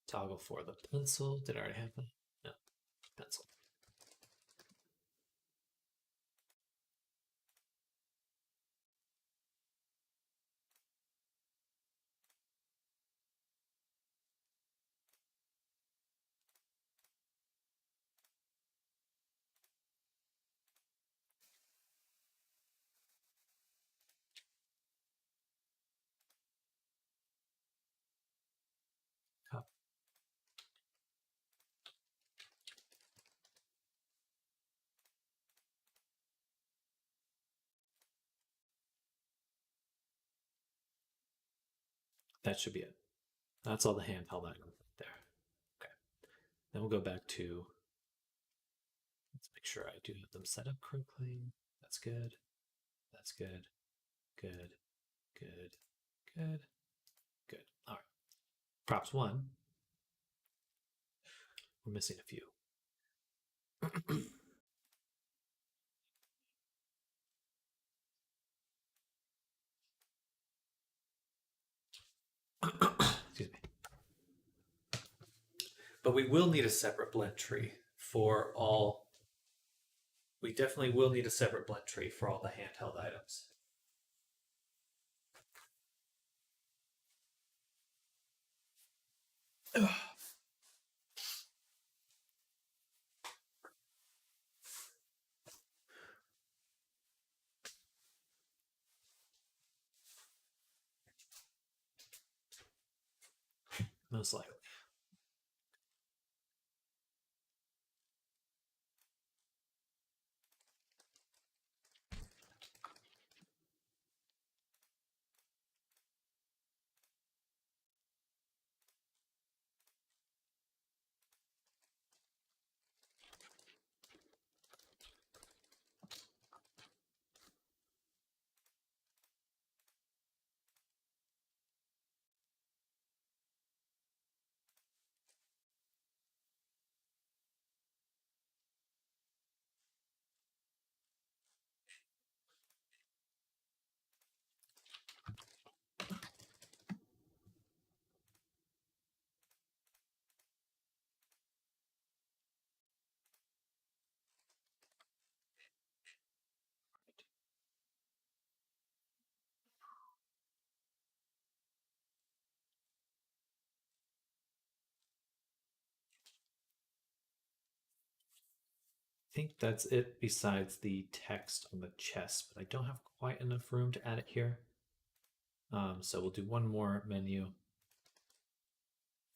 S1: toggle for the pencil. Did I already have that? No, pencil. Cup. That should be it. That's all the handheld items there. Okay. Then we'll go back to, let's make sure I do have them set up correctly. That's good. That's good. Good. Good. Good. Good. All right. Props 1. We're missing a few. Excuse me. But we will need a separate blend tree for all. We definitely will need a separate blend tree for all the handheld items. Most likely. I think that's it besides the text on the chest, but I don't have quite enough room to add it here. So we'll do one more menu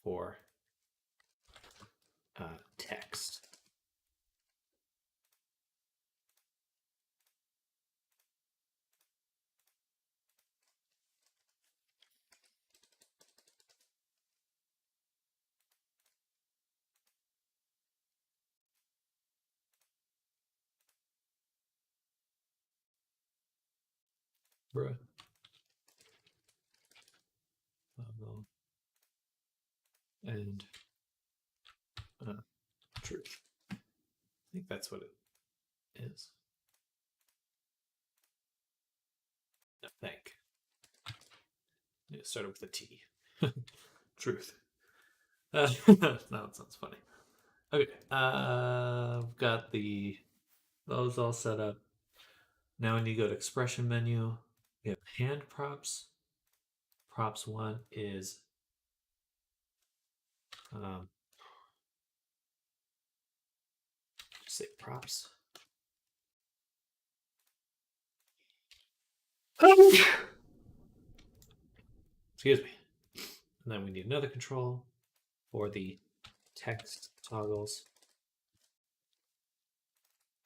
S1: for text. Bruh. And truth. I think that's what it is. No, thank. It started with a T. Truth. No, that sounds funny. Okay, I've got those all set up. Now when you go to expression menu, we have hand props. Props 1 is Just say props. Excuse me. And then we need another control for the text toggles.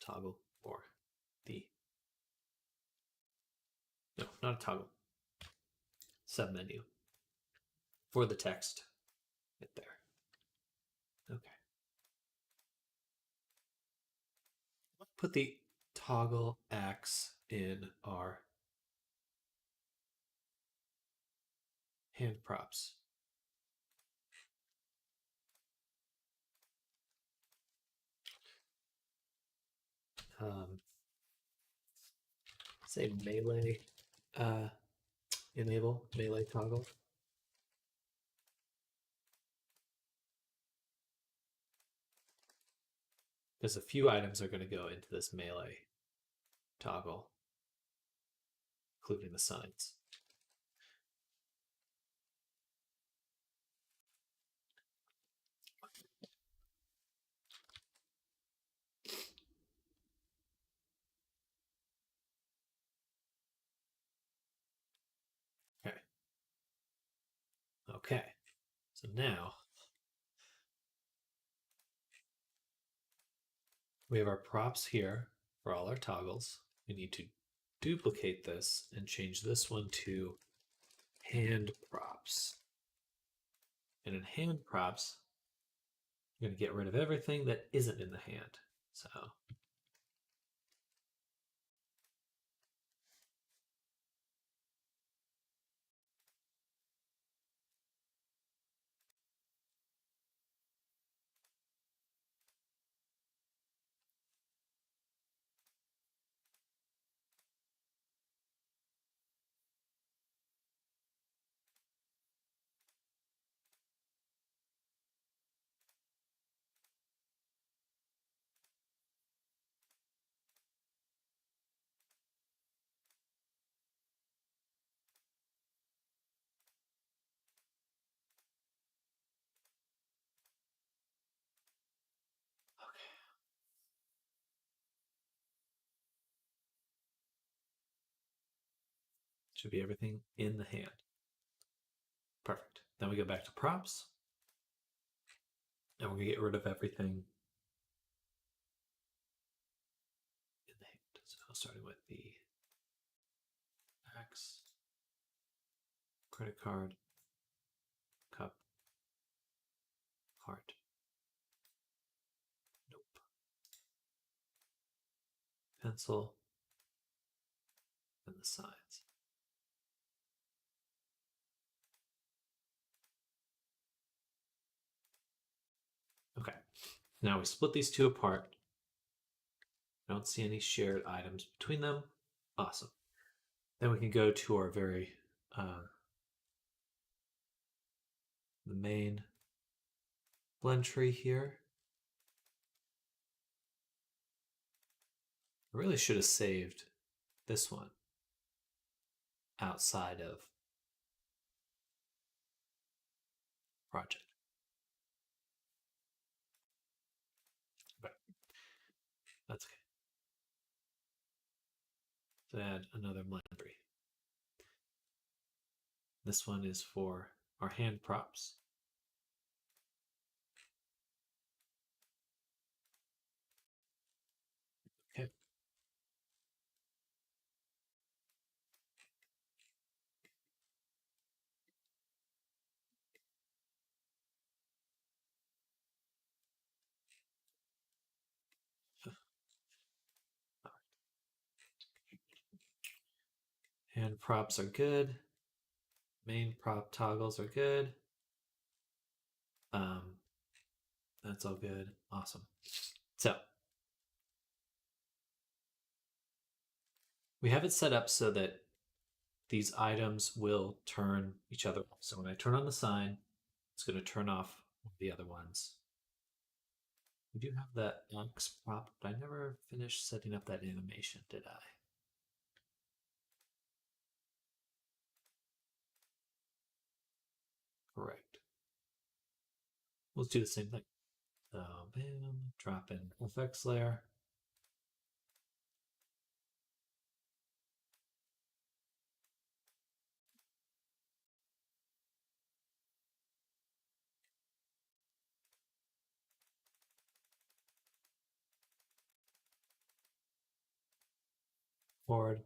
S1: Toggle for the, no, not a toggle, submenu for the text right there. Okay. Put the toggle X in our hand props. Say melee enable melee toggle. Because a few items are going to go into this melee toggle, including the signs. Okay. Okay. So now we have our props here for all our toggles. We need to duplicate this and change this one to hand props. And in hand props, I'm going to get rid of everything that isn't in the hand. So should be everything in the hand. Perfect. Then we go back to props. And we're going to get rid of everything in the hand. So starting with the X, credit card, cup, heart. Nope. Pencil, and the signs. Okay. Now we split these two apart. I don't see any shared items between them. Awesome. Then we can go to our very the main blend tree here. I really should have saved this one outside of project. But that's okay. So add another blend tree. This one is for our hand props. Okay. Hand props are good. Main prop toggles are good. That's all good. Awesome. So we have it set up so that these items will turn each other off. So when I turn on the sign, it's going to turn off the other ones. We do have that X prop, but I never finished setting up that animation, did I? Correct. Let's do the same thing. So, bam, drop in FX layer. Forward.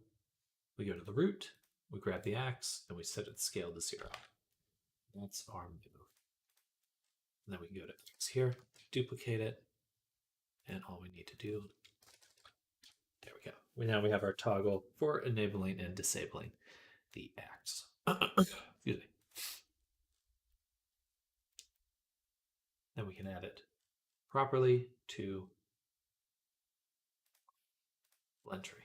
S1: We go to the root, we grab the axe, and we set its scale to 0. That's our move. And then we can go to X here, duplicate it, and all we need to do, there we go. Now we have our toggle for enabling and disabling the axe. Excuse me. Then we can add it properly to entry.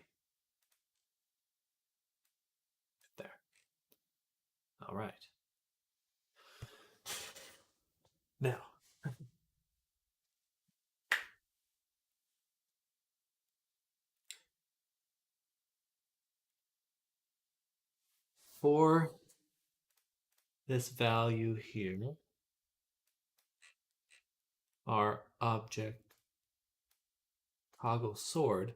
S1: There. All right. Now, for this value here, our object toggle sword,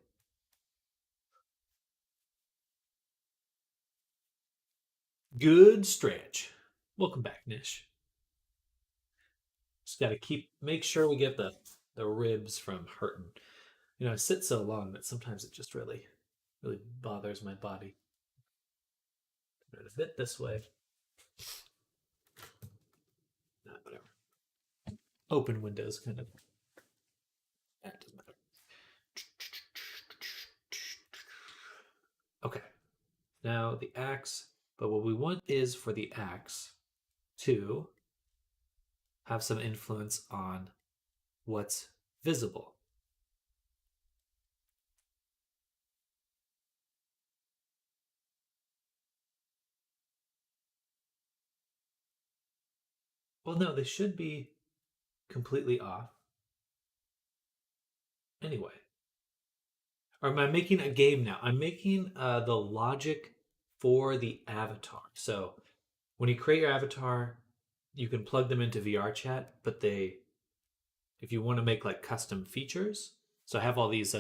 S1: good stretch. Welcome back, Nish. Just got to make sure we get the ribs from hurting. You know, I sit so long that sometimes it just really bothers my body. Put it a bit this way. Whatever. Open windows kind of. That doesn't matter. Okay. Now the axe, but what we want is for the axe to have some influence on what's visible. Well, no, they should be completely off. Anyway. Or am I making a game now? I'm making the logic for the avatar. So when you create your avatar, you can plug them into VR chat, but if you want to make like custom features, so I have all these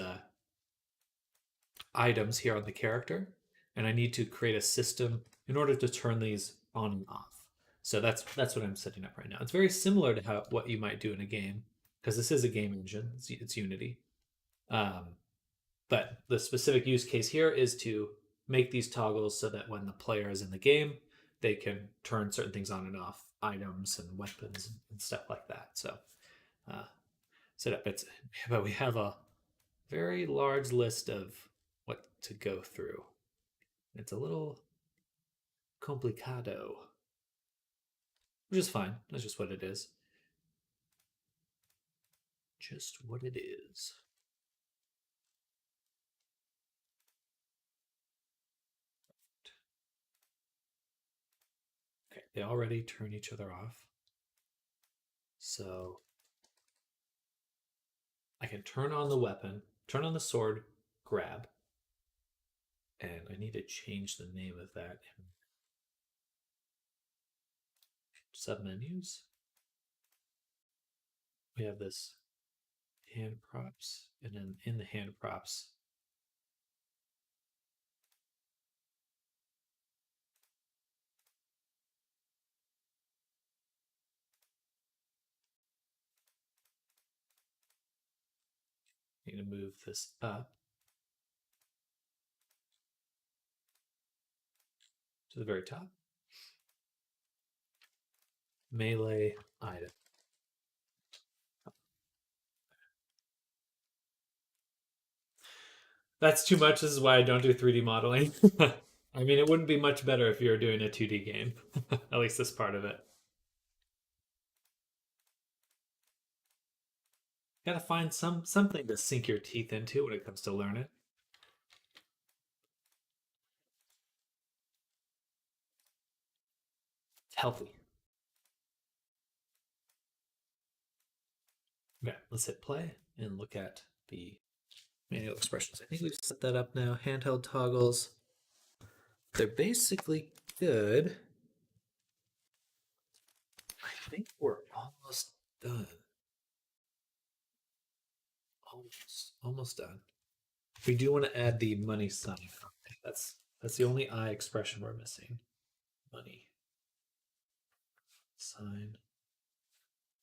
S1: items here on the character, and I need to create a system in order to turn these on and off. So that's what I'm setting up right now. It's very similar to what you might do in a game, because this is a game engine. It's Unity. But the specific use case here is to make these toggles so that when the player is in the game, they can turn certain things on and off, items and weapons and stuff like that. So set up but we have a very large list of what to go through. It's a little complicado, which is fine. That's just what it is. Just what it is. Okay, they already turn each other off. So I can turn on the weapon, turn on the sword, grab. And I need to change the name of that in submenus. We have this hand props, and then in the hand props, I need to move this up to the very top. Melee item. That's too much. This is why I don't do 3D modeling. I mean, it wouldn't be much better if you were doing a 2D game. At least this part of it. Gotta find something to sink your teeth into when it comes to learning. It's healthy. Okay, let's hit play and look at the manual expressions. I think we've set that up now. Handheld toggles. They're basically good. I think we're almost Done. Almost done. We do want to add the money sign. That's the only eye expression we're missing. Money sign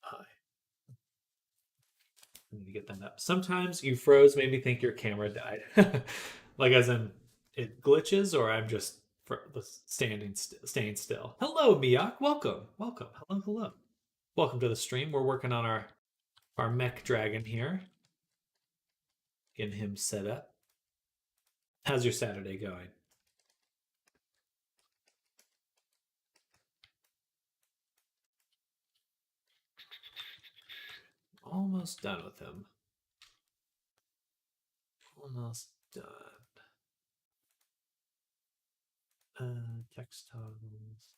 S1: eye. I need to get that up. Sometimes you froze, made me think your camera died. Like as in it glitches, or I'm just staying still. Hello, Miak. Welcome. Welcome. Hello, hello. Welcome to the stream. We're working on our mech dragon here. Getting him set up. How's your Saturday going? Almost done with him. Almost done. Text toggles.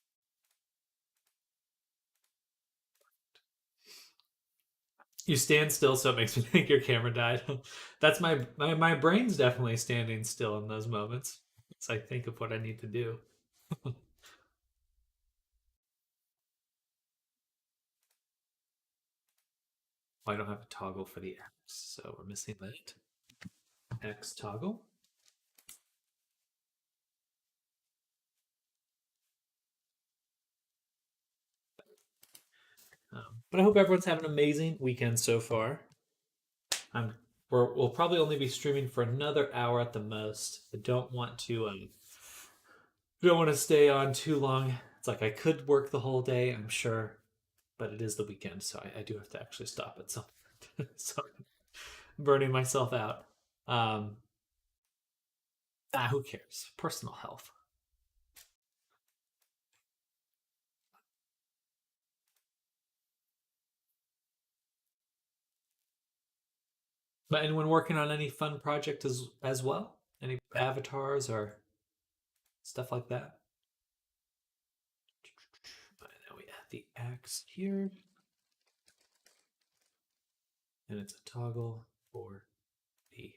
S1: You stand still, so it makes me think your camera died. That's my brain's definitely standing still in those moments. As I think of what I need to do. I don't have a toggle for the X, so we're missing that. X toggle. But I hope everyone's having an amazing weekend so far. We'll probably only be streaming for another hour at the most. I don't want to stay on too long. It's like I could work the whole day, I'm sure, but it is the weekend, so I do have to actually stop at some point. So I'm burning myself out. Who cares? Personal health. But anyone working on any fun project as well? Any avatars or stuff like that? Now we add the X here. And it's a toggle for the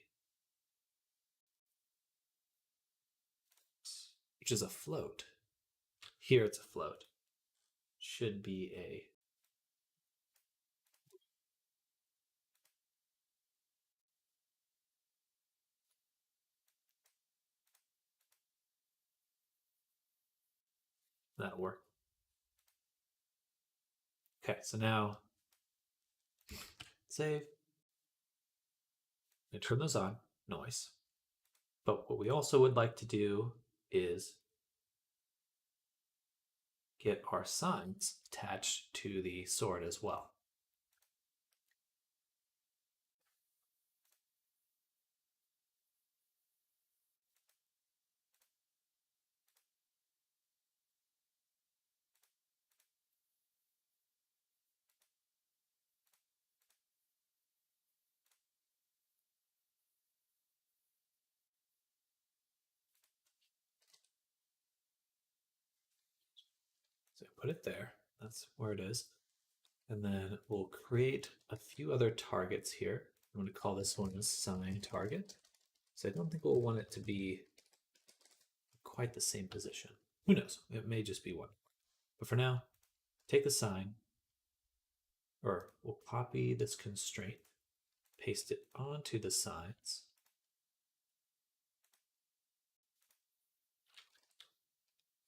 S1: X, which is a float. Here it's a float. Should be a that'll work. Okay, so now save. And turn those on. Nice. But what we also would like to do is get our signs attached to the sword as well. So put it there. That's where it is. And then we'll create a few other targets here. I'm going to call this one a sign target. So I don't think we'll want it to be quite the same position. Who knows? It may just be one. But for now, take the sign, or we'll copy this constraint, paste it onto the signs.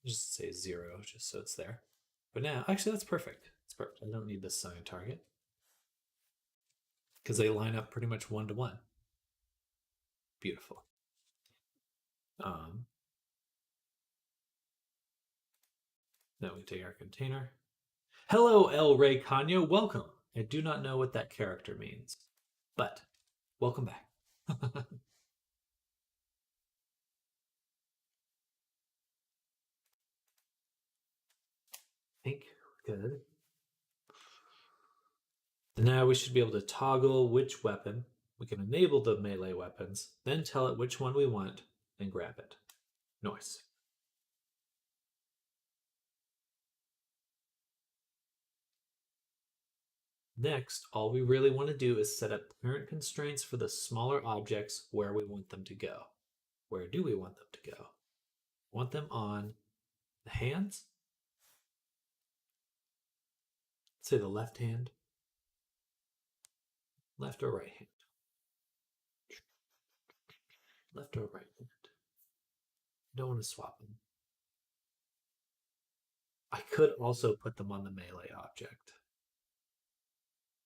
S1: Just say 0, just so it's there. But now, actually, that's perfect. It's perfect. I don't need this sign target because they line up pretty much 1-to-1. Beautiful. Now we take our container. Hello, El Rey Kanya. Welcome. I do not know what that character means, but welcome back. I think we're good. And now we should be able to toggle which weapon. We can enable the melee weapons, then tell it which one we want, and grab it. Nice. Next, all we really want to do is set up parent constraints for the smaller objects where we want them to go. Where do we want them to go? Want them on the hands? Say the left hand. Left or right hand? Left or right hand? Don't want to swap them. I could also put them on the melee object,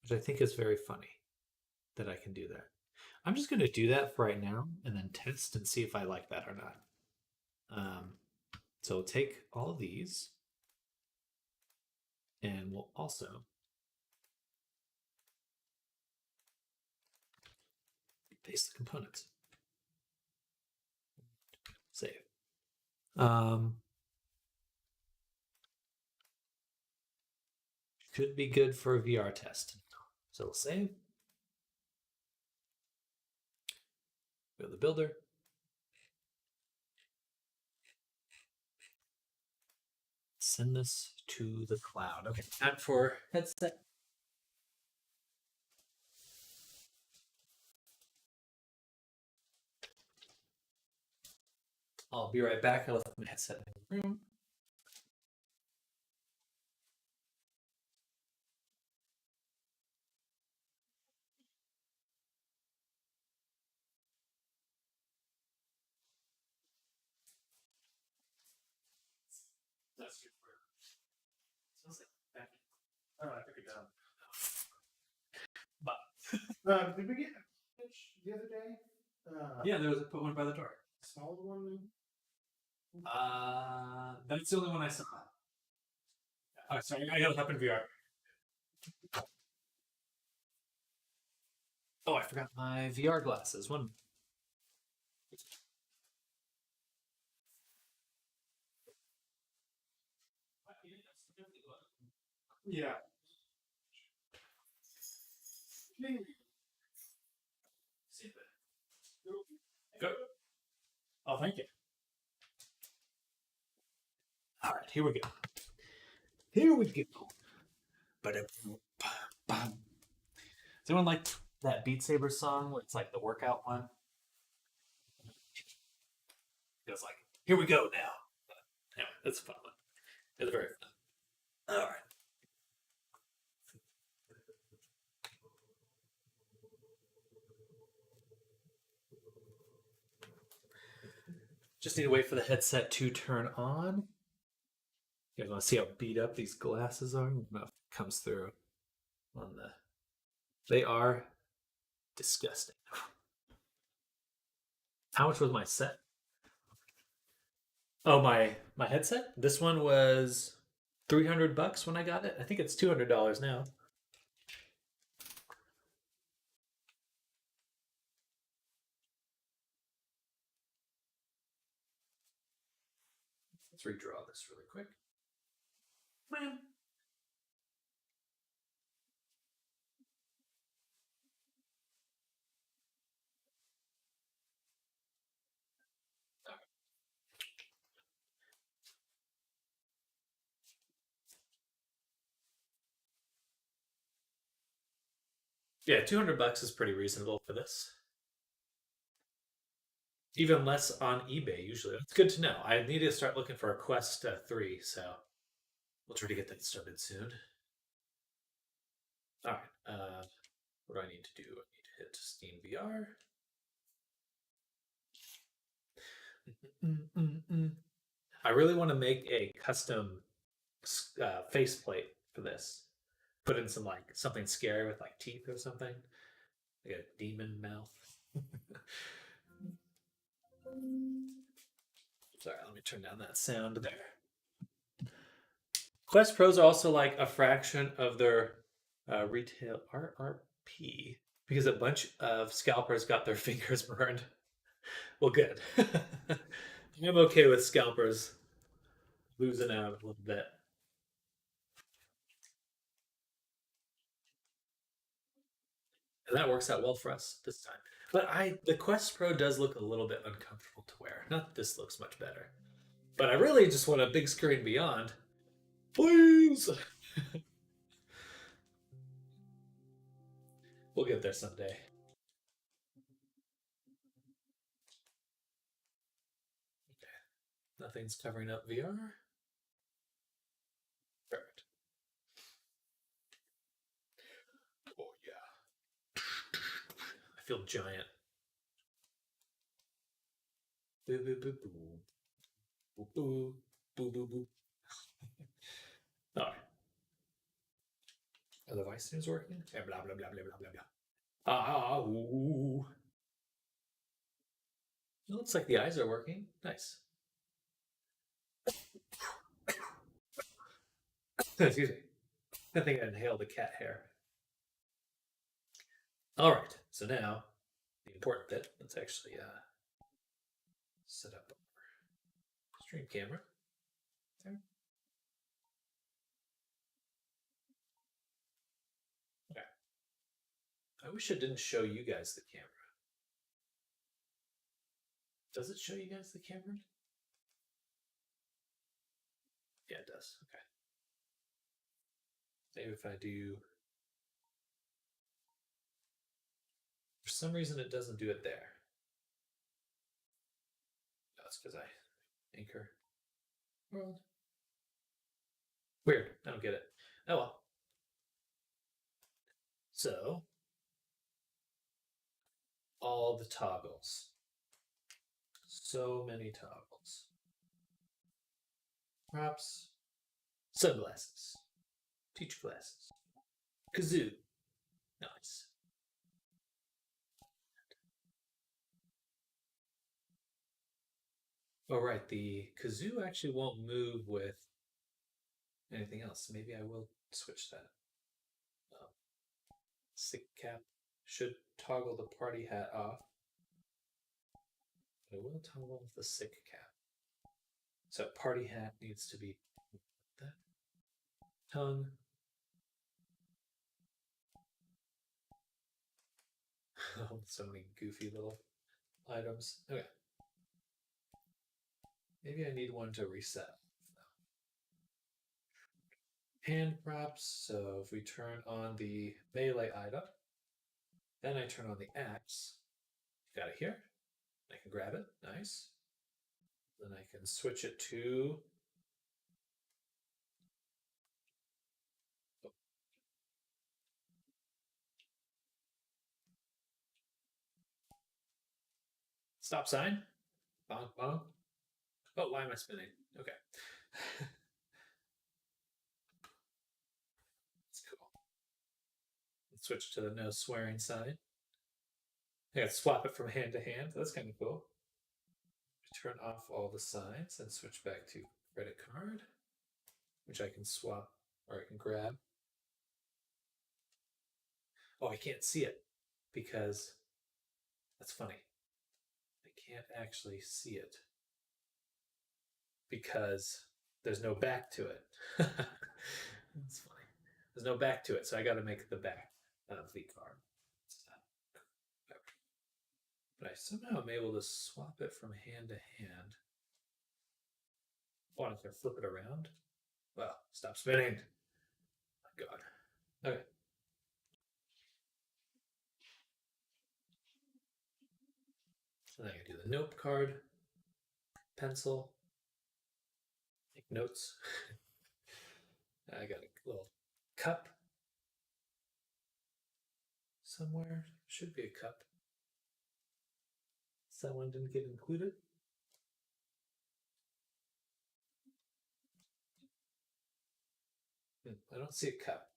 S1: which I think is very funny that I can do that. I'm just going to do that for right now and then test and see if I like that or not. So we'll take all of these and we'll also paste the components. Save. Should be good for a VR test. So we'll save. Go to the builder. Send this to the cloud. Okay, time for headset. I'll be right back. I left my headset in the room. That's good for it. Smells like vacuum. Oh, I took it down. But
S2: Did we get a fish the other day?
S1: yeah, there was a put one by the door.
S2: Smaller one.
S1: That's the only one I saw. Oh, sorry, I gotta hop in VR. Oh, I forgot my VR glasses. One.
S2: Yeah.
S1: Go. Oh, thank you. All right, here we go. Here we go. Does anyone like that Beat Saber song where it's like the workout one? It's like, here we go now. Anyway, it's a fun one. It's very fun. All right. Just need to wait for the headset to turn on. You guys want to see how beat up these glasses are? I don't know if it comes through on the. They are disgusting. How much was my set? Oh, my headset? This one was $300 when I got it. I think it's $200 now. Let's redraw this really quick. Man. Yeah, $200 is pretty reasonable for this. Even less on eBay usually. That's good to know. I need to start looking for a Quest 3, so we'll try to get that started soon. All right. What do I need to do? I need to hit Steam VR. I really want to make a custom faceplate for this. Put in some like something scary with like teeth or something, like a demon mouth. Sorry, let me turn down that sound there. Quest Pros are also like a fraction of their retail RRP because a bunch of scalpers got their fingers burned. Well, good. I'm okay with scalpers losing out a little bit. And that works out well for us this time. But the Quest Pro does look a little bit uncomfortable to wear. Not that this looks much better. But I really just want a big screen beyond. Please! We'll get there someday. Okay. Nothing's covering up VR. Perfect. Oh, yeah. feel giant. Boo boo boo boo. Boo boo boo boo boo. All right. Are the voice tunes working? Yeah, blah blah blah blah blah blah blah. Ah, ooh. It looks like the eyes are working. Nice. Excuse me. I think I inhaled the cat hair. All right. So now the important bit. Let's actually set up our stream camera. There. Okay. I wish it didn't show you guys the camera. Does it show you guys the camera? Yeah, it does. Okay. Maybe if I do. For some reason, it doesn't do it there. That's because I anchor world. Weird. I don't get it. Oh well. So, all the toggles. So many toggles. Props. Sunglasses. Teacher glasses. Kazoo. Nice. Oh, right. The kazoo actually won't move with anything else. Maybe I will switch that. Sick cap should toggle the party hat off. But it will toggle with the sick cap. So party hat needs to be that. Tongue. Oh, so many goofy little items. Okay. Maybe I need one to reset. Hand props. So if we turn on the melee item, then I turn on the axe. Got it here. I can grab it. Nice. Then I can switch it to. Stop sign. Bonk, bonk. Oh, why am I spinning? Okay. That's cool. Let's switch to the no swearing sign. I got to swap it from hand to hand. That's kind of cool. Turn off all the signs and switch back to credit card, which I can swap or I can grab. Oh, I can't see it because that's funny. I can't actually see it because there's no back to it. That's funny. There's no back to it, so I got to make the back of the card. But I somehow am able to swap it from hand to hand. Oh, I'm going to flip it around. Well, stop spinning. My God. Okay. And then I can do the note card, pencil, make notes. I got a little cup somewhere. Should be a cup. Someone didn't get included. I don't see a cup.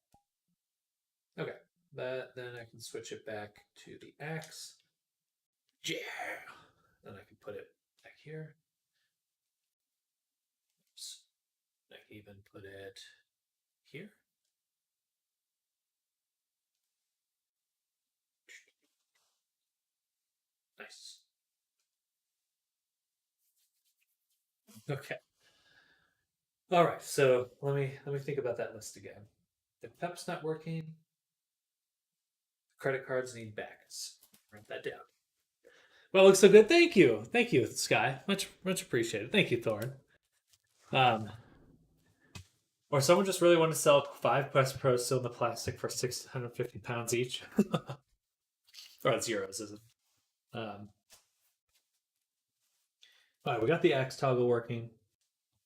S1: Okay, but then I can switch it back to the axe. Yeah. Then I can put it back here. Oops. I can even put it here. Nice. Okay. All right. So let me think about that list again. The pep's not working. Credit cards need backs. Write that down. Well, it looks so good. Thank you, Sky. Much appreciated. Thank you, Thorn. Or someone just really wanted to sell 5 Quest Pros still in the plastic for 650 pounds each. Or it's euros, isn't it? All right, we got the axe toggle working.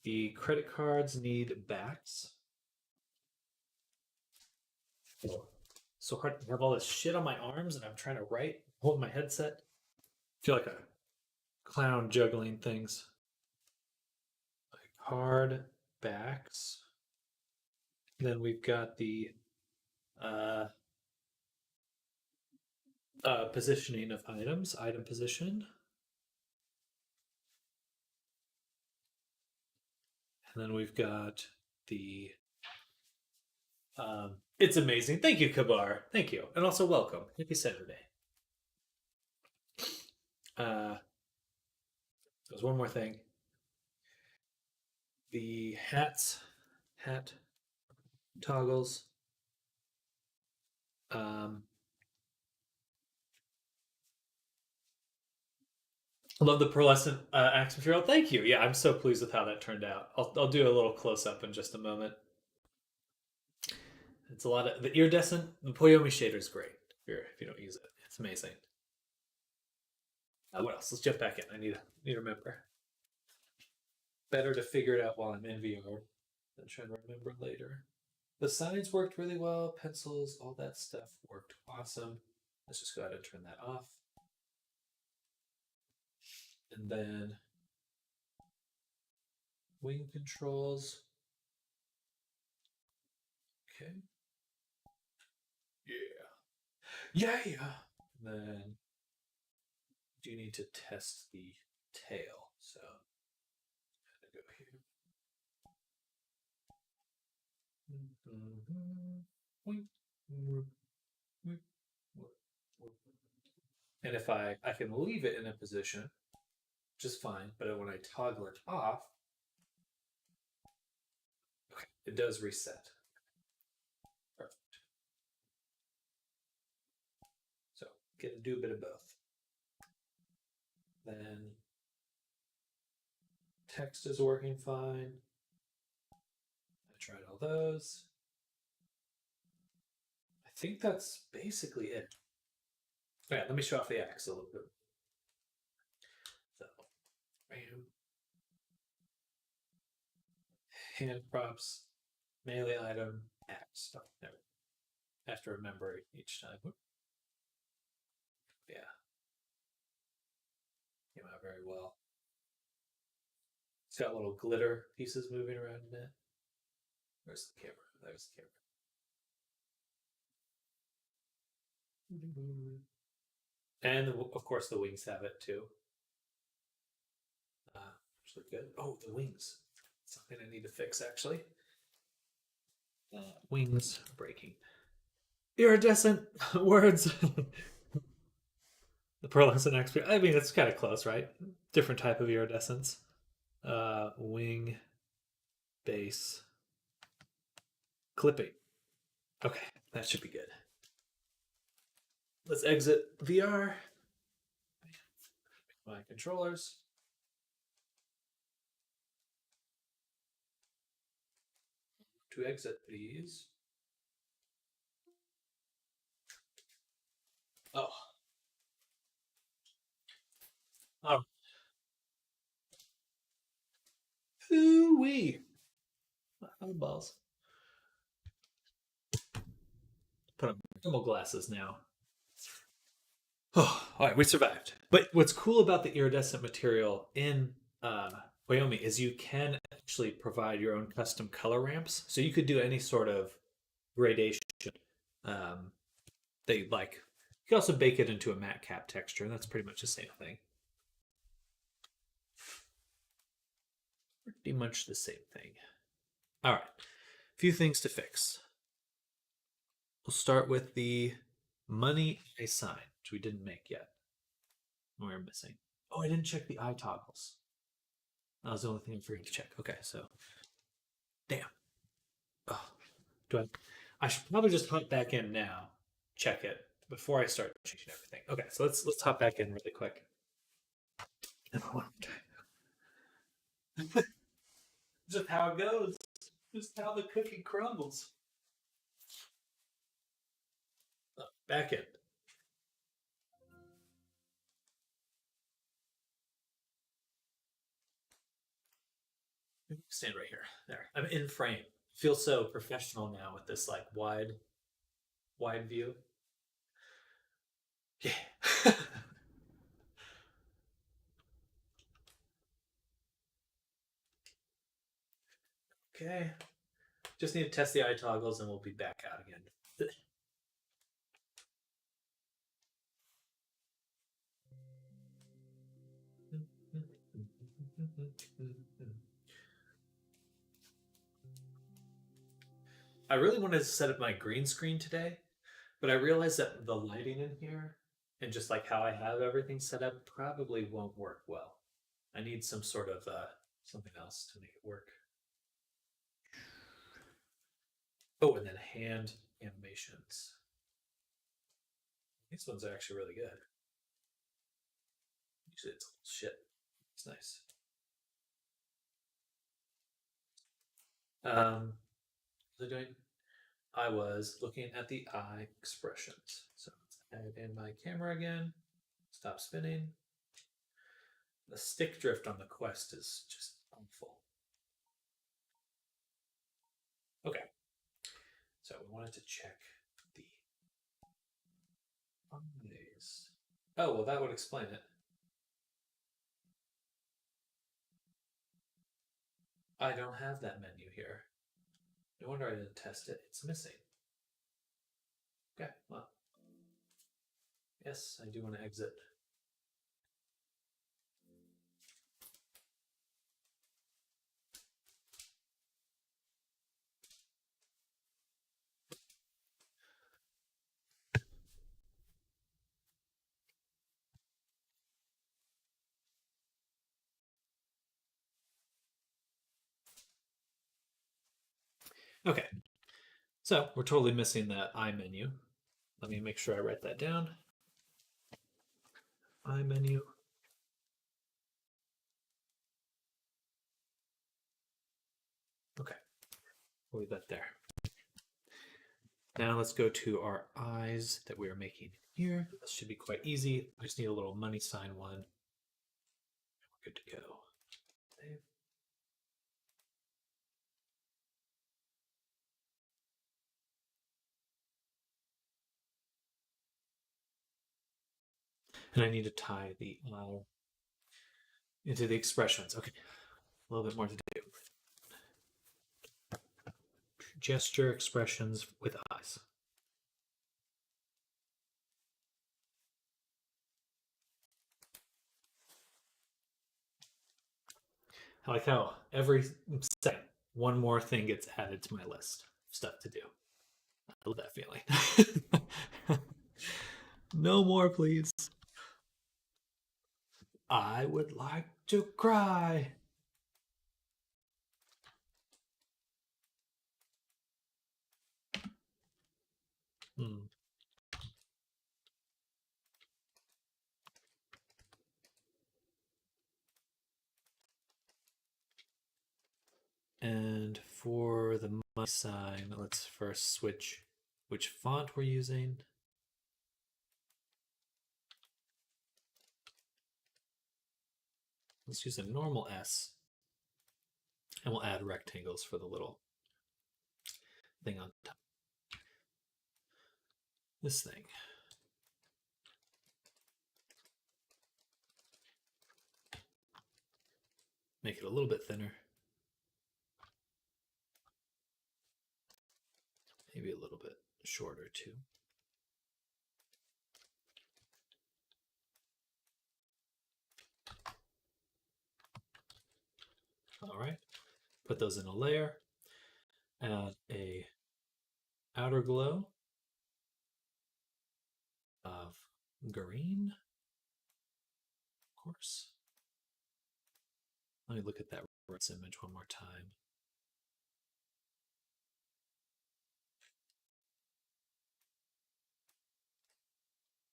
S1: The credit cards need backs. So hard to have all this shit on my arms and I'm trying to write hold my headset. I feel like a clown juggling things. Like hard backs. Then we've got the uh, positioning of items, item position. And then we've got the it's amazing. Thank you, Kabar. Thank you. And also welcome. Happy Saturday. There's one more thing. The hat toggles. Love the pearlescent axe material. Thank you. Yeah, I'm so pleased with how that turned out. I'll do a little close up in just a moment. It's a lot of the iridescent. The Poyomi shader is great if you don't use it. It's amazing. What else? Let's jump back in. I need to remember. Better to figure it out while I'm in VR than try to remember later. The signs worked really well. Pencils, all that stuff worked awesome. Let's just go ahead and turn that off. And then wing controls. Okay. Yeah. And then do need to test the tail. So I'm gonna go here. And if I can leave it in a position, just fine, but when I toggle it off, okay, it does reset. Perfect. So get to do a bit of both. Then text is working fine. I tried all those. I think that's basically it. Okay, let me show off the axe a little bit. So, hand props, melee item, axe. Oh, there. I have to remember each time. Yeah. Came out very well. It's got little glitter pieces moving around in it. Where's the camera? There's the camera. And of course the wings have it too. Which look good. Oh, the wings. Something I need to fix actually. Wings breaking. Iridescent words. The pearlescent experience. I mean, it's kind of close, right? Different type of iridescence. Wing base clipping. Okay, that should be good. Let's exit VR. My controllers. To exit, please. Oh. Oh. Ooh-wee. Balls. Put on thermal glasses now. Oh, all right, we survived. But what's cool about the iridescent material in Wyoming is you can actually provide your own custom color ramps. So you could do any sort of gradation that you'd like. You can also bake it into a matte cap texture, and that's pretty much the same thing. Pretty much the same thing. All right, a few things to fix. We'll start with the money I signed, which we didn't make yet. We're missing. Oh, I didn't check the eye toggles. That was the only thing I forgot to check. Okay, so damn. Oh, I should probably just hop back in now, check it before I start changing everything. Okay, so let's hop back in really quick. Just how it goes. Just how the cookie crumbles. Oh, back in. Stand right here. There. I'm in frame. Feel so professional now with this like wide view. Yeah. Okay. Just need to test the eye toggles and we'll be back out again. I really wanted to set up my green screen today, but I realized that the lighting in here and just like how I have everything set up probably won't work well. I need some sort of something else to make it work. Oh, and then hand animations. These ones are actually really good. Usually it's shit. It's nice. Was I doing? I was looking at the eye expressions. So let's add in my camera again. Stop spinning. The stick drift on the Quest is just awful. Okay. So we wanted to check the eyes. Oh, well, that would explain it. I don't have that menu here. No wonder I didn't test it. It's missing. Okay, well. Yes, I do want to exit. Okay, so we're totally missing that I menu. Let me make sure I write that down. I menu. Okay, we'll leave that there. Now let's go to our eyes that we are making here. This should be quite easy. I just need a little money sign one. We're good to go. Save. And I need to tie the eye into the expressions. Okay, a little bit more to do. Gesture expressions with eyes. I like how every second one more thing gets added to my list of stuff to do. I love that feeling. No more, please. I would like to cry. Hmm. And for the money sign, let's first switch which font we're using. Let's use a normal S. And we'll add rectangles for the little thing on top. This thing. Make it a little bit thinner. Maybe a little bit shorter too. All right, put those in a layer. Add a outer glow of green, of course. Let me look at that reference image one more time.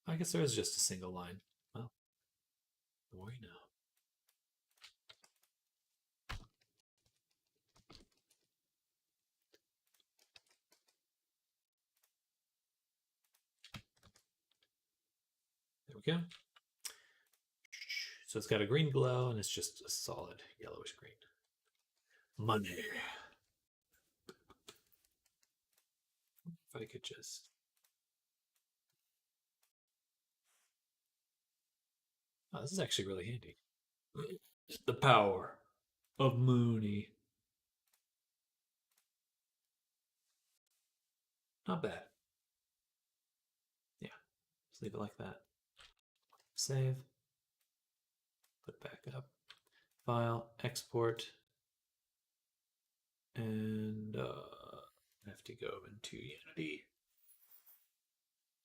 S1: I guess there is just a single line. Well, the more you know. There we go. So it's got a green glow and it's just a solid yellowish green. Money. If I could just Oh, this is actually really handy. The power of Mooney. Not bad. Yeah, just leave it like that. Save. Put it back up. File, export, and I have to go into Unity.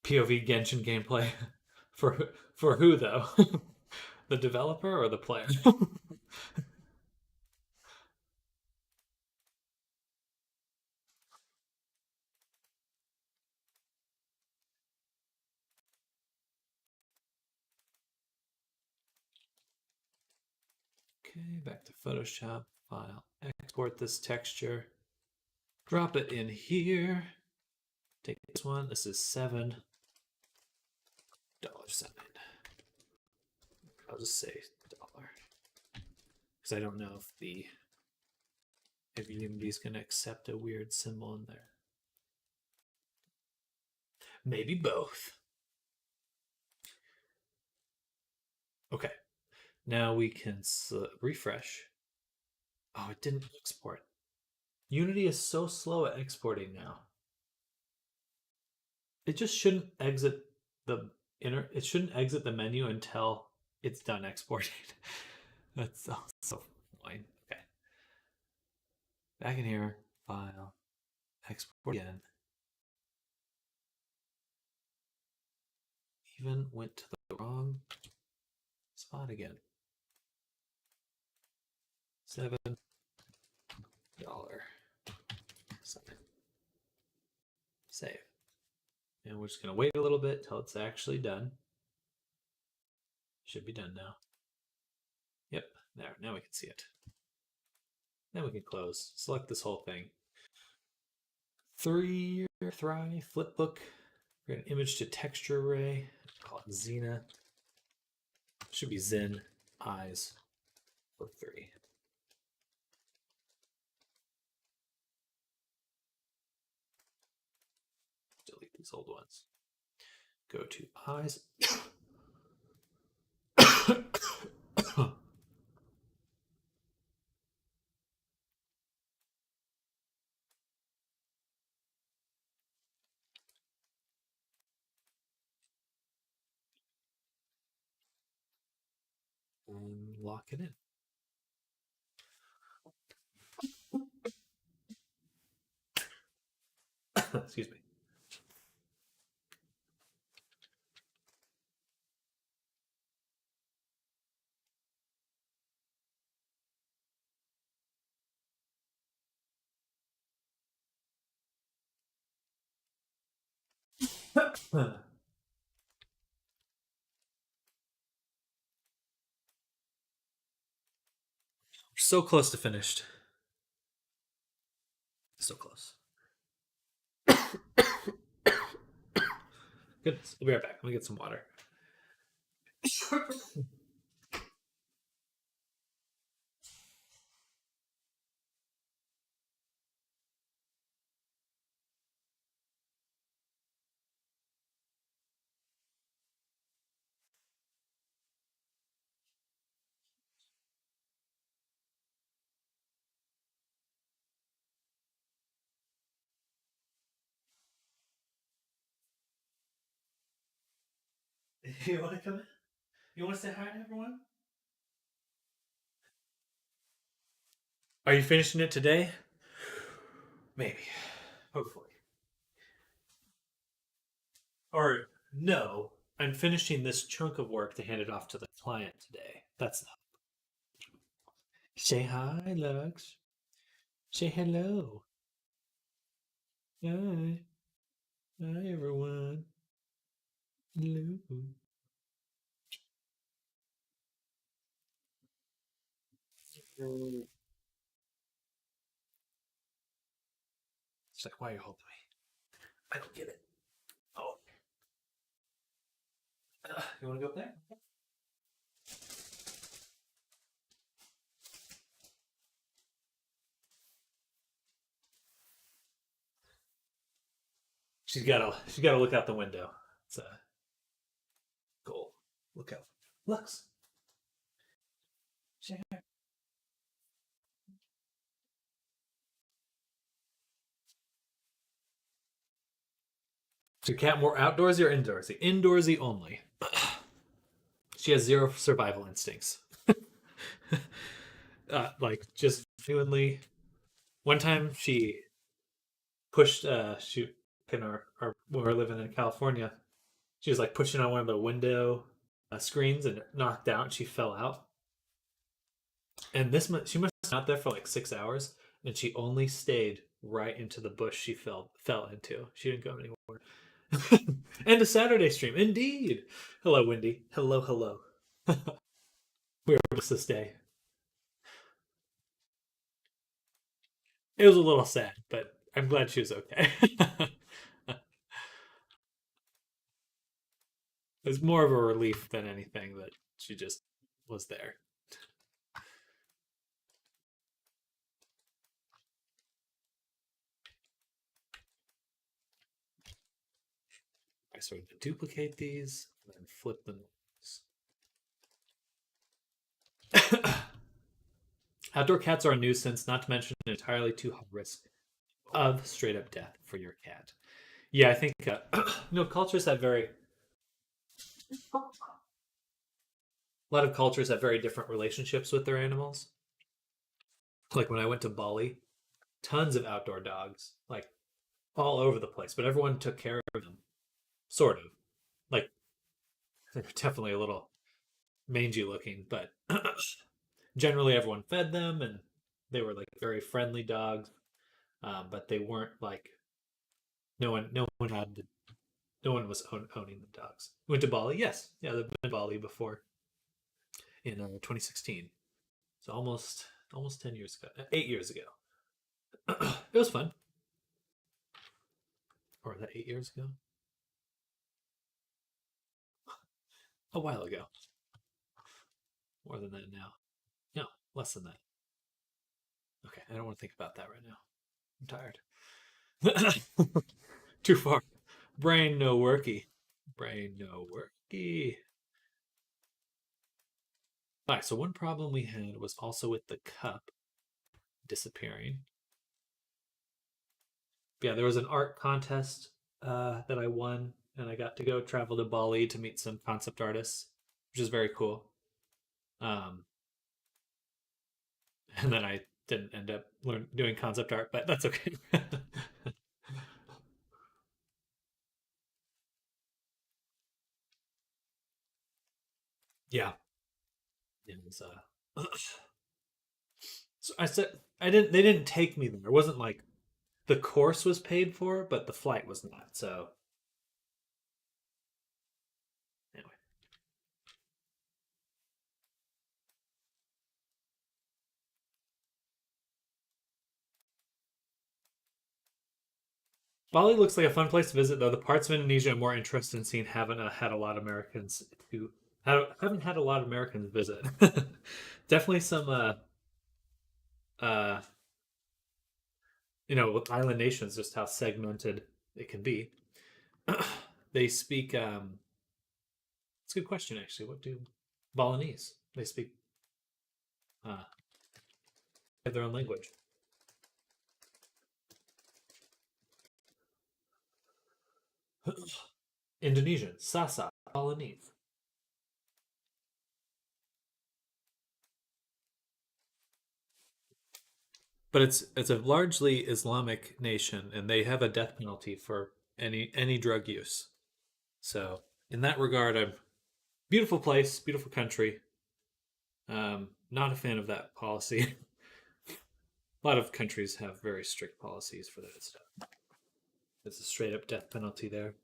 S1: POV Genshin gameplay for who though? The developer or the player? Okay, back to Photoshop. File, export this texture. Drop it in here. Take this one. This is $7 sign. I'll just say dollar because I don't know if Unity is going to accept a weird symbol in there. Maybe both. Okay, now we can refresh. Oh, it didn't export. Unity is so slow at exporting now. It just shouldn't exit the it shouldn't exit the menu until it's done exporting. That's so annoying. Okay. Back in here, file, export again. Even went to the wrong spot again. $7 sign. Save. And we're just gonna wait a little bit till it's actually done. Should be done now. Yep, there. Now we can see it. Then we can close. Select this whole thing. 3 Thrive flipbook. We're gonna image to texture array. Call it Xena. Should be Zen eyes for 3. Delete these old ones. Go to eyes. And lock it in. Excuse me. We're so close to finished. So close. Goodness. We'll be right back. Let me get some water. You want to come in? You want to say hi to everyone? Are you finishing it today? Maybe. Hopefully. Or no, I'm finishing this chunk of work to hand it off to the client today. That's the hope. Say hi, Lux. Say hello. Hi. Hi, everyone. Hello. She's like, why are you holding me? I don't get it. Oh. You want to go up there? She's gotta look out the window. It's a goal. Look out. Lux. Is your cat more outdoorsy or indoorsy? Indoorsy only. She has zero survival instincts. Like just genuinely. One time she pushed she in our when we were living in California, she was like pushing on one of the window screens and it knocked out and she fell out. And she must have been out there for like 6 hours and she only stayed right into the bush she fell into. She didn't go anywhere. And a Saturday stream, indeed. Hello, Wendy. Hello, hello. We were just this day. It was a little sad, but I'm glad she was okay. It was more of a relief than anything that she just was there. I sort of duplicate these and then flip them. Outdoor cats are a nuisance, not to mention an entirely too high risk of straight up death for your cat. Yeah, I think cultures have very a lot of cultures have very different relationships with their animals. Like when I went to Bali, tons of outdoor dogs, like all over the place, but everyone took care of them, sort of. Like they're definitely a little mangy looking, but generally everyone fed them and they were like very friendly dogs. But they weren't like no one had no one was owning the dogs. Went to Bali, yes, yeah, they've been to Bali before in 2016, so almost 10 years ago, 8 years ago. It was fun. Or was that 8 years ago? A while ago. More than that now. No, less than that. Okay, I don't want to think about that right now. I'm tired. Too far. Brain no worky. Brain no worky. All right, so one problem we had was also with the cup disappearing. Yeah, there was an art contest that I won, and I got to go travel to Bali to meet some concept artists, which is very cool. Um, and then I didn't end up doing concept art, but that's okay. Yeah, it was. So I said I didn't. They didn't take me there. It wasn't like the course was paid for, but the flight was not. So anyway, Bali looks like a fun place to visit, though. The parts of Indonesia I'm more interested in seeing haven't had a lot of Americans who haven't had a lot of Americans visit. Definitely some uh with island nations, just how segmented it can be. They speak it's a good question actually. What do Balinese? They speak uh have their own language. Indonesian, Sasa, Balinese. But it's a largely Islamic nation, and they have a death penalty for any drug use. So in that regard, I'm beautiful place, beautiful country. Not a fan of that policy. A lot of countries have very strict policies for that stuff. It's a straight up death penalty there.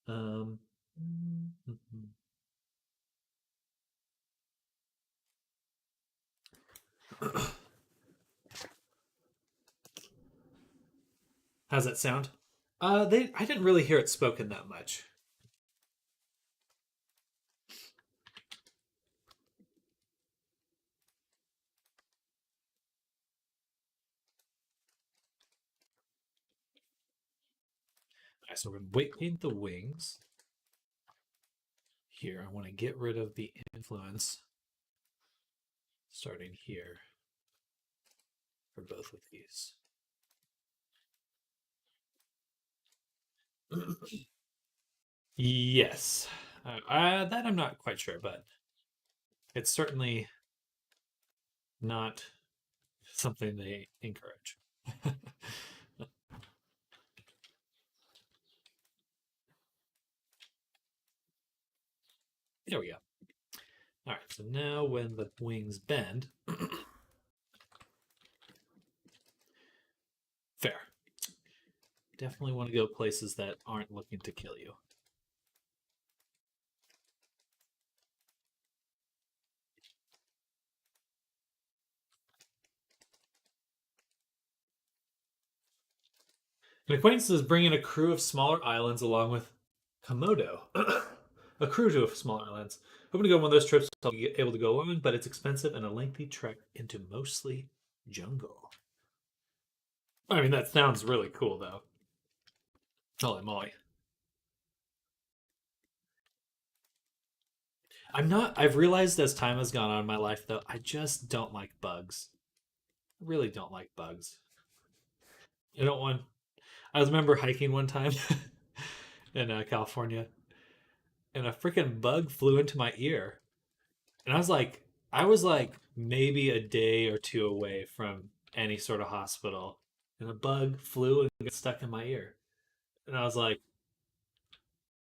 S1: Um, How's that sound? I didn't really hear it spoken that much. Alright, so we're gonna weight paint the wings. Here, I want to get rid of the influence starting here for both of these. Yes. That I'm not quite sure, but it's certainly not something they encourage. There we go. All right, so now when the wings bend, fair. Definitely want to go places that aren't looking to kill you. An acquaintance is bringing a crew of smaller islands along with Komodo. A crew to smaller islands. Hoping to go on one of those trips, I'll be able to go along, but it's expensive and a lengthy trek into mostly jungle. I mean, that sounds really cool, though. Holy moly. I've realized as time has gone on in my life, though, I just don't like bugs. I really don't like bugs. I don't want. I remember hiking one time in California, and a freaking bug flew into my ear. And I was like maybe a day or two away from any sort of hospital, and a bug flew and got stuck in my ear. And I was like,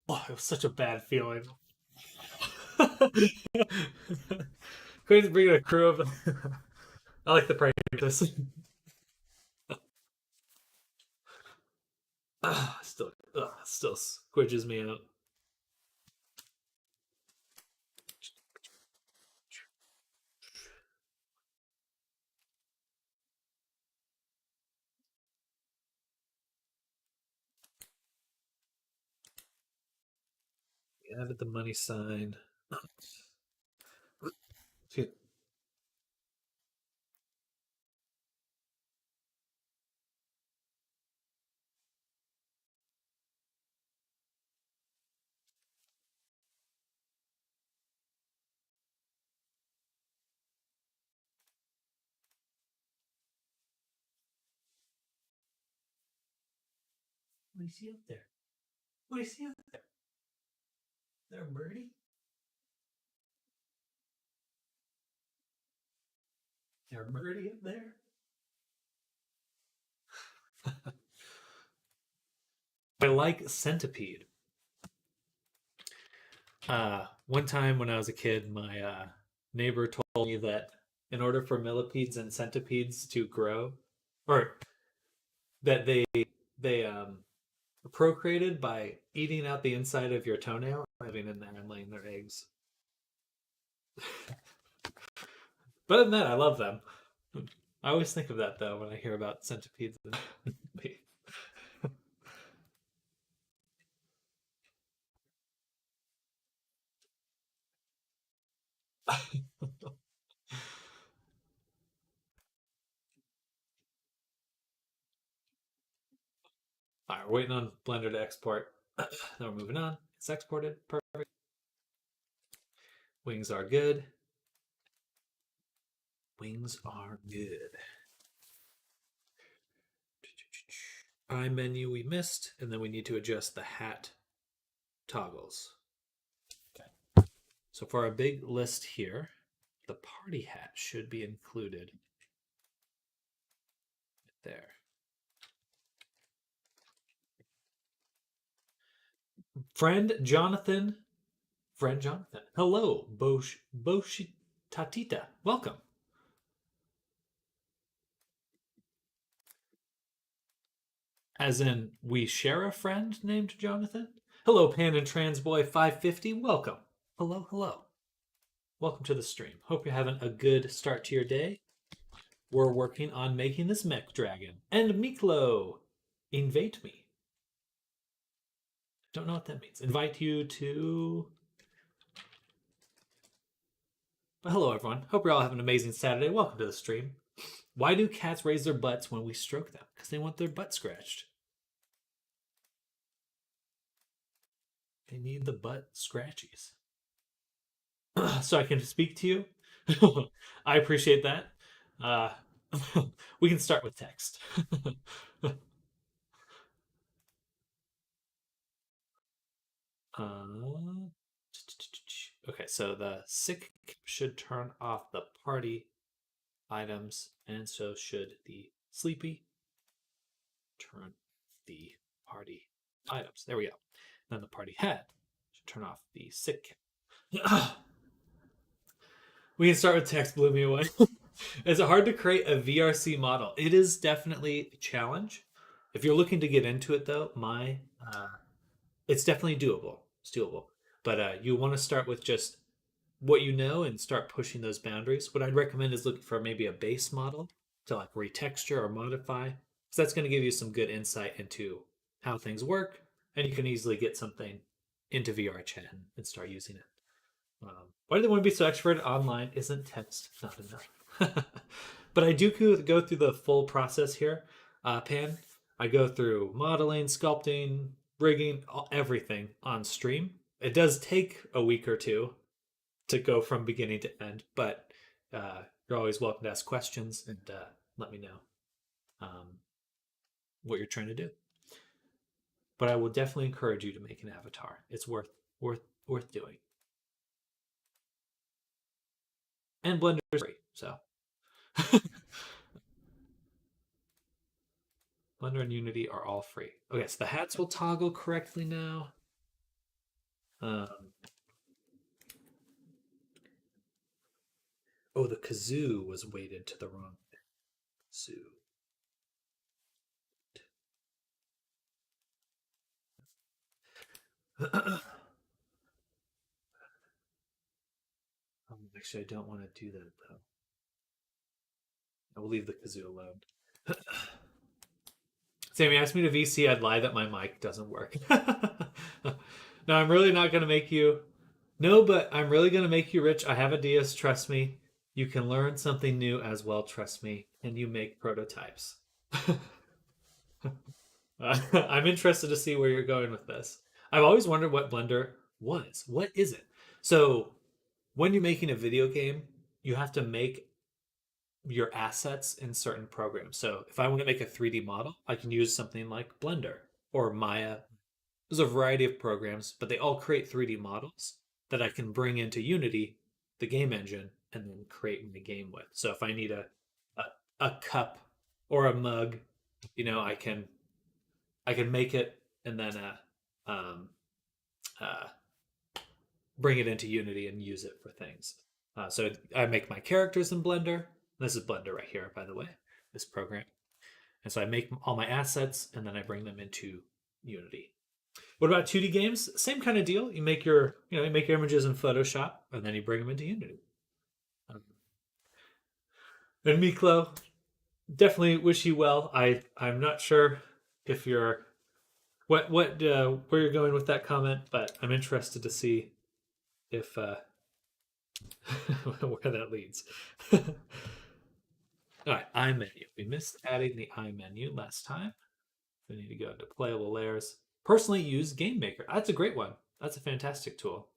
S1: oh, it was such a bad feeling. Couldn't bring a crew of. I like the practice. Still squidges me out. Added the money sign. What do you see up there? What do you see up there? There, birdie? There, birdie up there? I like centipede. One time when I was a kid, my neighbor told me that in order for millipedes and centipedes to grow, or that they procreated by eating out the inside of your toenail, living in there and laying their eggs. But other than that, I love them. I always think of that though when I hear about centipedes and All right, we're waiting on Blender to export. Then we're moving on. It's exported. Perfect. Wings are good. Wings are good. Eye menu we missed, and then we need to adjust the hat toggles. Okay. So for our big list here, the party hat should be included there. Friend Jonathan. Hello, Boshitatita. Welcome. As in, we share a friend named Jonathan? Hello, Pan and Trans Boy 550. Welcome. Hello, hello. Welcome to the stream. Hope you're having a good start to your day. We're working on making this mech dragon. And Miklo, invite me. Don't know what that means. Invite you to. Well, hello, everyone. Hope you're all having an amazing Saturday. Welcome to the stream. Why do cats raise their butts when we stroke them? Because they want their butt scratched. They need the butt scratchies. So I can speak to you. I appreciate that. Uh, we can start with text. Uh, okay, so the sick should turn off the party items, and so should the sleepy turn the party items. There we go. Then the party head should turn off the sick. We can start with text. Blew me away. Is it hard to create a VRC model? It is definitely a challenge. If you're looking to get into it, though, it's definitely doable. It's doable, but you want to start with just what you know and start pushing those boundaries. What I'd recommend is looking for maybe a base model to like retexture or modify, because that's going to give you some good insight into how things work, and you can easily get something into VR chat and start using it. Why do they want to be so extroverted online? Isn't text not enough? But I do go through the full process here, Pan. I go through modeling, sculpting, rigging, everything on stream. It does take a week or two to go from beginning to end, but you're always welcome to ask questions and let me know um, what you're trying to do. But I will definitely encourage you to make an avatar. It's worth doing. And Blender's free, so Blender and Unity are all free. Okay, so the hats will toggle correctly now. Um, oh, the kazoo was weighted to the wrong kazoo. Actually, I don't want to do that though. I will leave the kazoo alone. Sammy asked me to VC. I'd lie that my mic doesn't work. No, I'm really not going to make you. No, but I'm really going to make you rich. I have ideas. Trust me. You can learn something new as well. Trust me. And you make prototypes. I'm interested to see where you're going with this. I've always wondered what Blender was. What is it? So, when you're making a video game, you have to make your assets in certain programs. So, if I want to make a 3D model, I can use something like Blender or Maya. There's a variety of programs, but they all create 3D models that I can bring into Unity, the game engine, and then create my game with. So, if I need a, a cup or a mug, I can make it and then um, uh, bring it into Unity and use it for things. So I make my characters in Blender. This is Blender right here, by the way, this program. And so I make all my assets and then I bring them into Unity. What about 2D games? Same kind of deal. You make your images in Photoshop and then you bring them into Unity. And Miklo, definitely wish you well. I'm not sure if you're where you're going with that comment, but I'm interested to see if where that leads. All right, eye menu. We missed adding the eye menu last time. We need to go into playable layers. Personally use Game Maker. That's a great one. That's a fantastic tool.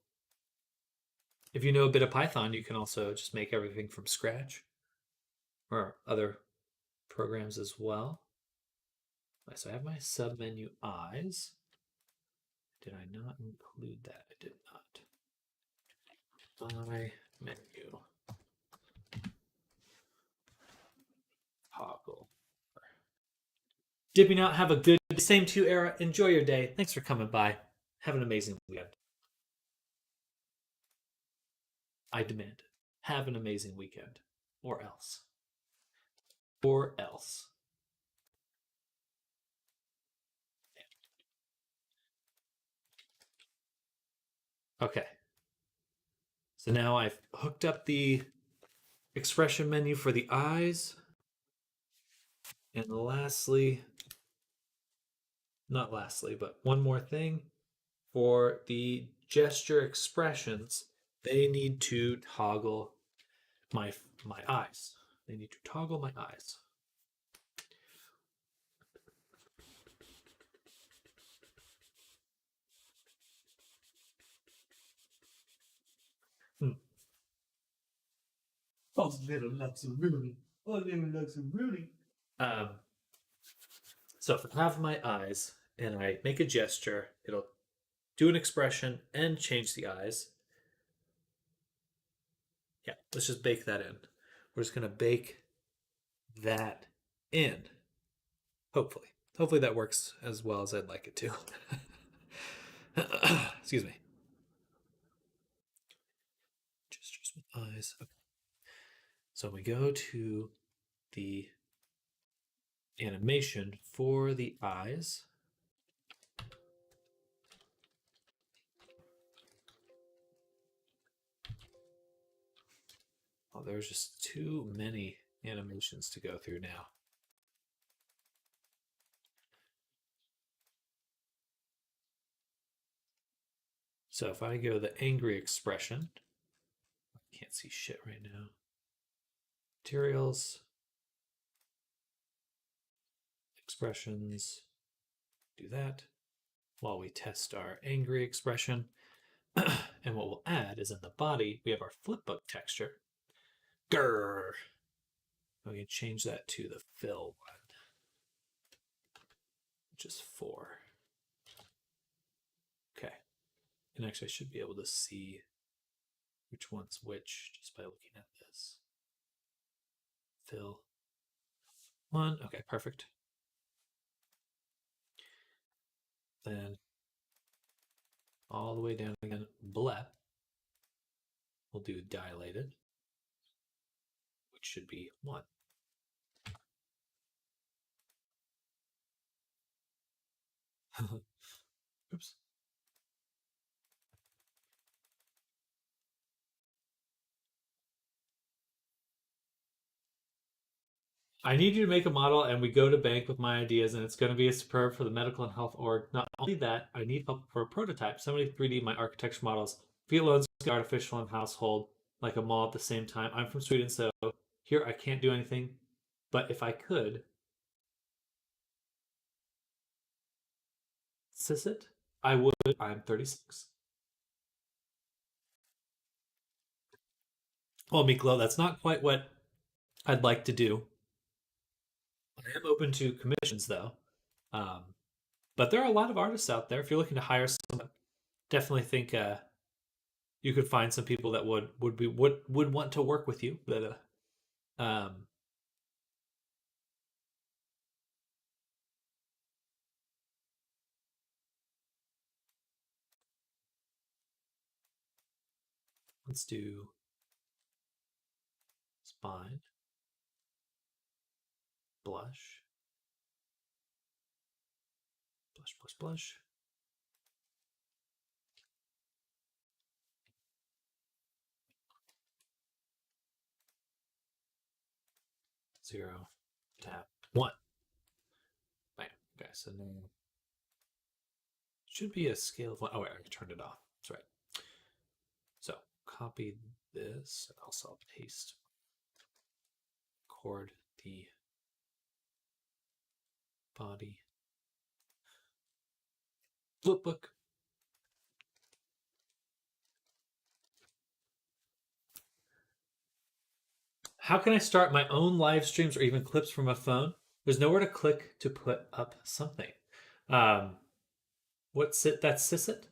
S1: If you know a bit of Python, you can also just make everything from scratch or other programs as well. So I have my submenu eyes. Did I not include that? I did not. Eye menu. Toggle. Dipping out. Have a good same to you, Era. Enjoy your day. Thanks for coming by. Have an amazing weekend. I demand. Have an amazing weekend. Or else. Or else. Okay. So now I've hooked up the expression menu for the eyes. And lastly, not lastly, but one more thing for the gesture expressions, they need to toggle my eyes. They need to toggle my eyes.
S2: Oh, little Lux and Rudy. Oh, little Lux and Rudy.
S1: Um, so if I have my eyes and I make a gesture, it'll do an expression and change the eyes. Yeah, let's just bake that in. We're just going to bake that in. Hopefully. Hopefully that works as well as I'd like it to. Excuse me. Gestures with eyes. Okay. So we go to the animation for the eyes. Oh, there's just too many animations to go through now. So if I go the angry expression, I can't see shit right now. Materials, expressions, do that while we test our angry expression. And what we'll add is in the body, we have our flipbook texture. Grrr. We can change that to the fill one, which is 4. Okay. And actually, I should be able to see which one's which just by looking at this. Fill 1. Okay, perfect. Then all the way down again, blep. We'll do dilated, which should be 1. Oops. I need you to make a model and we go to bank with my ideas and it's going to be a superb for the medical and health org. Not only that, I need help for a prototype. Somebody 3D my architecture models. Feel loans, artificial and household, like a mall at the same time. I'm from Sweden, so here I can't do anything. But if I could, it, I would. I'm 36. Well, Miklo, that's not quite what I'd like to do. I am open to commissions though. Um, but there are a lot of artists out there. If you're looking to hire someone, definitely think you could find some people that would want to work with you. That let's do spine, blush, blush, blush, blush. Zero, tap, 1. Bam. Okay, so now should be a scale of 1. Oh wait, I turned it off. That's right. So copy this, and also I'll paste, record the body flipbook. How can I start my own live streams or even clips from a phone? There's nowhere to click to put up something. Um, what's it? That's Sissit.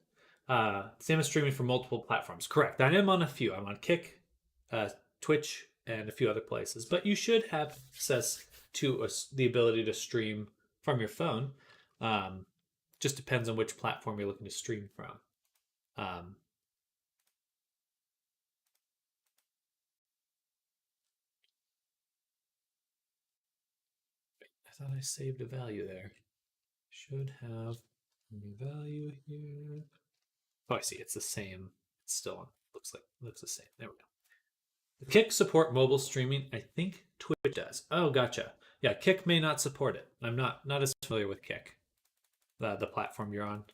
S1: Sam is streaming for multiple platforms. Correct. I am on a few. I'm on Kick, Twitch, and a few other places. But you should have access to the ability to stream from your phone. Just depends on which platform you're looking to stream from. I thought I saved a value there. Should have a value here. Oh, I see. It's the same. It's still on. Looks the same. There we go. The Kick support mobile streaming. I think Twitch does. Oh, gotcha. Yeah, Kick may not support it. I'm not as familiar with Kick, the platform you're on.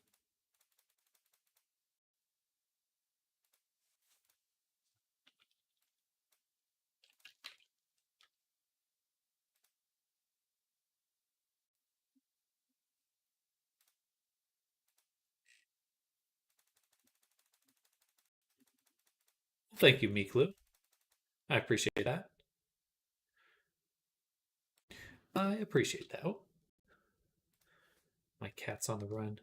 S1: Thank you, Miklu. I appreciate that. I appreciate that. Oh, my cat's on the run.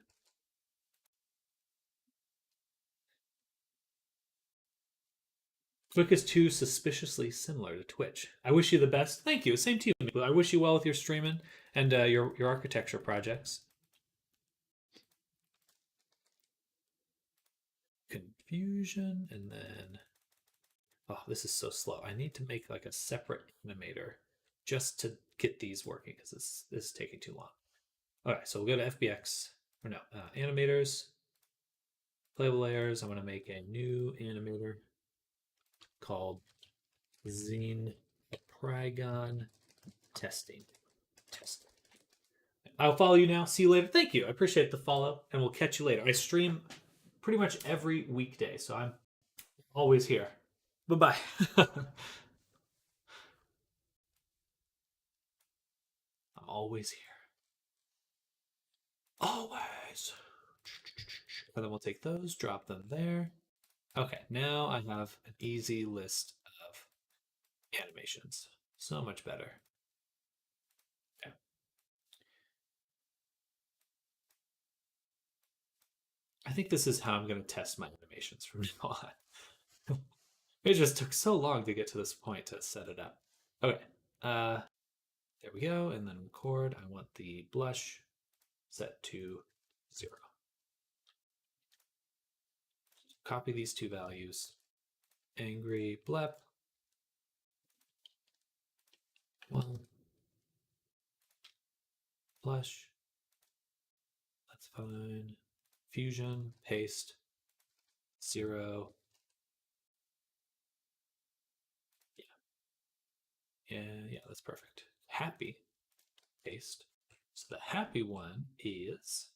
S1: Twitch is too suspiciously similar to Twitch. I wish you the best. Thank you. Same to you. I wish you well with your streaming and your architecture projects. Confusion, and then oh, this is so slow. I need to make like a separate animator just to get these working because this is taking too long. All right, so we'll go to FBX or no animators, playable layers. I'm going to make a new animator called Zine Prygon Testing. I'll follow you now. See you later. Thank you. I appreciate the follow, and we'll catch you later. I stream pretty much every weekday, so I'm always here. Bye bye. I'm always here. Always. And then we'll take those, drop them there. Okay, now I have an easy list of animations. So much better. Okay. I think this is how I'm going to test my animations from now on. It just took so long to get to this point to set it up. Okay. There we go. And then record. I want the blush set to 0. Copy these two values. Angry blep. 1. Blush. That's fine. Fusion. Paste. 0. Yeah, that's perfect. Happy. Paste. So the happy one is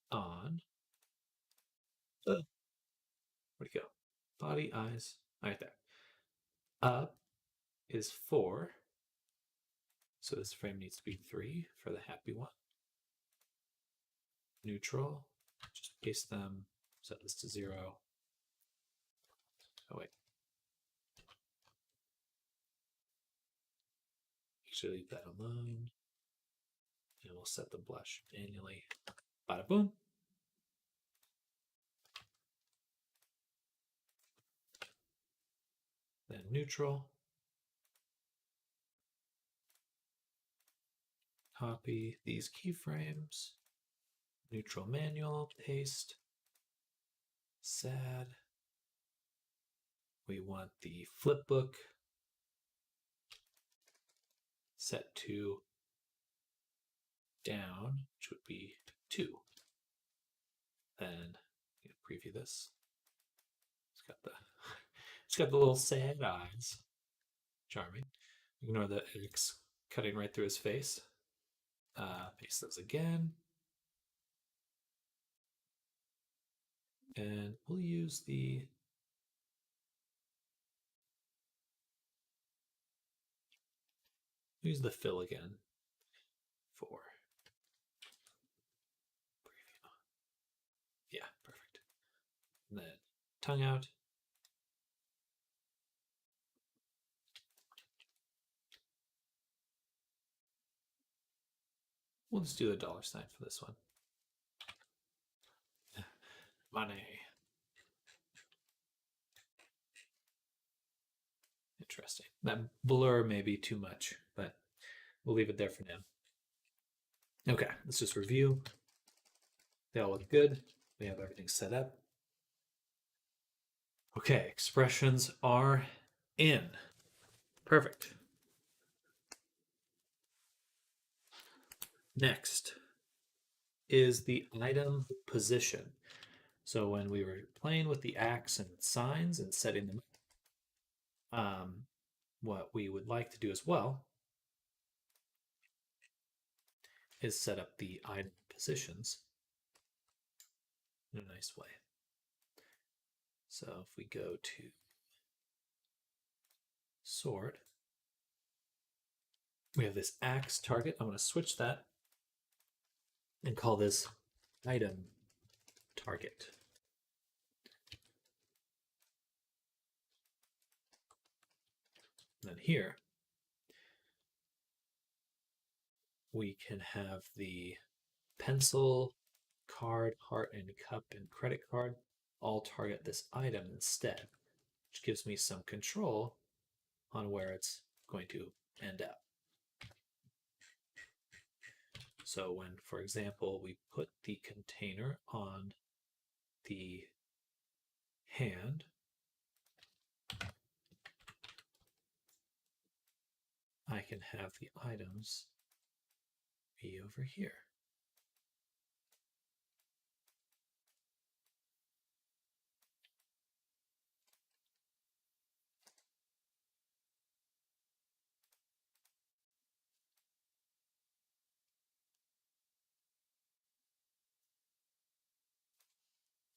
S1: on. Where'd it go? Body, eyes. Right there. Up is 4. So this frame needs to be 3 for the happy one. Neutral. Just paste them. Set this to 0. Oh, wait. Actually, leave that alone. And we'll set the blush manually. Bada boom. Then neutral. Copy these keyframes. Neutral manual, paste. Sad. We want the flipbook set to down, which would be 2. Then preview this. It's got the little sad eyes. Charming. Ignore the X cutting right through his face. Paste those again. And we'll use the fill again for preview. Yeah, perfect. And then tongue out. We'll just do a $sign for this one. Money. Interesting. That blur may be too much, but we'll leave it there for now. Okay, let's just review. They all look good. We have everything set up. Okay, expressions are in. Perfect. Next is the item position. So when we were playing with the axe and signs and setting them up, what we would like to do as well is set up the item positions in a nice way. So if we go to sort, we have this axe target. I'm going to switch that and call this item target. And then here, we can have the pencil, card, heart, and cup, and credit card all target this item instead, which gives me some control on where it's going to end up. So when, for example, we put the container on the hand, I can have the items be over here.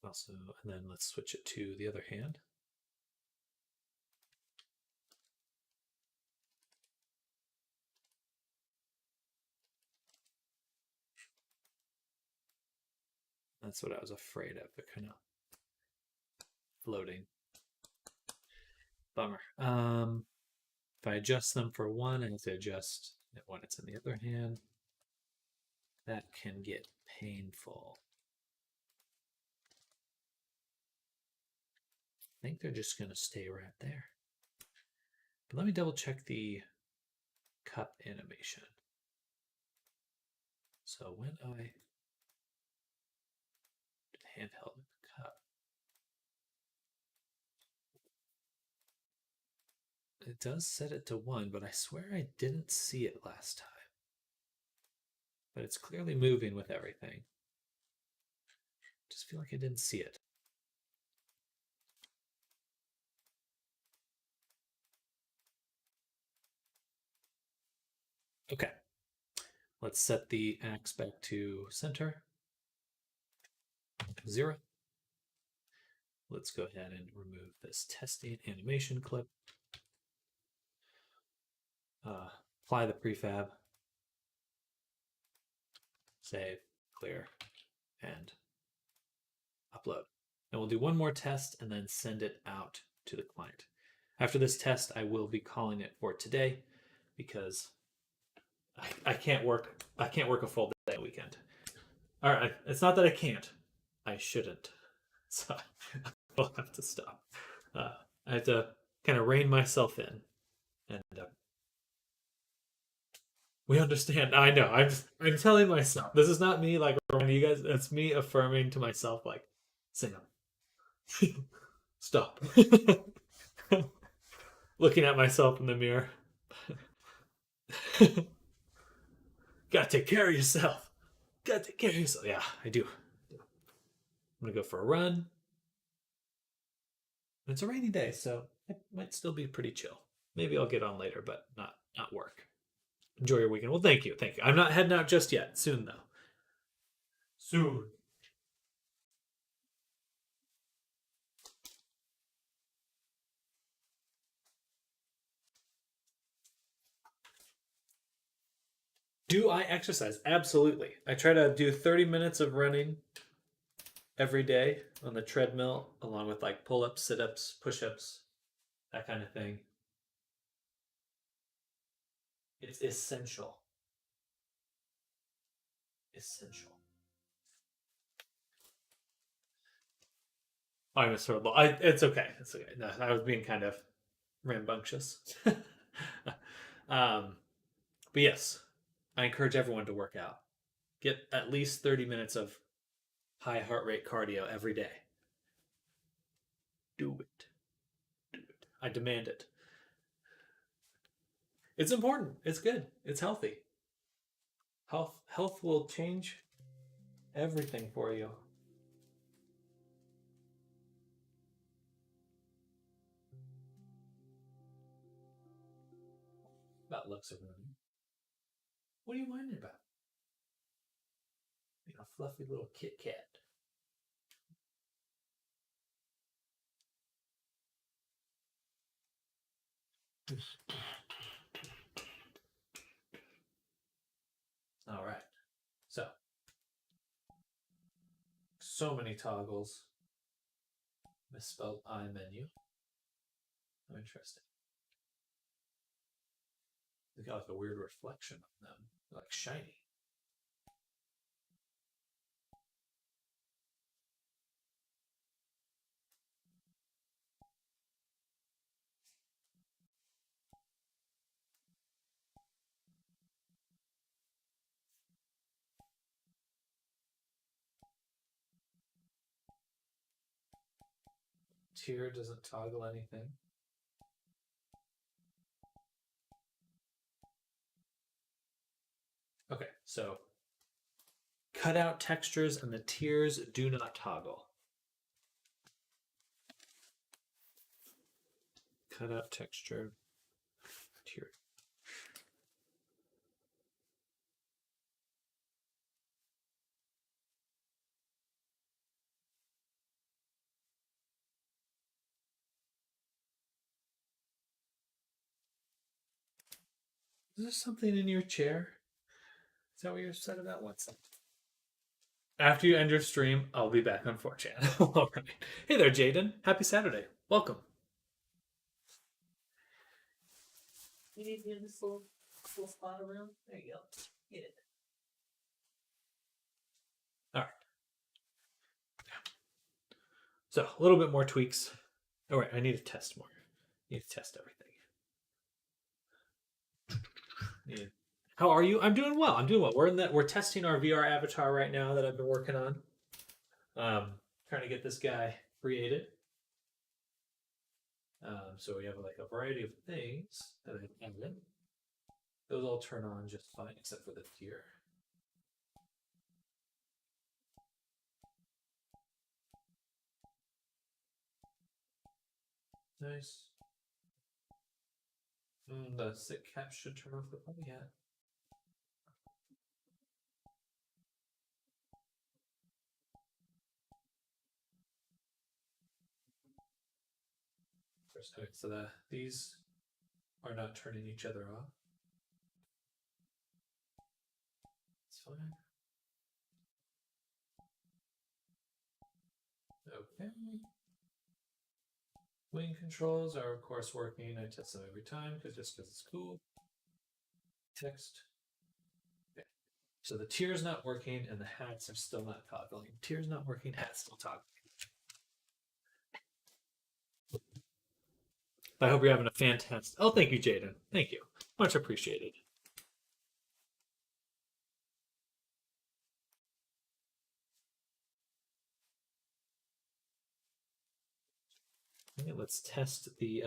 S1: Also, and then let's switch it to the other hand. That's what I was afraid of. They're kind of floating. Bummer. If I adjust them for one, I have to adjust it when it's in the other hand. That can get painful. I think they're just going to stay right there. But let me double check the cup animation. So when I handheld cup, it does set it to 1, but I swear I didn't see it last time. But it's clearly moving with everything. Just feel like I didn't see it. Okay. Let's set the axe back to center. 0. Let's go ahead and remove this testing animation clip. Apply the prefab. Save, clear, and upload. And we'll do one more test and then send it out to the client. After this test, I will be calling it for today because I can't work a full day weekend. All right, it's not that I can't. I shouldn't. So I'll have to stop. I have to kind of rein myself in. And we understand. I know. I'm telling myself. This is not me like reminding you guys. It's me affirming to myself like, Sam, stop. Looking at myself in the mirror. Gotta take care of yourself. Gotta take care of yourself. Yeah, I do. I'm gonna go for a run. It's a rainy day, so it might still be pretty chill. Maybe I'll get on later, but not work. Enjoy your weekend. Well, thank you. I'm not heading out just yet. Soon, though. Soon. Do I exercise? Absolutely. I try to do 30 minutes of running every day on the treadmill, along with like pull-ups, sit-ups, push-ups, that kind of thing. It's essential. Essential. I was horrible. It's okay. It's okay. No, I was being kind of rambunctious. But yes, I encourage everyone to work out. Get at least 30 minutes of high heart rate cardio every day. Do it. Do it. I demand it. It's important. It's good. It's healthy. Health will change everything for you. About looks of women. What are you whining about? You know, fluffy little Kit Kat. All right. So many toggles. Misspelled I menu. Oh, interesting. They got like a weird reflection on them, they're like shiny. Tier doesn't toggle anything. Okay, so cutout textures and the tiers do not toggle. Cutout texture, tier. Is there something in your chair? Is that what you're upset about? What's that? After you end your stream, I'll be back on 4chan. All right. Hey there, Jaden. Happy Saturday. Welcome. You need to get this little spot around? There you go. Get it. All right. So, a little bit more tweaks. All right, I need to test more. I need to test everything. How are you? I'm doing well. I'm doing well. We're testing our VR avatar right now that I've been working on. Trying to get this guy created. So we have like a variety of things that I added. Those all turn on just fine, except for the tier. Nice. The sit cap should turn off the phone yet. Okay, so these are not turning each other off. It's fine. Okay. Wing controls are of course working. I test them every time because it's cool. Text. Okay. So the tier's not working and the hats are still not toggling. Tier's not working, hats still toggling. I hope you're having a fantastic. Oh, thank you, Jaden. Thank you. Much appreciated. Okay, let's test the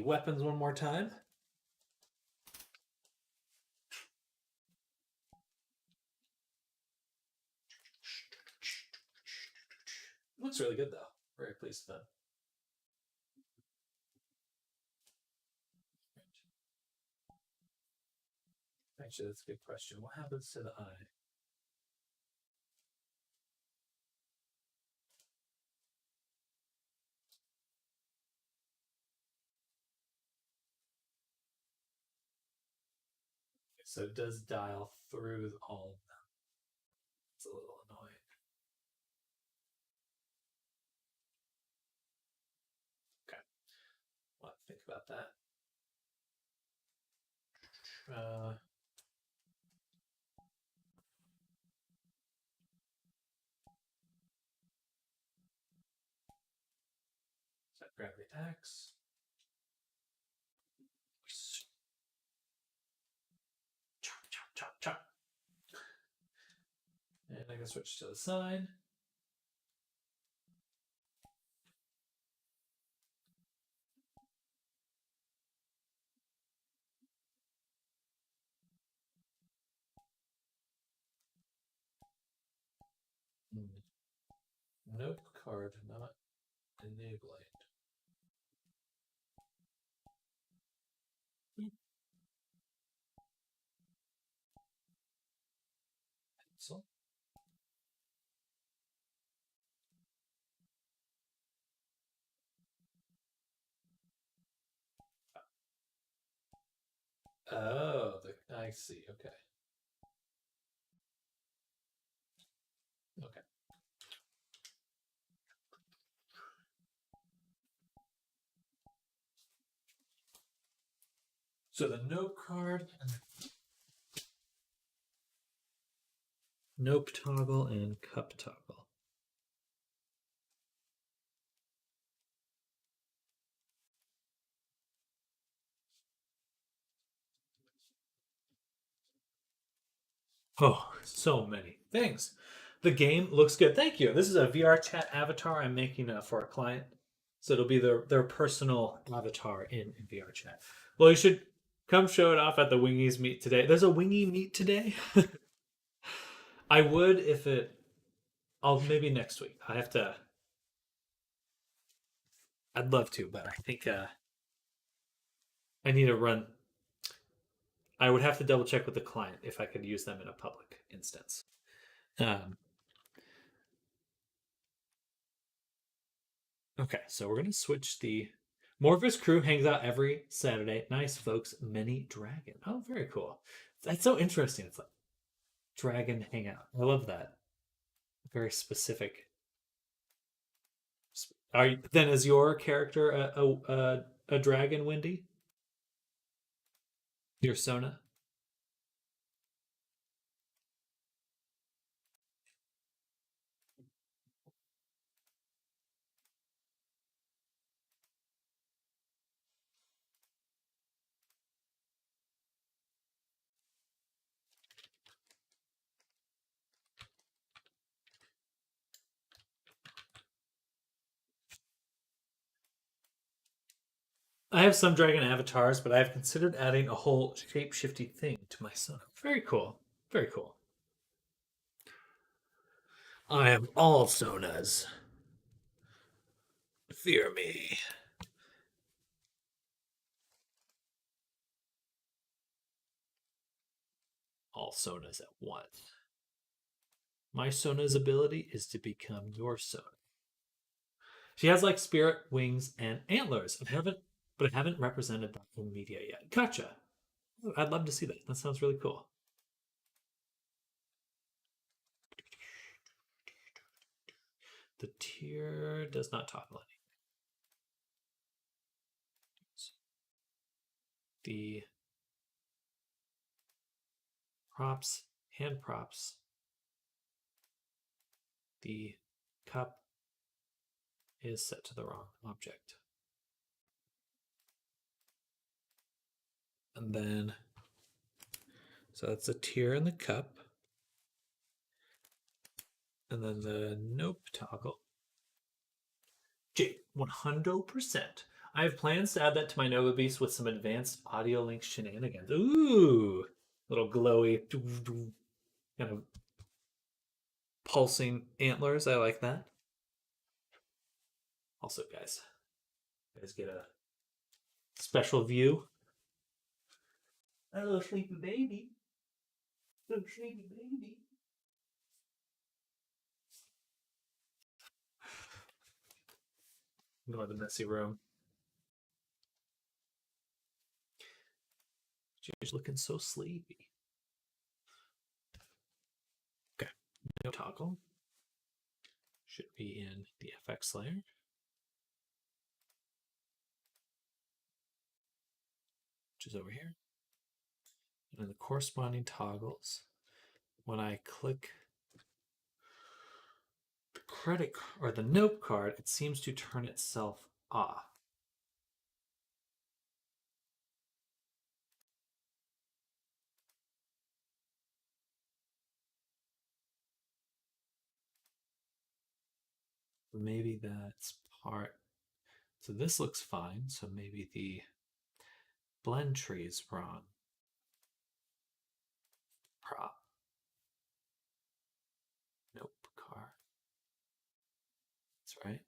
S1: weapons one more time. Looks really good though. Very pleased with that. Actually, that's a good question. What happens to the eye? So it does dial through all of them. It's a little annoying. Okay. Well, think about that. So grab the axe. Chop, chop, chop, chop. And I can switch to the side. Nope, card not enabling. Pencil. Oh, I see. Okay. Okay. So the nope card and the nope toggle and cup toggle. Oh, so many things. The game looks good. Thank you. This is a VR chat avatar I'm making for a client. So it'll be their personal avatar in VR chat. Well, you should come show it off at the Wingies meet today. There's a Wingy meet today. I would if it. I'll maybe next week. I have to. I'd love to, but I think I need to run. I would have to double check with the client if I could use them in a public instance. Okay, so we're gonna switch the Morpheus crew hangs out every Saturday. Nice folks, many dragon. Oh, very cool. That's so interesting. It's like dragon hangout. I love that. Very specific. Are you, then is your character a dragon, Wendy? Your Sona? I have some dragon avatars, but I have considered adding a whole shape-shifty thing to my Sona. Very cool. Very cool. I am all Sonas. Fear me. All Sonas at once. My Sona's ability is to become your Sona. She has like spirit, wings, and antlers. I haven't represented that in media yet. Gotcha. I'd love to see that. That sounds really cool. The tier does not toggle anything. The props, hand props, the cup is set to the wrong object. And then, so that's a tier in the cup. And then the nope toggle. 100%. I have plans to add that to my Nova Beast with some advanced audio link shenanigans. Ooh, little glowy kind of pulsing antlers. I like that. Also, guys, you guys get a special view. A little sleepy baby. Little sleepy baby. Ignore the messy room. She's looking so sleepy. Okay, no toggle. Should be in the FX layer. Which is over here. And the corresponding toggles, when I click the credit or the note card, it seems to turn itself off. Maybe that's part. So this looks fine. So maybe the blend tree is wrong. Prop. Nope. Card. That's right.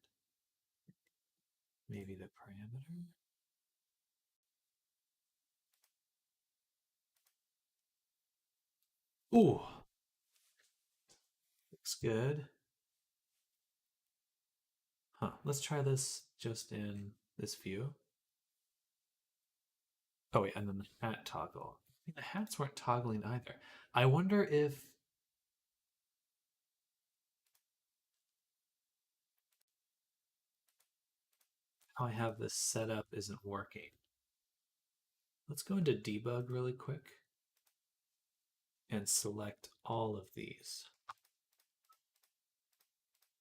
S1: Maybe the parameter. Ooh. Looks good. Huh. Let's try this just in this view. Oh wait, and then the hat toggle. I think the hats weren't toggling either. I wonder if how I have this set up isn't working. let's go into debug really quick and select all of these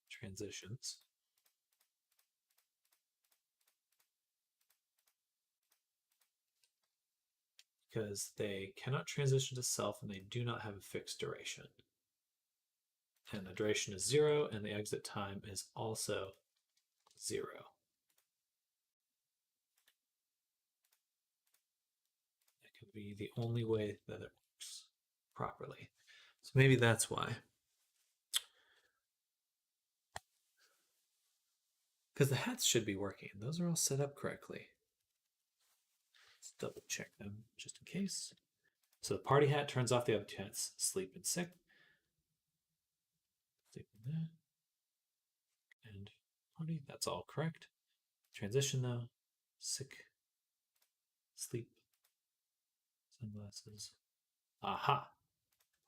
S1: transitions. Because they cannot transition to self and they do not have a fixed duration. And the duration is 0 and the exit time is also 0. That could be the only way that it works properly. So maybe that's why. Because the hats should be working. Those are all set up correctly. Let's double check them just in case. So the party hat turns off the other two hats. Sleep and sick. Sleep and that. And party, that's all correct. Transition though. Sick. Sleep. Sunglasses. Aha.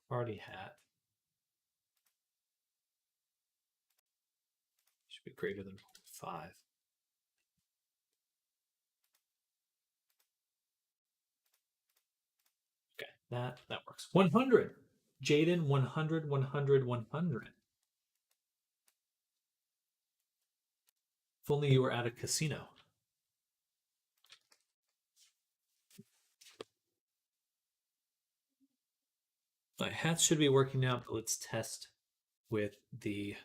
S1: Party hat. Should be greater than 5. Okay, that works. 100. Jaden, 100, 100, 100. If only you were at a casino. My hats should be working now, but let's test with the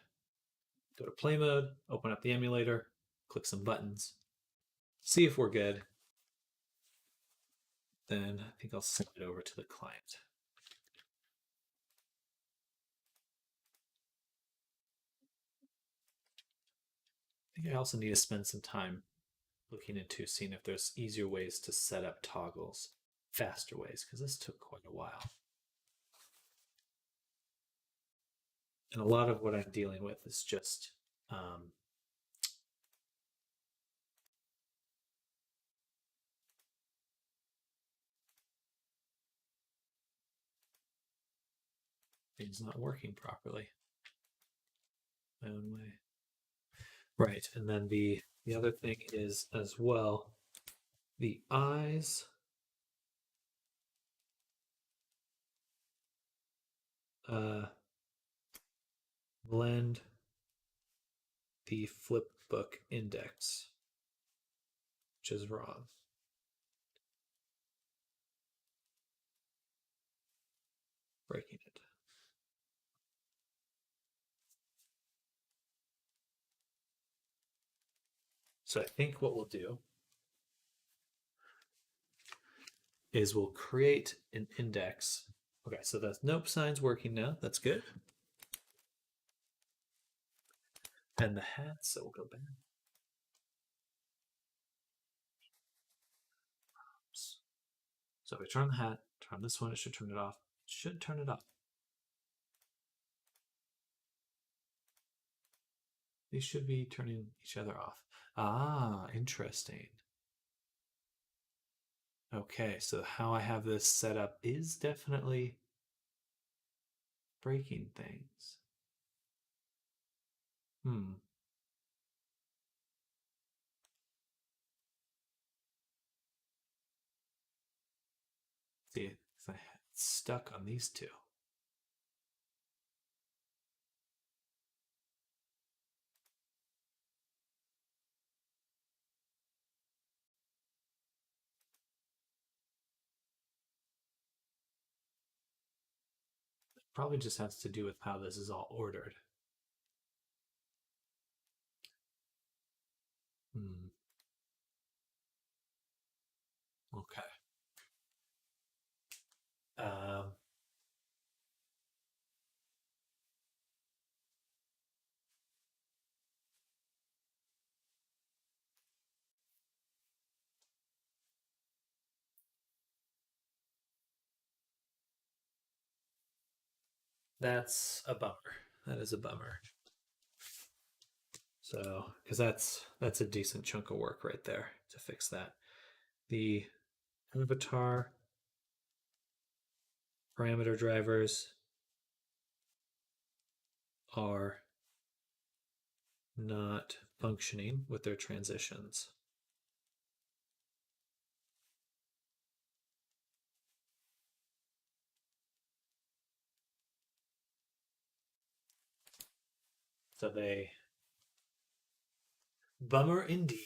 S1: go to play mode, open up the emulator, click some buttons, see if we're good. Then I think I'll send it over to the client. I think I also need to spend some time looking into seeing if there's easier ways to set up toggles, faster ways, because this took quite a while. And a lot of what I'm dealing with is just things not working properly my own way. Right, and then the other thing is as well, the eyes blend the flipbook index, which is wrong. Breaking it. So I think what we'll do is we'll create an index. Okay, so the nope sign's working now. That's good. And the hat, so we'll go back. So if I turn on the hat, turn on this one, it should turn it off. It should turn it off. These should be turning each other off. Ah, interesting. Okay, so how I have this set up is definitely breaking things. See, it's stuck on these two. Probably just has to do with how this is all ordered. Okay. That's a bummer. That is a bummer. So, because that's a decent chunk of work right there to fix that. The avatar parameter drivers are not functioning with their transitions. So they... Bummer indeed.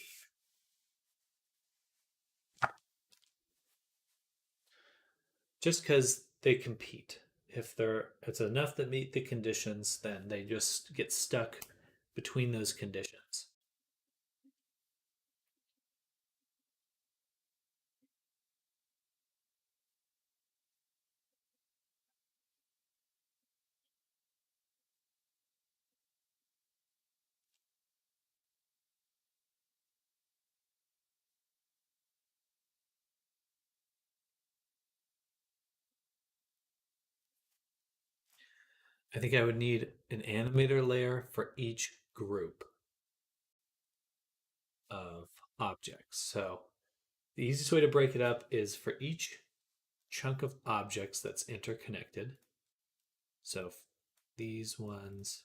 S1: Just because they compete. If it's enough that meet the conditions, then they just get stuck between those conditions. I think I would need an animator layer for each group of objects. So the easiest way to break it up is for each chunk of objects that's interconnected. So these ones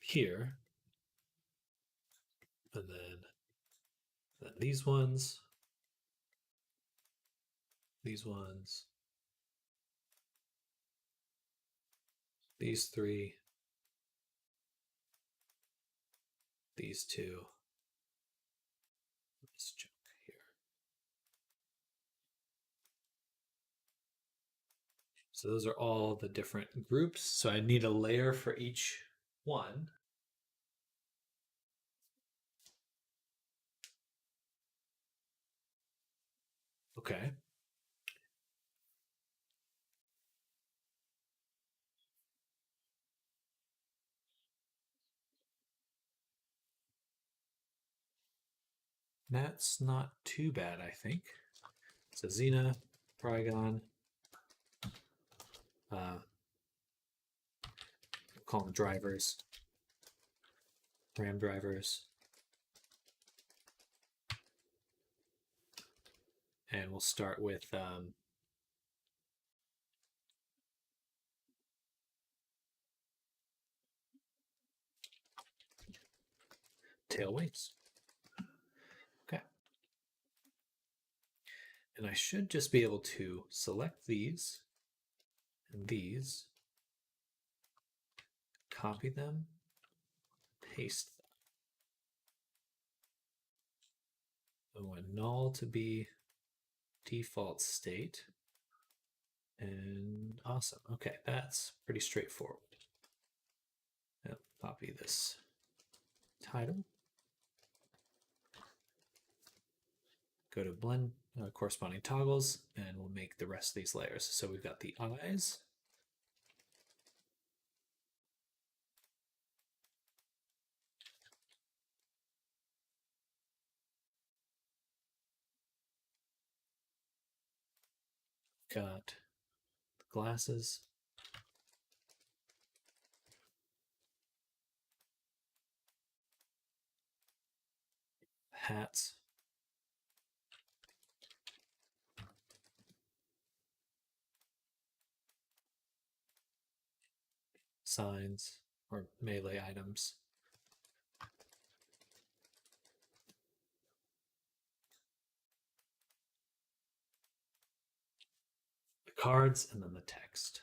S1: here, and then these ones, these ones, these three, these two, this chunk here. So those are all the different groups. So I need a layer for each one. Okay. That's not too bad, I think. So Xena, Paragon, we'll call them drivers, RAM drivers, and we'll start with tail weights. Okay. And I should just be able to select these and these, copy them, paste them. I want null to be default state. And awesome. Okay, that's pretty straightforward. Now, copy this title. Go to blend corresponding toggles, and we'll make the rest of these layers. So we've got the eyes. Got the glasses. Hats. Signs or melee items. The cards, and then the text.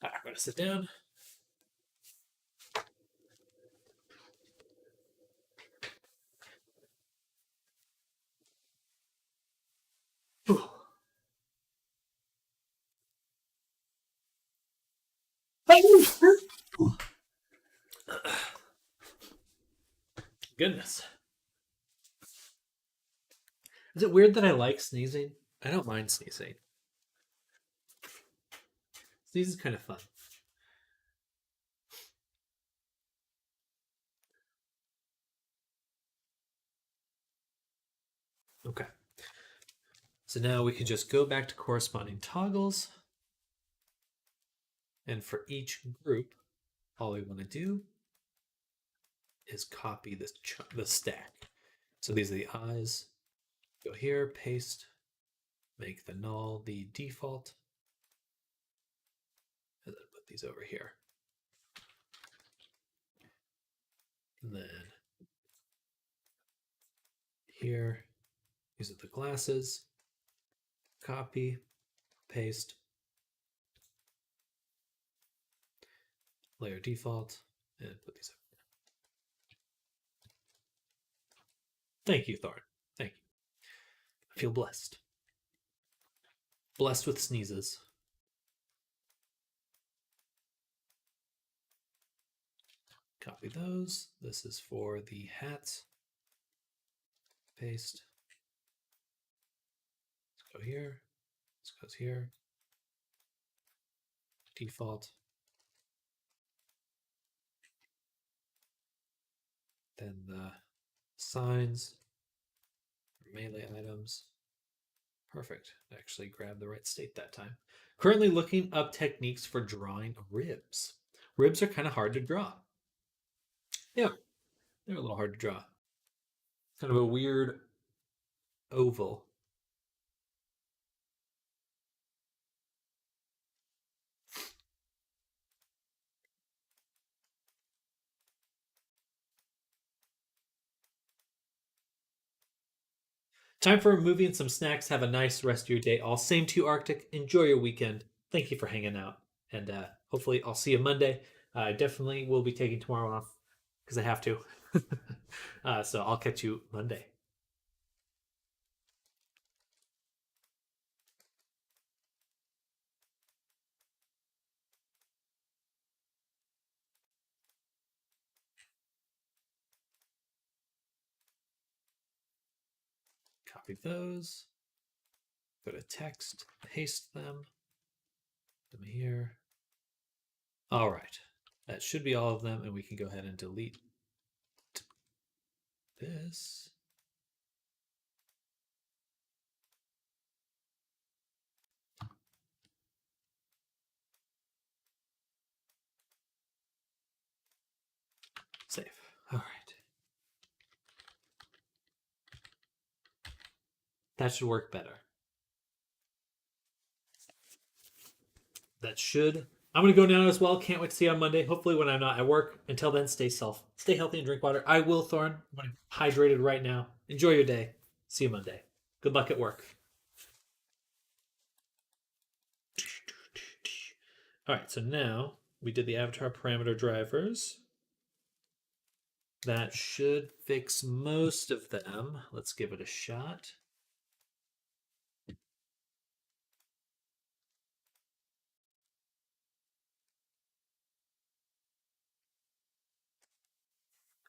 S1: I'm going to sit down. Goodness. Is it weird that I like sneezing? I don't mind sneezing. Sneeze is kind of fun. Okay. So now we can just go back to corresponding toggles. And for each group, all we want to do is copy this the stack. So these are the eyes. Go here, paste, make the null the default, and then put these over here. And then here, these are the glasses. Copy, paste, layer default, and put these up. Thank you, Thorn. Thank you. I feel blessed. Blessed with sneezes. Copy those. This is for the hats. Paste. Let's go here. This goes here. Default. Then the signs, melee items. Perfect. Actually grabbed the right state that time. Currently looking up techniques for drawing ribs. Ribs are kind of hard to draw. Yeah, they're a little hard to draw. Kind of a weird oval. Time for a movie and some snacks. Have a nice rest of your day. All same to you, Arctic. Enjoy your weekend. Thank you for hanging out. And hopefully I'll see you Monday. I definitely will be taking tomorrow off because I have to. So I'll catch you Monday. Copy those. Go to text, paste them here. All right, that should be all of them, and we can go ahead and delete this. Save. All right. That should work better. That should. I'm gonna go now as well. Can't wait to see you on Monday. Hopefully, when I'm not at work. Until then, stay healthy, and drink water. I will, Thorn. I'm hydrated right now. Enjoy your day. See you Monday. Good luck at work. All right. So now we did the avatar parameter drivers. That should fix most of them. Let's give it a shot.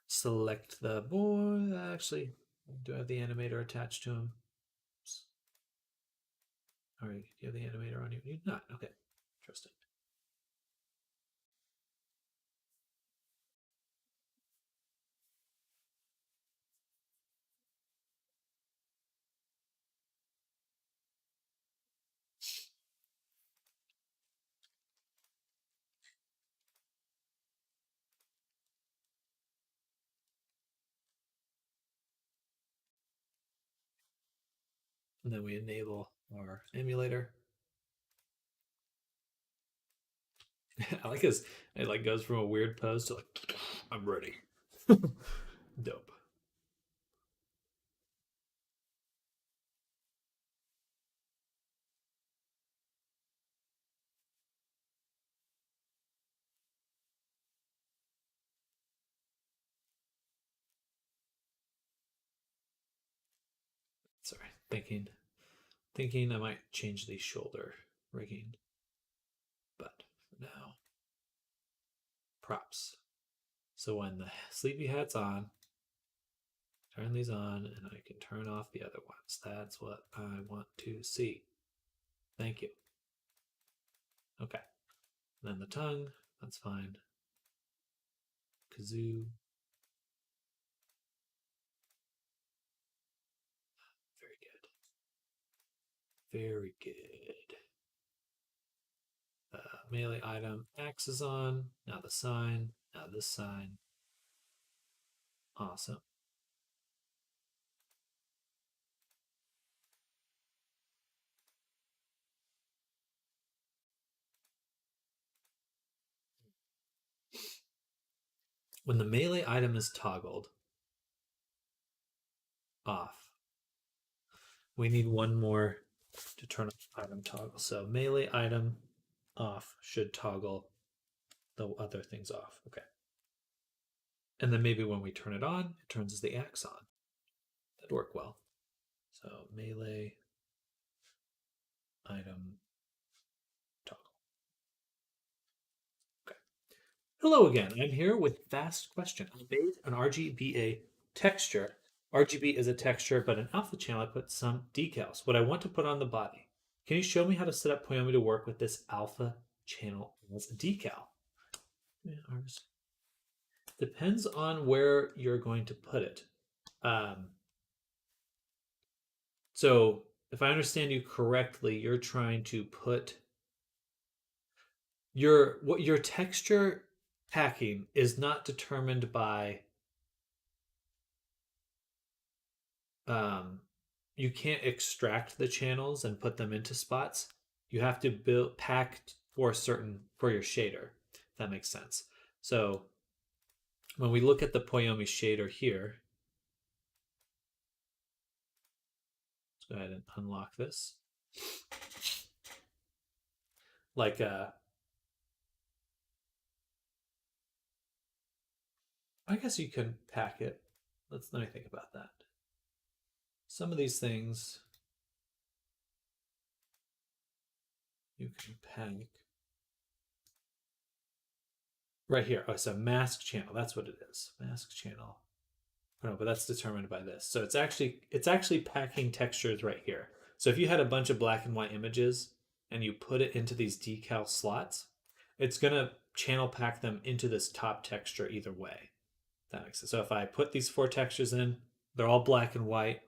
S1: Select the boy. Actually, do I have the animator attached to him? All right, do you have the animator on you? You not. Okay, interesting. And then we enable our emulator. I like his. It like goes from a weird pose to like, I'm ready. Dope. Sorry, thinking I might change the shoulder rigging, but for now, props. So when the sleepy hat's on, turn these on, and I can turn off the other ones. That's what I want to see. Thank you. Okay. And then the tongue, that's fine. Kazoo. Very good. Very good. Melee item, axe is on. Now the sign. Now this sign. Awesome. when the melee item is toggled off, we need one more to turn off item toggle. So melee item off should toggle the other things off. Okay. And then maybe when we turn it on, it turns the axe on. That'd work well. So melee item toggle. Okay. Hello again. I'm here with Fast Question. I made an RGBA texture. RGB is a texture, but in alpha channel I put some decals. What I want to put on the body. Can you show me how to set up Poyomi to work with this alpha channel as a decal? Yeah, depends on where you're going to put it. So if I understand you correctly, you're trying to put your texture packing is not determined by you can't extract the channels and put them into spots. You have to build pack for your shader, if that makes sense. So when we look at the Poyomi shader here, let's go ahead and unlock this. Like I guess you can pack it. Let me think about that. Some of these things you can pack right here. Oh, so mask channel. That's what it is. Mask channel. Oh, no, but that's determined by this. So it's actually packing textures right here. So if you had a bunch of black and white images and you put it into these decal slots, it's gonna channel pack them into this top texture either way. That makes sense. So if I put these 4 textures in, they're all black and white.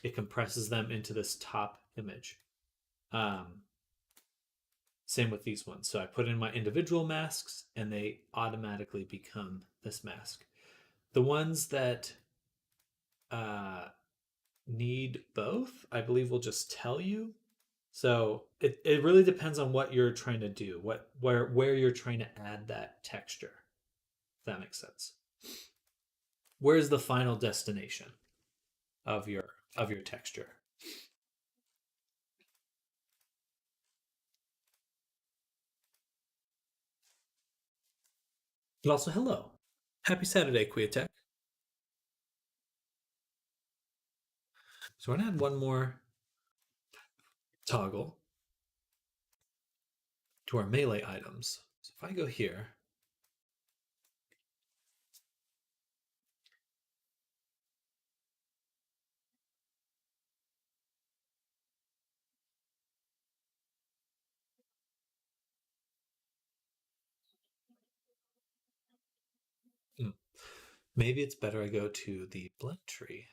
S1: It compresses them into this top image. Same with these ones. So I put in my individual masks and they automatically become this mask. The ones that need both, I believe will just tell you. So it really depends on what you're trying to do, where you're trying to add that texture. If that makes sense. Where's the final destination of your texture? But also, hello. Happy Saturday, Quiatech. So we're gonna add one more toggle to our melee items. So if I go here, maybe it's better I go to the blend tree.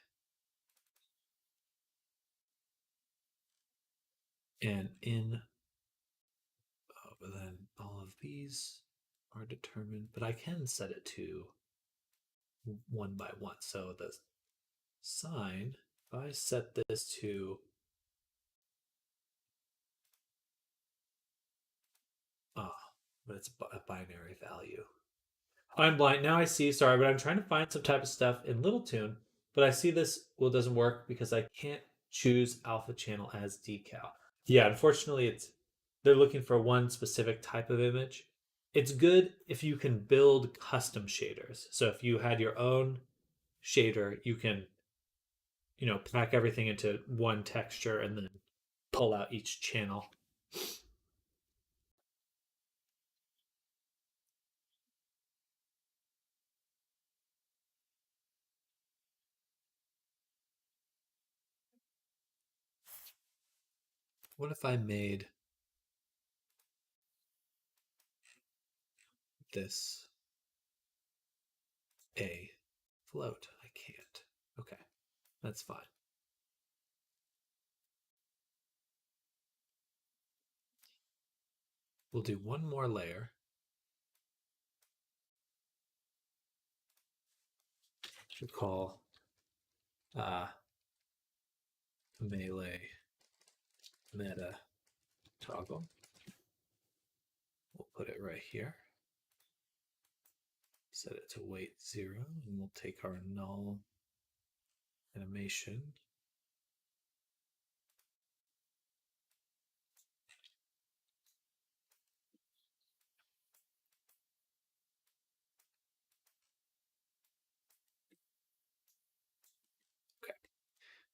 S1: And but then all of these are determined, but I can set it to one by one. So the sign, if I set this to but it's a binary value. I'm blind now. I see. Sorry, but I'm trying to find some type of stuff in Little Tune, but I see this. Well, it doesn't work because I can't choose alpha channel as decal. Yeah, unfortunately, they're looking for one specific type of image. It's good if you can build custom shaders. So if you had your own shader, you can, pack everything into one texture and then pull out each channel. What if I made this a float? I can't. Okay, that's fine. We'll do one more layer. Should call melee meta toggle. We'll put it right here. set it to weight 0, and we'll take our null animation. Okay,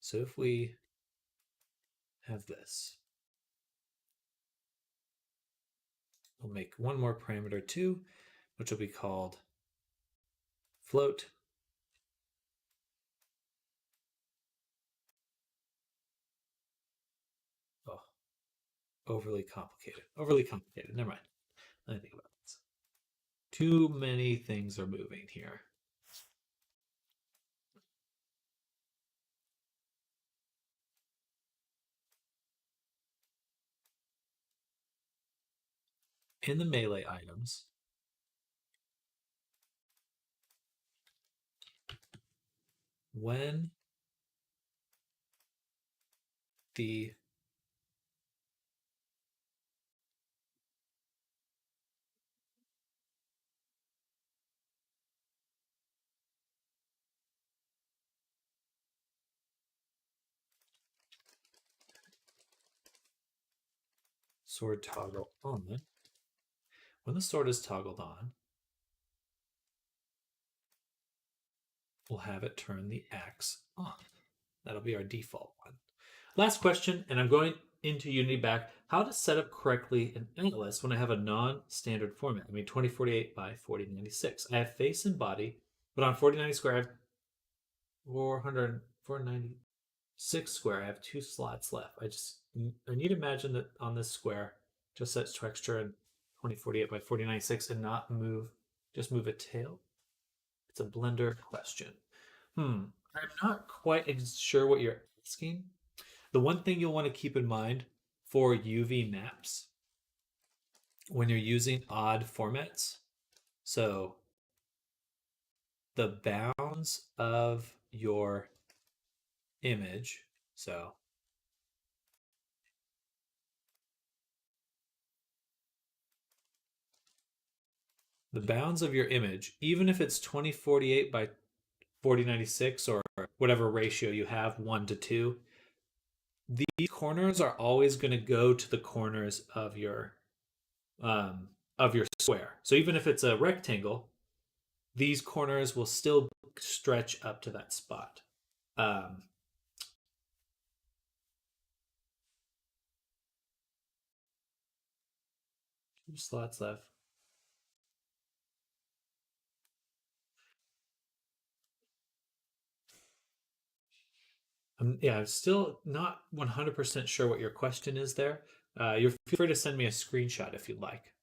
S1: so if we have this, we'll make one more parameter 2, which will be called float. Oh, overly complicated. Overly complicated. Never mind. Let me think about this. Too many things are moving here. In the melee items, when the sword toggle on, when the sword is toggled on, we'll have it turn the axe on. That'll be our default one. Last question, and I'm going into Unity back. How to set up correctly an atlas when I have a non-standard format. I mean, 2048 by 4096. I have face and body, but on 4090 square, I have 496 square. I have 2 slots left. I need to imagine that on this square, just set texture in 2048 by 4096 and not just move a tail. It's a Blender question. I'm not quite sure what you're asking. The one thing you'll want to keep in mind for UV maps when you're using odd formats, so the bounds of your image, so the bounds of your image, even if it's 2048 by 4096 or whatever ratio you have, 1 to 2, these corners are always going to go to the corners of your square. So even if it's a rectangle, these corners will still stretch up to that spot. 2 slots left. I'm still not 100% sure what your question is there. You're free to send me a screenshot if you'd like.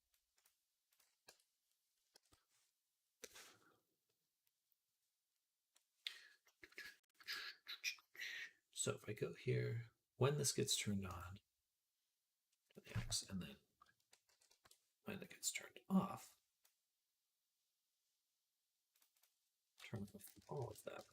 S1: So if I go here, when this gets turned on, and then when it gets turned off, turn off all of that.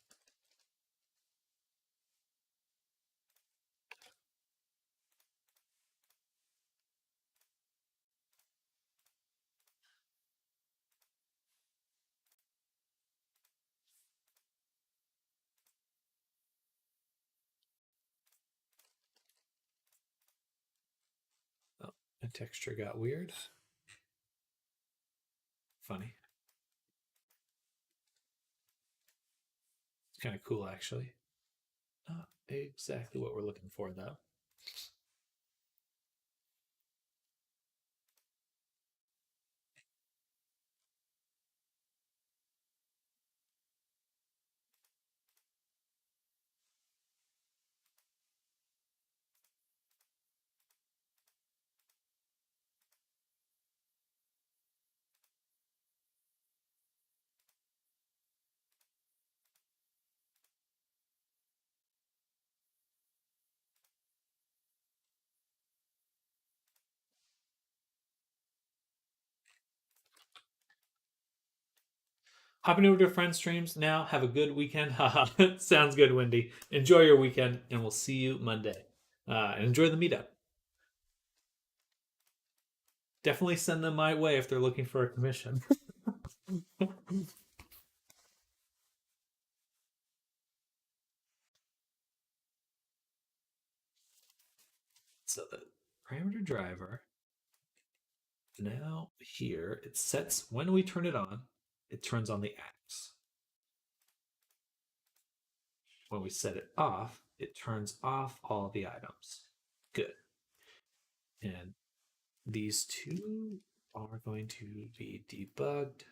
S1: Oh, the texture got weird. Funny. It's kind of cool, actually. Not exactly what we're looking for, though. Hopping over to friend streams now. Have a good weekend. Sounds good, Wendy. Enjoy your weekend, and we'll see you Monday. And enjoy the meetup. Definitely send them my way if they're looking for a commission. So the parameter driver, now here, it sets, when we turn it on, it turns on the axe. When we set it off, it turns off all the items. Good. And these two are going to be debugged.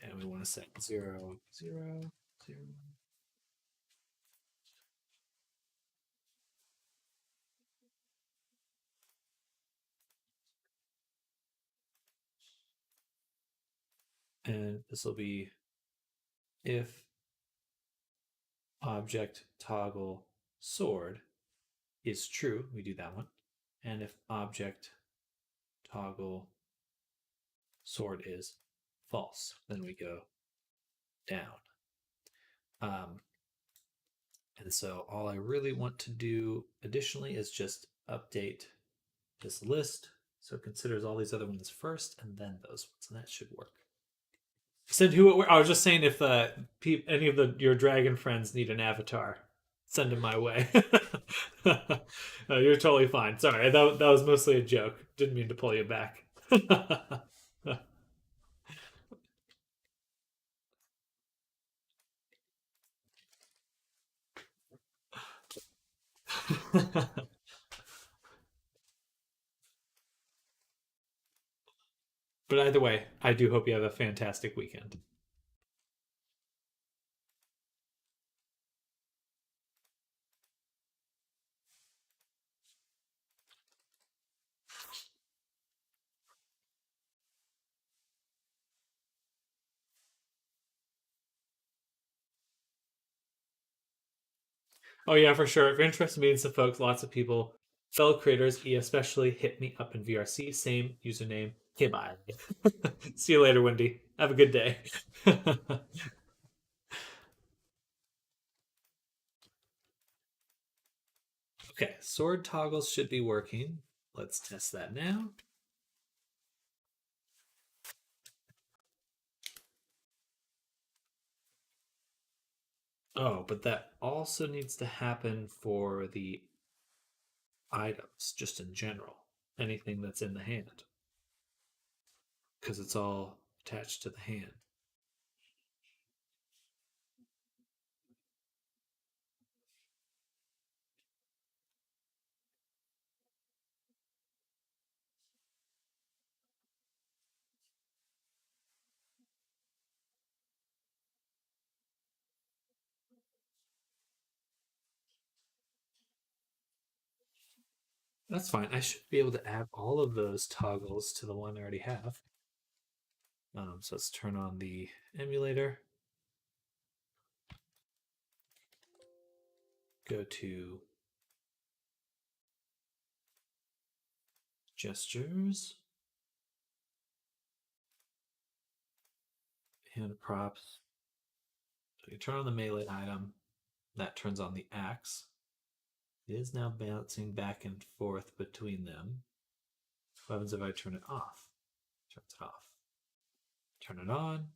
S1: And we want to set 0, 0, 0. And this will be if object toggle sword is true, we do that one. And if object toggle sword is false, then we go down. And so all I really want to do additionally is just update this list so it considers all these other ones first and then those ones, and that should work. Send who? I was just saying if any of your dragon friends need an avatar, send them my way. You're totally fine. Sorry, that was mostly a joke. Didn't mean to pull you back. But either way, I do hope you have a fantastic weekend. Oh yeah, for sure. If you're interested in meeting some folks, lots of people, fellow creators, especially, hit me up in VRC. Same username. Okay, bye. See you later, Wendy. Have a good day. Okay, sword toggles should be working. Let's test that now. Oh, but that also needs to happen for the items, just in general. Anything that's in the hand. Because it's all attached to the hand. That's fine. I should be able to add all of those toggles to the one I already have. So let's turn on the emulator. Go to gestures, hand props. So you turn on the melee item, that turns on the axe. It is now bouncing back and forth between them. What happens if I turn it off? Turns it off. Turn it on.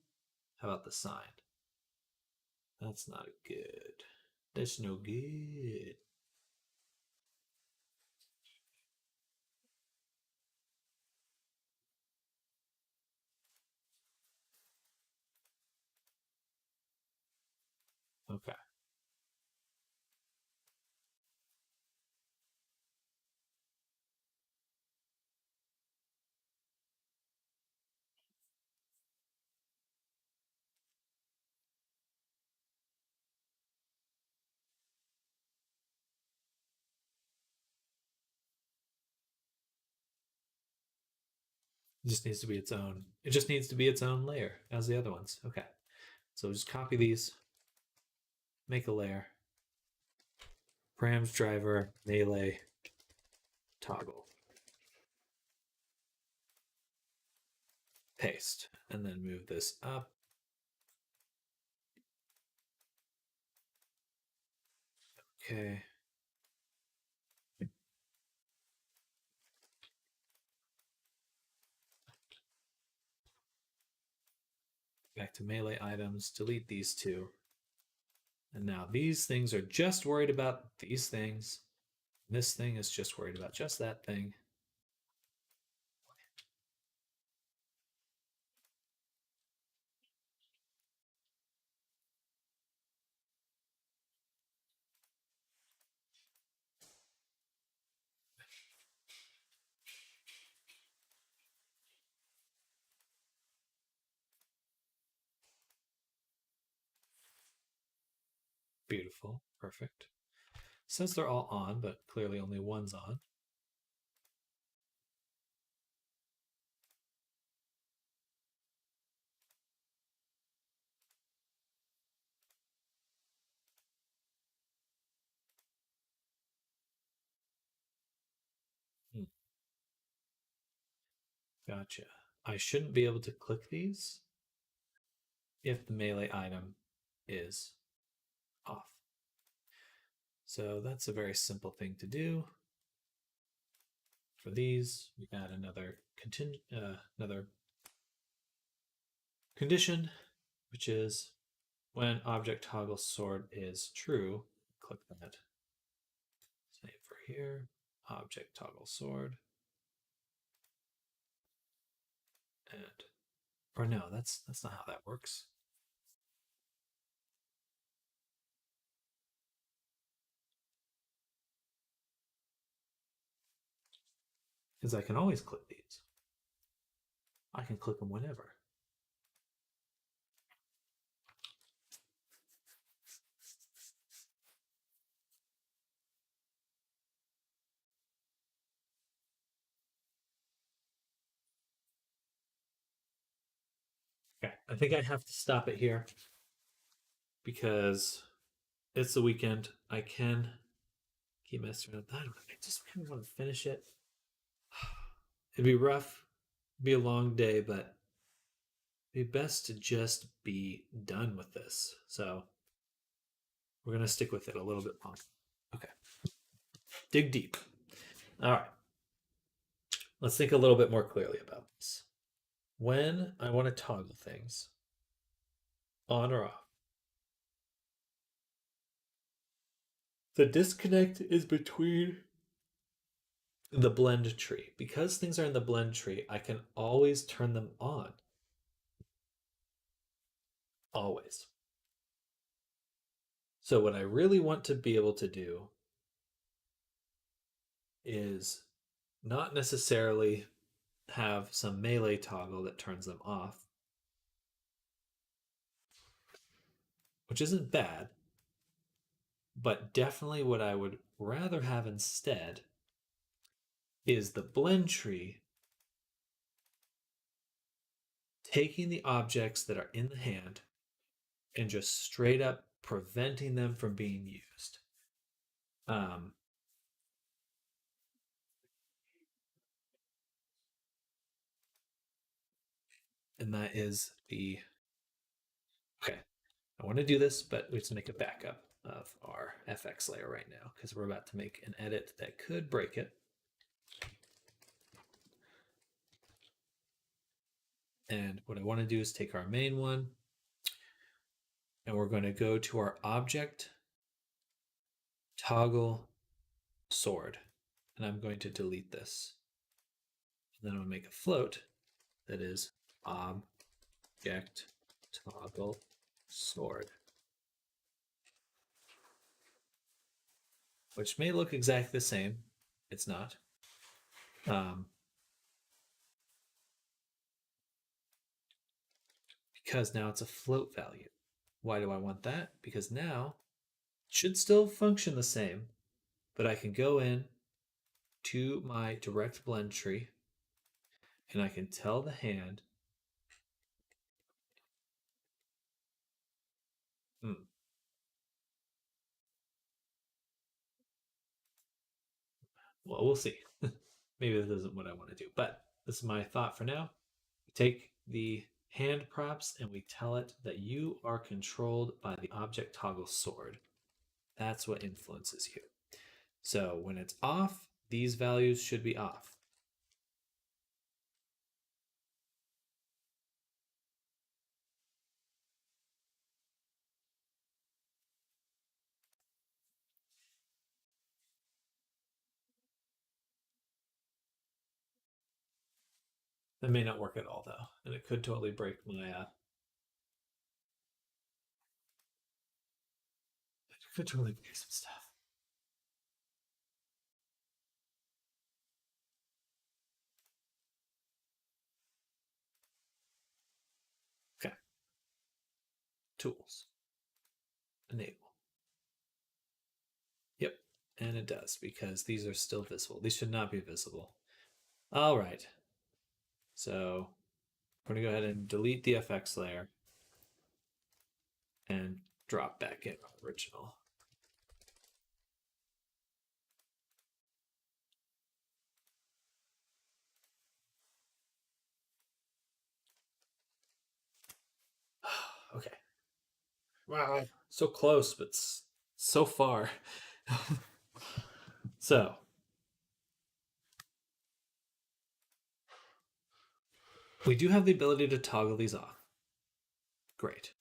S1: How about the sign? That's not good. That's no good. Okay. It just needs to be its own. It just needs to be its own layer as the other ones. Okay. So just copy these, make a layer. Params driver, melee, toggle. Paste. And then move this up. Okay. Back to melee items, delete these two. And now these things are just worried about these things. This thing is just worried about just that thing. Beautiful. Perfect. Since they're all on, but clearly only one's on. Hmm. Gotcha. I shouldn't be able to click these if the melee item is off. So that's a very simple thing to do. For these, we add another condition, which is when object toggle sword is true, click that. Same for here, object toggle sword. And, or no, that's not how that works. Because I can always click these. I can click them whenever. Okay, I think I have to stop it here because it's the weekend. I can keep messing around. I just kind of want to finish it. It'd be rough, be a long day, but it'd be best to just be done with this. So we're gonna stick with it a little bit longer. Okay. Dig deep. All right. Let's think a little bit more clearly about this. When I want to toggle things on or off, the disconnect is between the blend tree. Because things are in the blend tree, I can always turn them on. Always. So what I really want to be able to do is not necessarily have some melee toggle that turns them off, which isn't bad, but definitely what I would rather have instead is the blend tree taking the objects that are in the hand and just straight up preventing them from being used. Um, and that is the okay. I want to do this, but we have to make a backup of our FX layer right now because we're about to make an edit that could break it. And what I want to do is take our main one and we're going to go to our object toggle sword. And I'm going to delete this. And then I'm going to make a float that is object toggle sword, which may look exactly the same. It's not. Because now it's a float value. Why do I want that? Because now it should still function the same, but I can go in to my direct blend tree and I can tell the hand, well, we'll see. Maybe this isn't what I want to do, but this is my thought for now. We take the hand props and we tell it that you are controlled by the object toggle sword. That's what influences you. So when it's off, these values should be off. That may not work at all though, and it could totally break my. It could totally break some stuff. Okay. Tools. Enable. Yep, and it does because these are still visible. These should not be visible. All right. So we're gonna go ahead and delete the FX layer and drop back in original. Okay. Wow. So close, but so far. So we do have the ability to toggle these off. Great.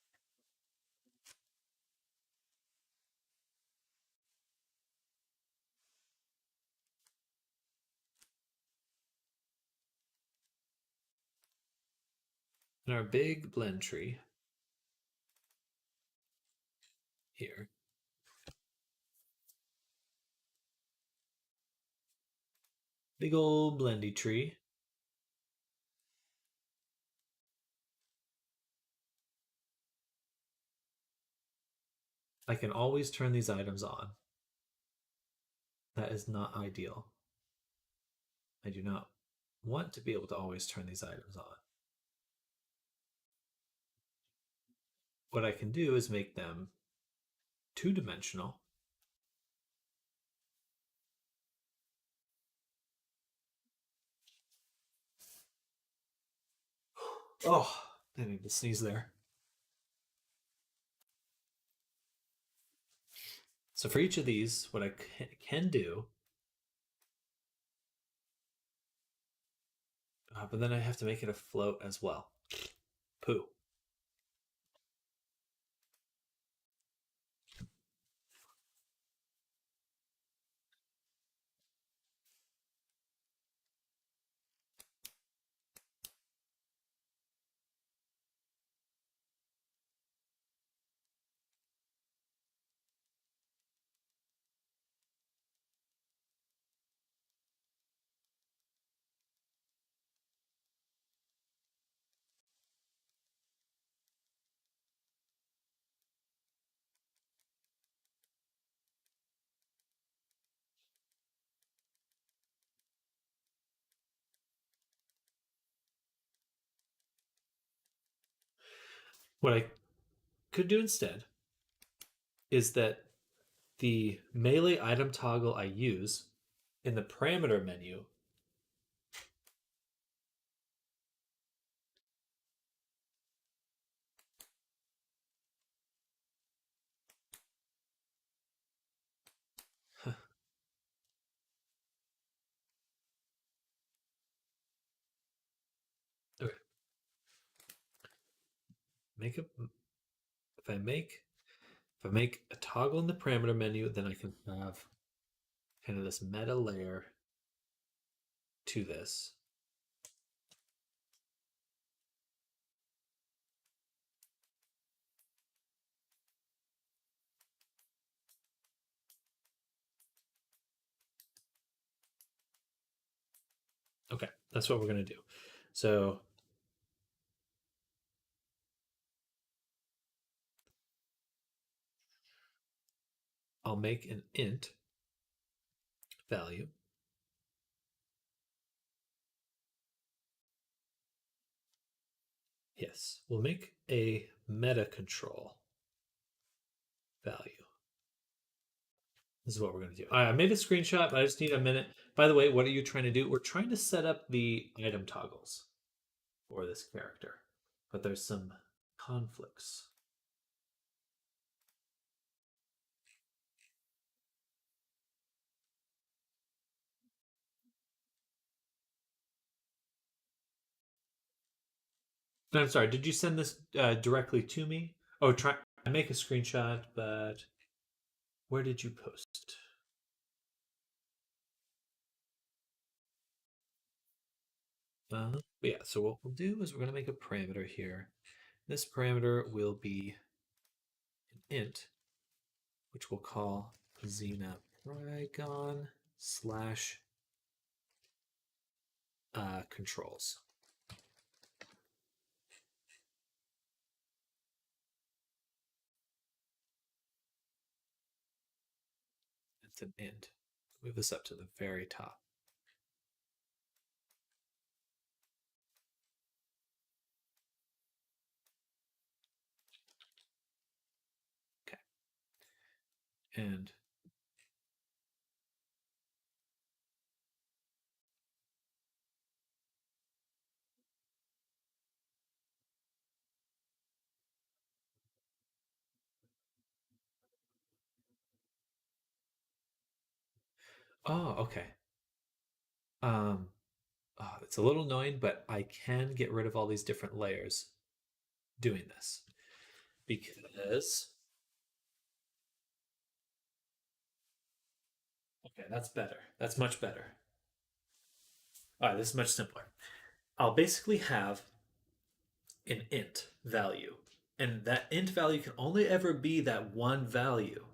S1: In our big blend tree here, big old blendy tree. I can always turn these items on. That is not ideal. I do not want to be able to always turn these items on. What I can do is make them two-dimensional. Oh, I need to sneeze there. So for each of these, what I can do, but then I have to make it a float as well. Poo. What I could do instead is that the melee item toggle I use in the parameter menu okay. Make a if I make a toggle in the parameter menu, then I can have kind of this meta layer to this. Okay, that's what we're going to do. So I'll make an int value. Yes, we'll make a meta control value. This is what we're going to do. I made a screenshot, but I just need a minute. By the way, what are you trying to do? We're trying to set up the item toggles for this character, but there's some conflicts. No, I'm sorry. Did you send this directly to me? Oh, try. I make a screenshot, but where did you post? But yeah, so what we'll do is we're going to make a parameter here. This parameter will be an int, which we'll call xenaprygon slash controls. It's an int. Move this up to the very top. Okay. And oh, okay. Um, it's a little annoying, but I can get rid of all these different layers doing this because okay, that's better. That's much better. All right, this is much simpler. I'll basically have an int value, and that int value can only ever be that one value,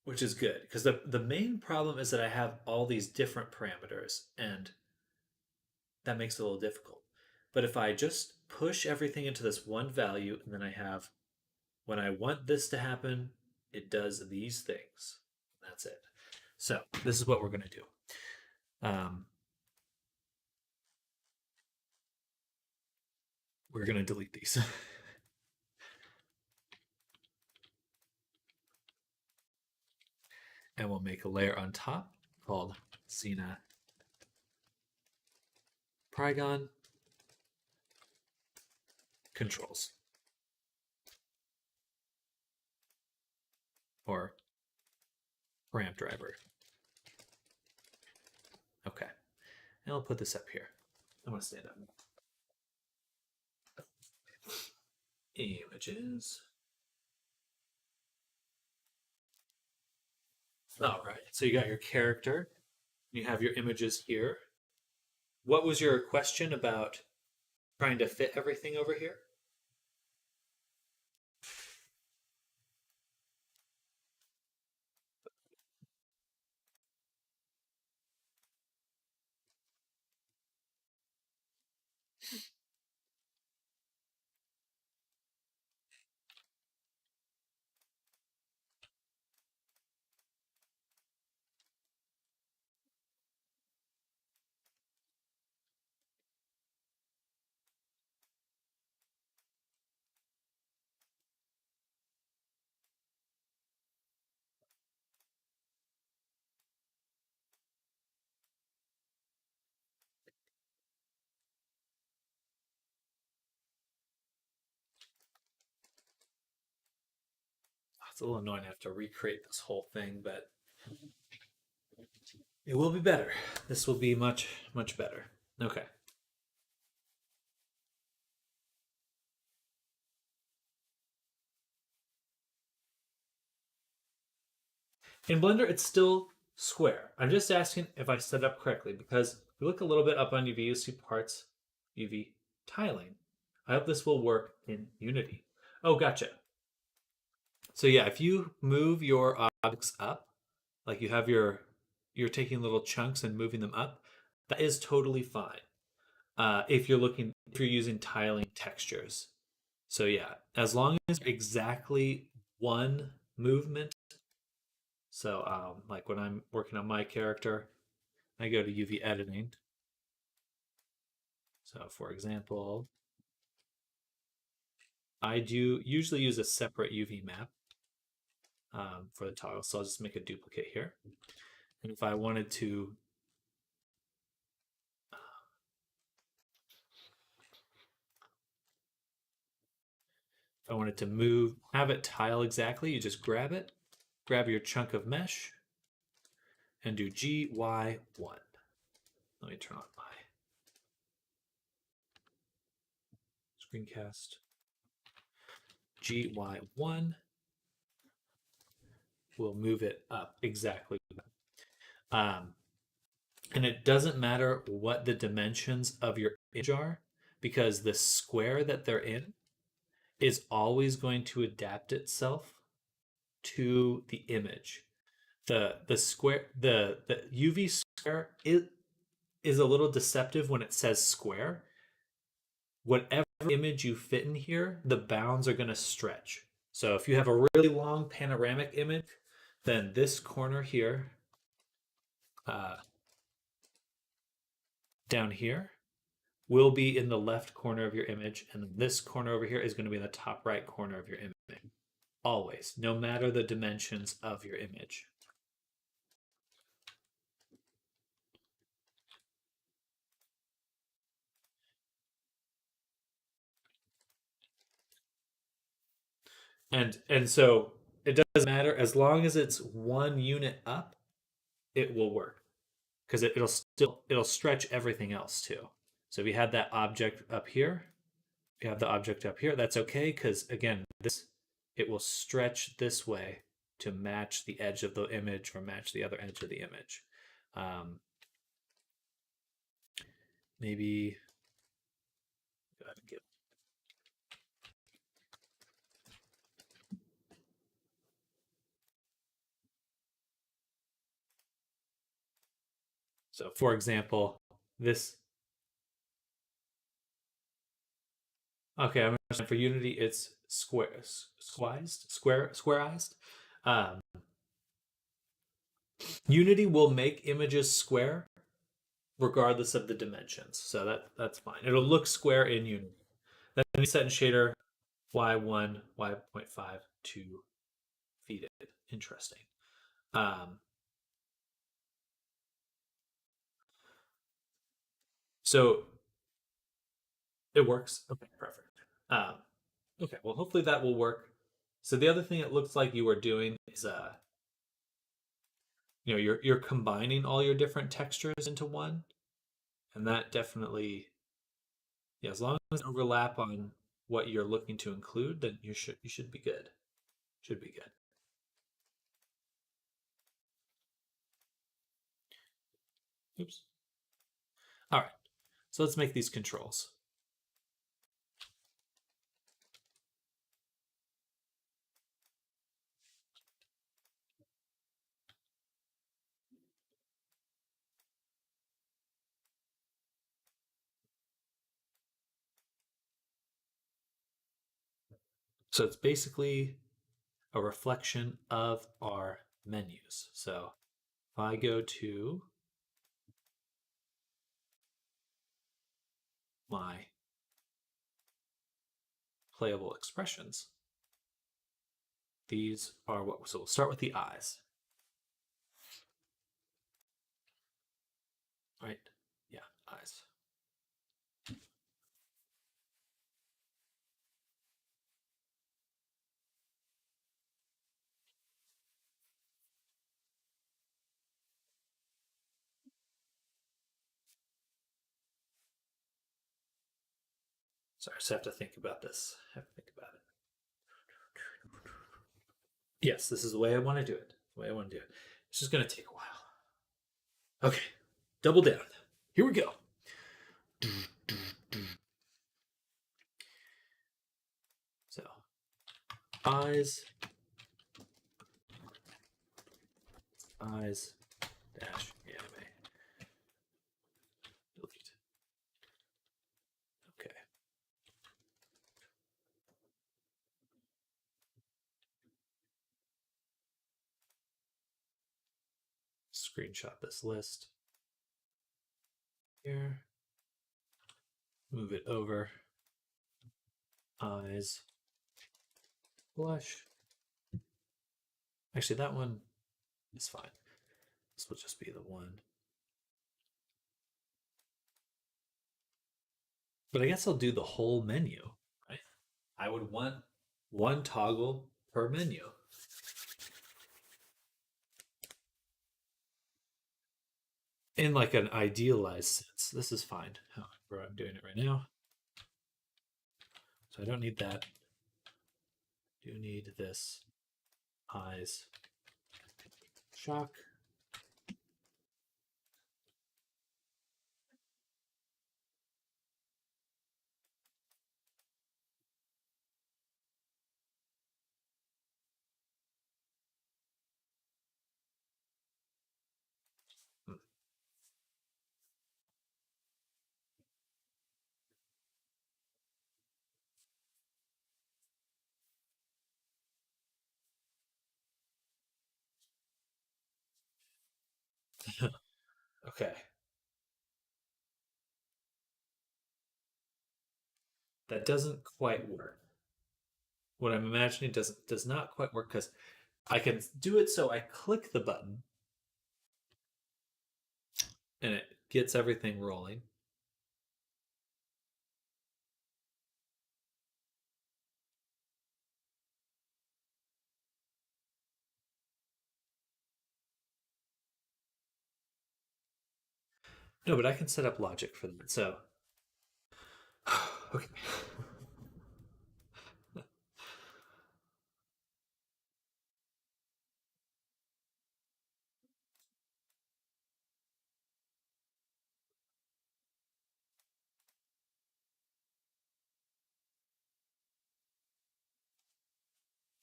S1: which is good because the main problem is that I have all these different parameters, and that makes it a little difficult. But if I just push everything into this one value, and then I have when I want this to happen, it does these things. That's it. So this is what we're going to do. We're going to delete these. And we'll make a layer on top called Xena Prygon controls. Or param driver. Okay. And I'll put this up here. I'm going to stand up. Images. All right. So you got your character. You have your images here. What was your question about trying to fit everything over here? It's a little annoying to have to recreate this whole thing, but it will be better. This will be much, much better. Okay. In Blender, it's still square. I'm just asking if I set it up correctly because if you look a little bit up on UV, you see parts, UV tiling. I hope this will work in Unity. Oh, gotcha. So yeah, if you move your objects up, like you're taking little chunks and moving them up, that is totally fine. If you're using tiling textures. So yeah, as long as exactly one movement. So like when I'm working on my character, I go to UV editing. So for example, I do usually use a separate UV map for the toggle. So I'll just make a duplicate here. And if I wanted to move, have it tile exactly, you just grab it, grab your chunk of mesh, and do GY1. Let me turn on my screencast. GY1 will move it up exactly. And it doesn't matter what the dimensions of your image are, because the square that they're in is always going to adapt itself to the image. The UV square is a little deceptive when it says square. Whatever image you fit in here, the bounds are going to stretch. So if you have a really long panoramic image, then this corner here, down here, will be in the left corner of your image, and this corner over here is going to be in the top right corner of your image. Always, no matter the dimensions of your image. And so it doesn't matter as long as it's one unit up, it will work because it'll stretch everything else too. So if you had that object up here, you have the object up here, that's okay because again, this it will stretch this way to match the edge of the image or match the other edge of the image. Maybe go ahead and get. So for example, this. Okay, I'm understanding for Unity it's squareized. Um, Unity will make images square regardless of the dimensions. So that's fine. It'll look square in Unity. Then we set in shader y1, y.5 to feed it. Interesting. So it works. Okay, perfect. Okay, well, hopefully that will work. So the other thing it looks like you are doing is you're combining all your different textures into one, and that definitely, yeah, as long as it overlap on what you're looking to include, then you should be good. Should be good. Oops. All right. So let's make these controls. So it's basically a reflection of our menus. So if I go to my playable expressions, these are what, so we'll start with the eyes. Right? Yeah, eyes. Sorry, I just have to think about this. I have to think about it. Yes, this is the way I want to do it. The way I want to do it. It's just going to take a while. Okay, double down. Here we go. So, eyes, dash anime. Delete. Okay. Screenshot this list. Here. Move it over. Eyes. Blush. Actually, that one is fine. This will just be the one. But I guess I'll do the whole menu, right? I would want one toggle per menu. In like an idealized sense. This is fine. However, I'm doing it right now. So I don't need that. Do need this. Eyes. Shock. Okay. That doesn't quite work. What I'm imagining does not quite work because I can do it so I click the button and it gets everything rolling. No, but I can set up logic for that. So, okay.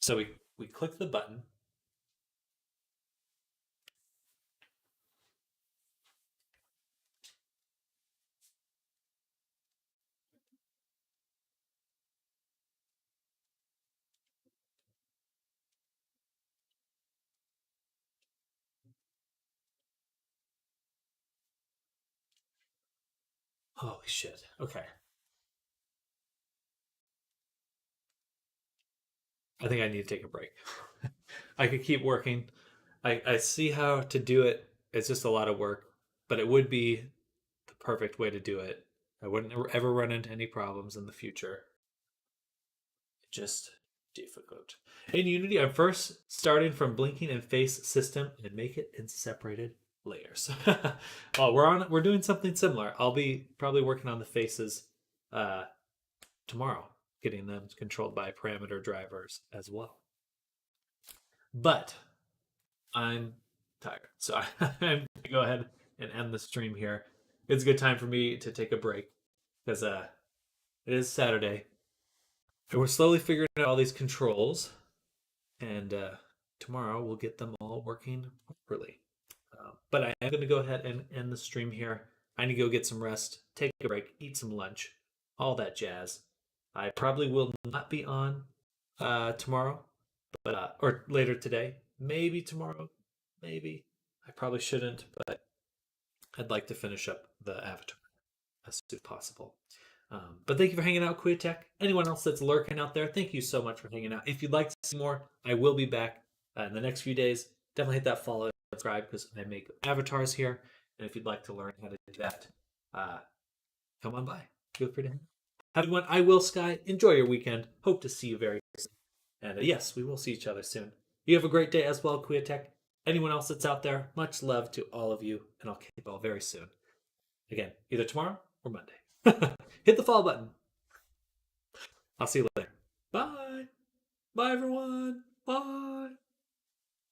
S1: So we click the button. Holy shit. Okay. I think I need to take a break. I could keep working. I see how to do it. It's just a lot of work, but it would be the perfect way to do it. I wouldn't ever run into any problems in the future. Just difficult. In Unity, I'm first starting from blinking and face system and make it in separated layers. Well, we're doing something similar. I'll be probably working on the faces uh, tomorrow, getting them controlled by parameter drivers as well. But I'm tired, so I'm gonna go ahead and end the stream here. It's a good time for me to take a break because it is Saturday. And we're slowly figuring out all these controls, and tomorrow we'll get them all working properly. But I am going to go ahead and end the stream here. I need to go get some rest, take a break, eat some lunch, all that jazz. I probably will not be on tomorrow, but or later today. Maybe tomorrow. Maybe. I probably shouldn't, but I'd like to finish up the avatar as soon as possible. But thank you for hanging out, Queer Tech. Anyone else that's lurking out there, thank you so much for hanging out. If you'd like to see more, I will be back in the next few days. Definitely hit that follow and subscribe because I make avatars here. And if you'd like to learn how to do that, uh, come on by. Feel free to hang out. Have a good one. I will, Sky. Enjoy your weekend. Hope to see you very soon. And yes, we will see each other soon. You have a great day as well, Queer Tech. Anyone else that's out there, much love to all of you, and I'll catch you all very soon. Again, either tomorrow or Monday. Hit the follow button. I'll see you later. Bye. Bye, everyone. Bye.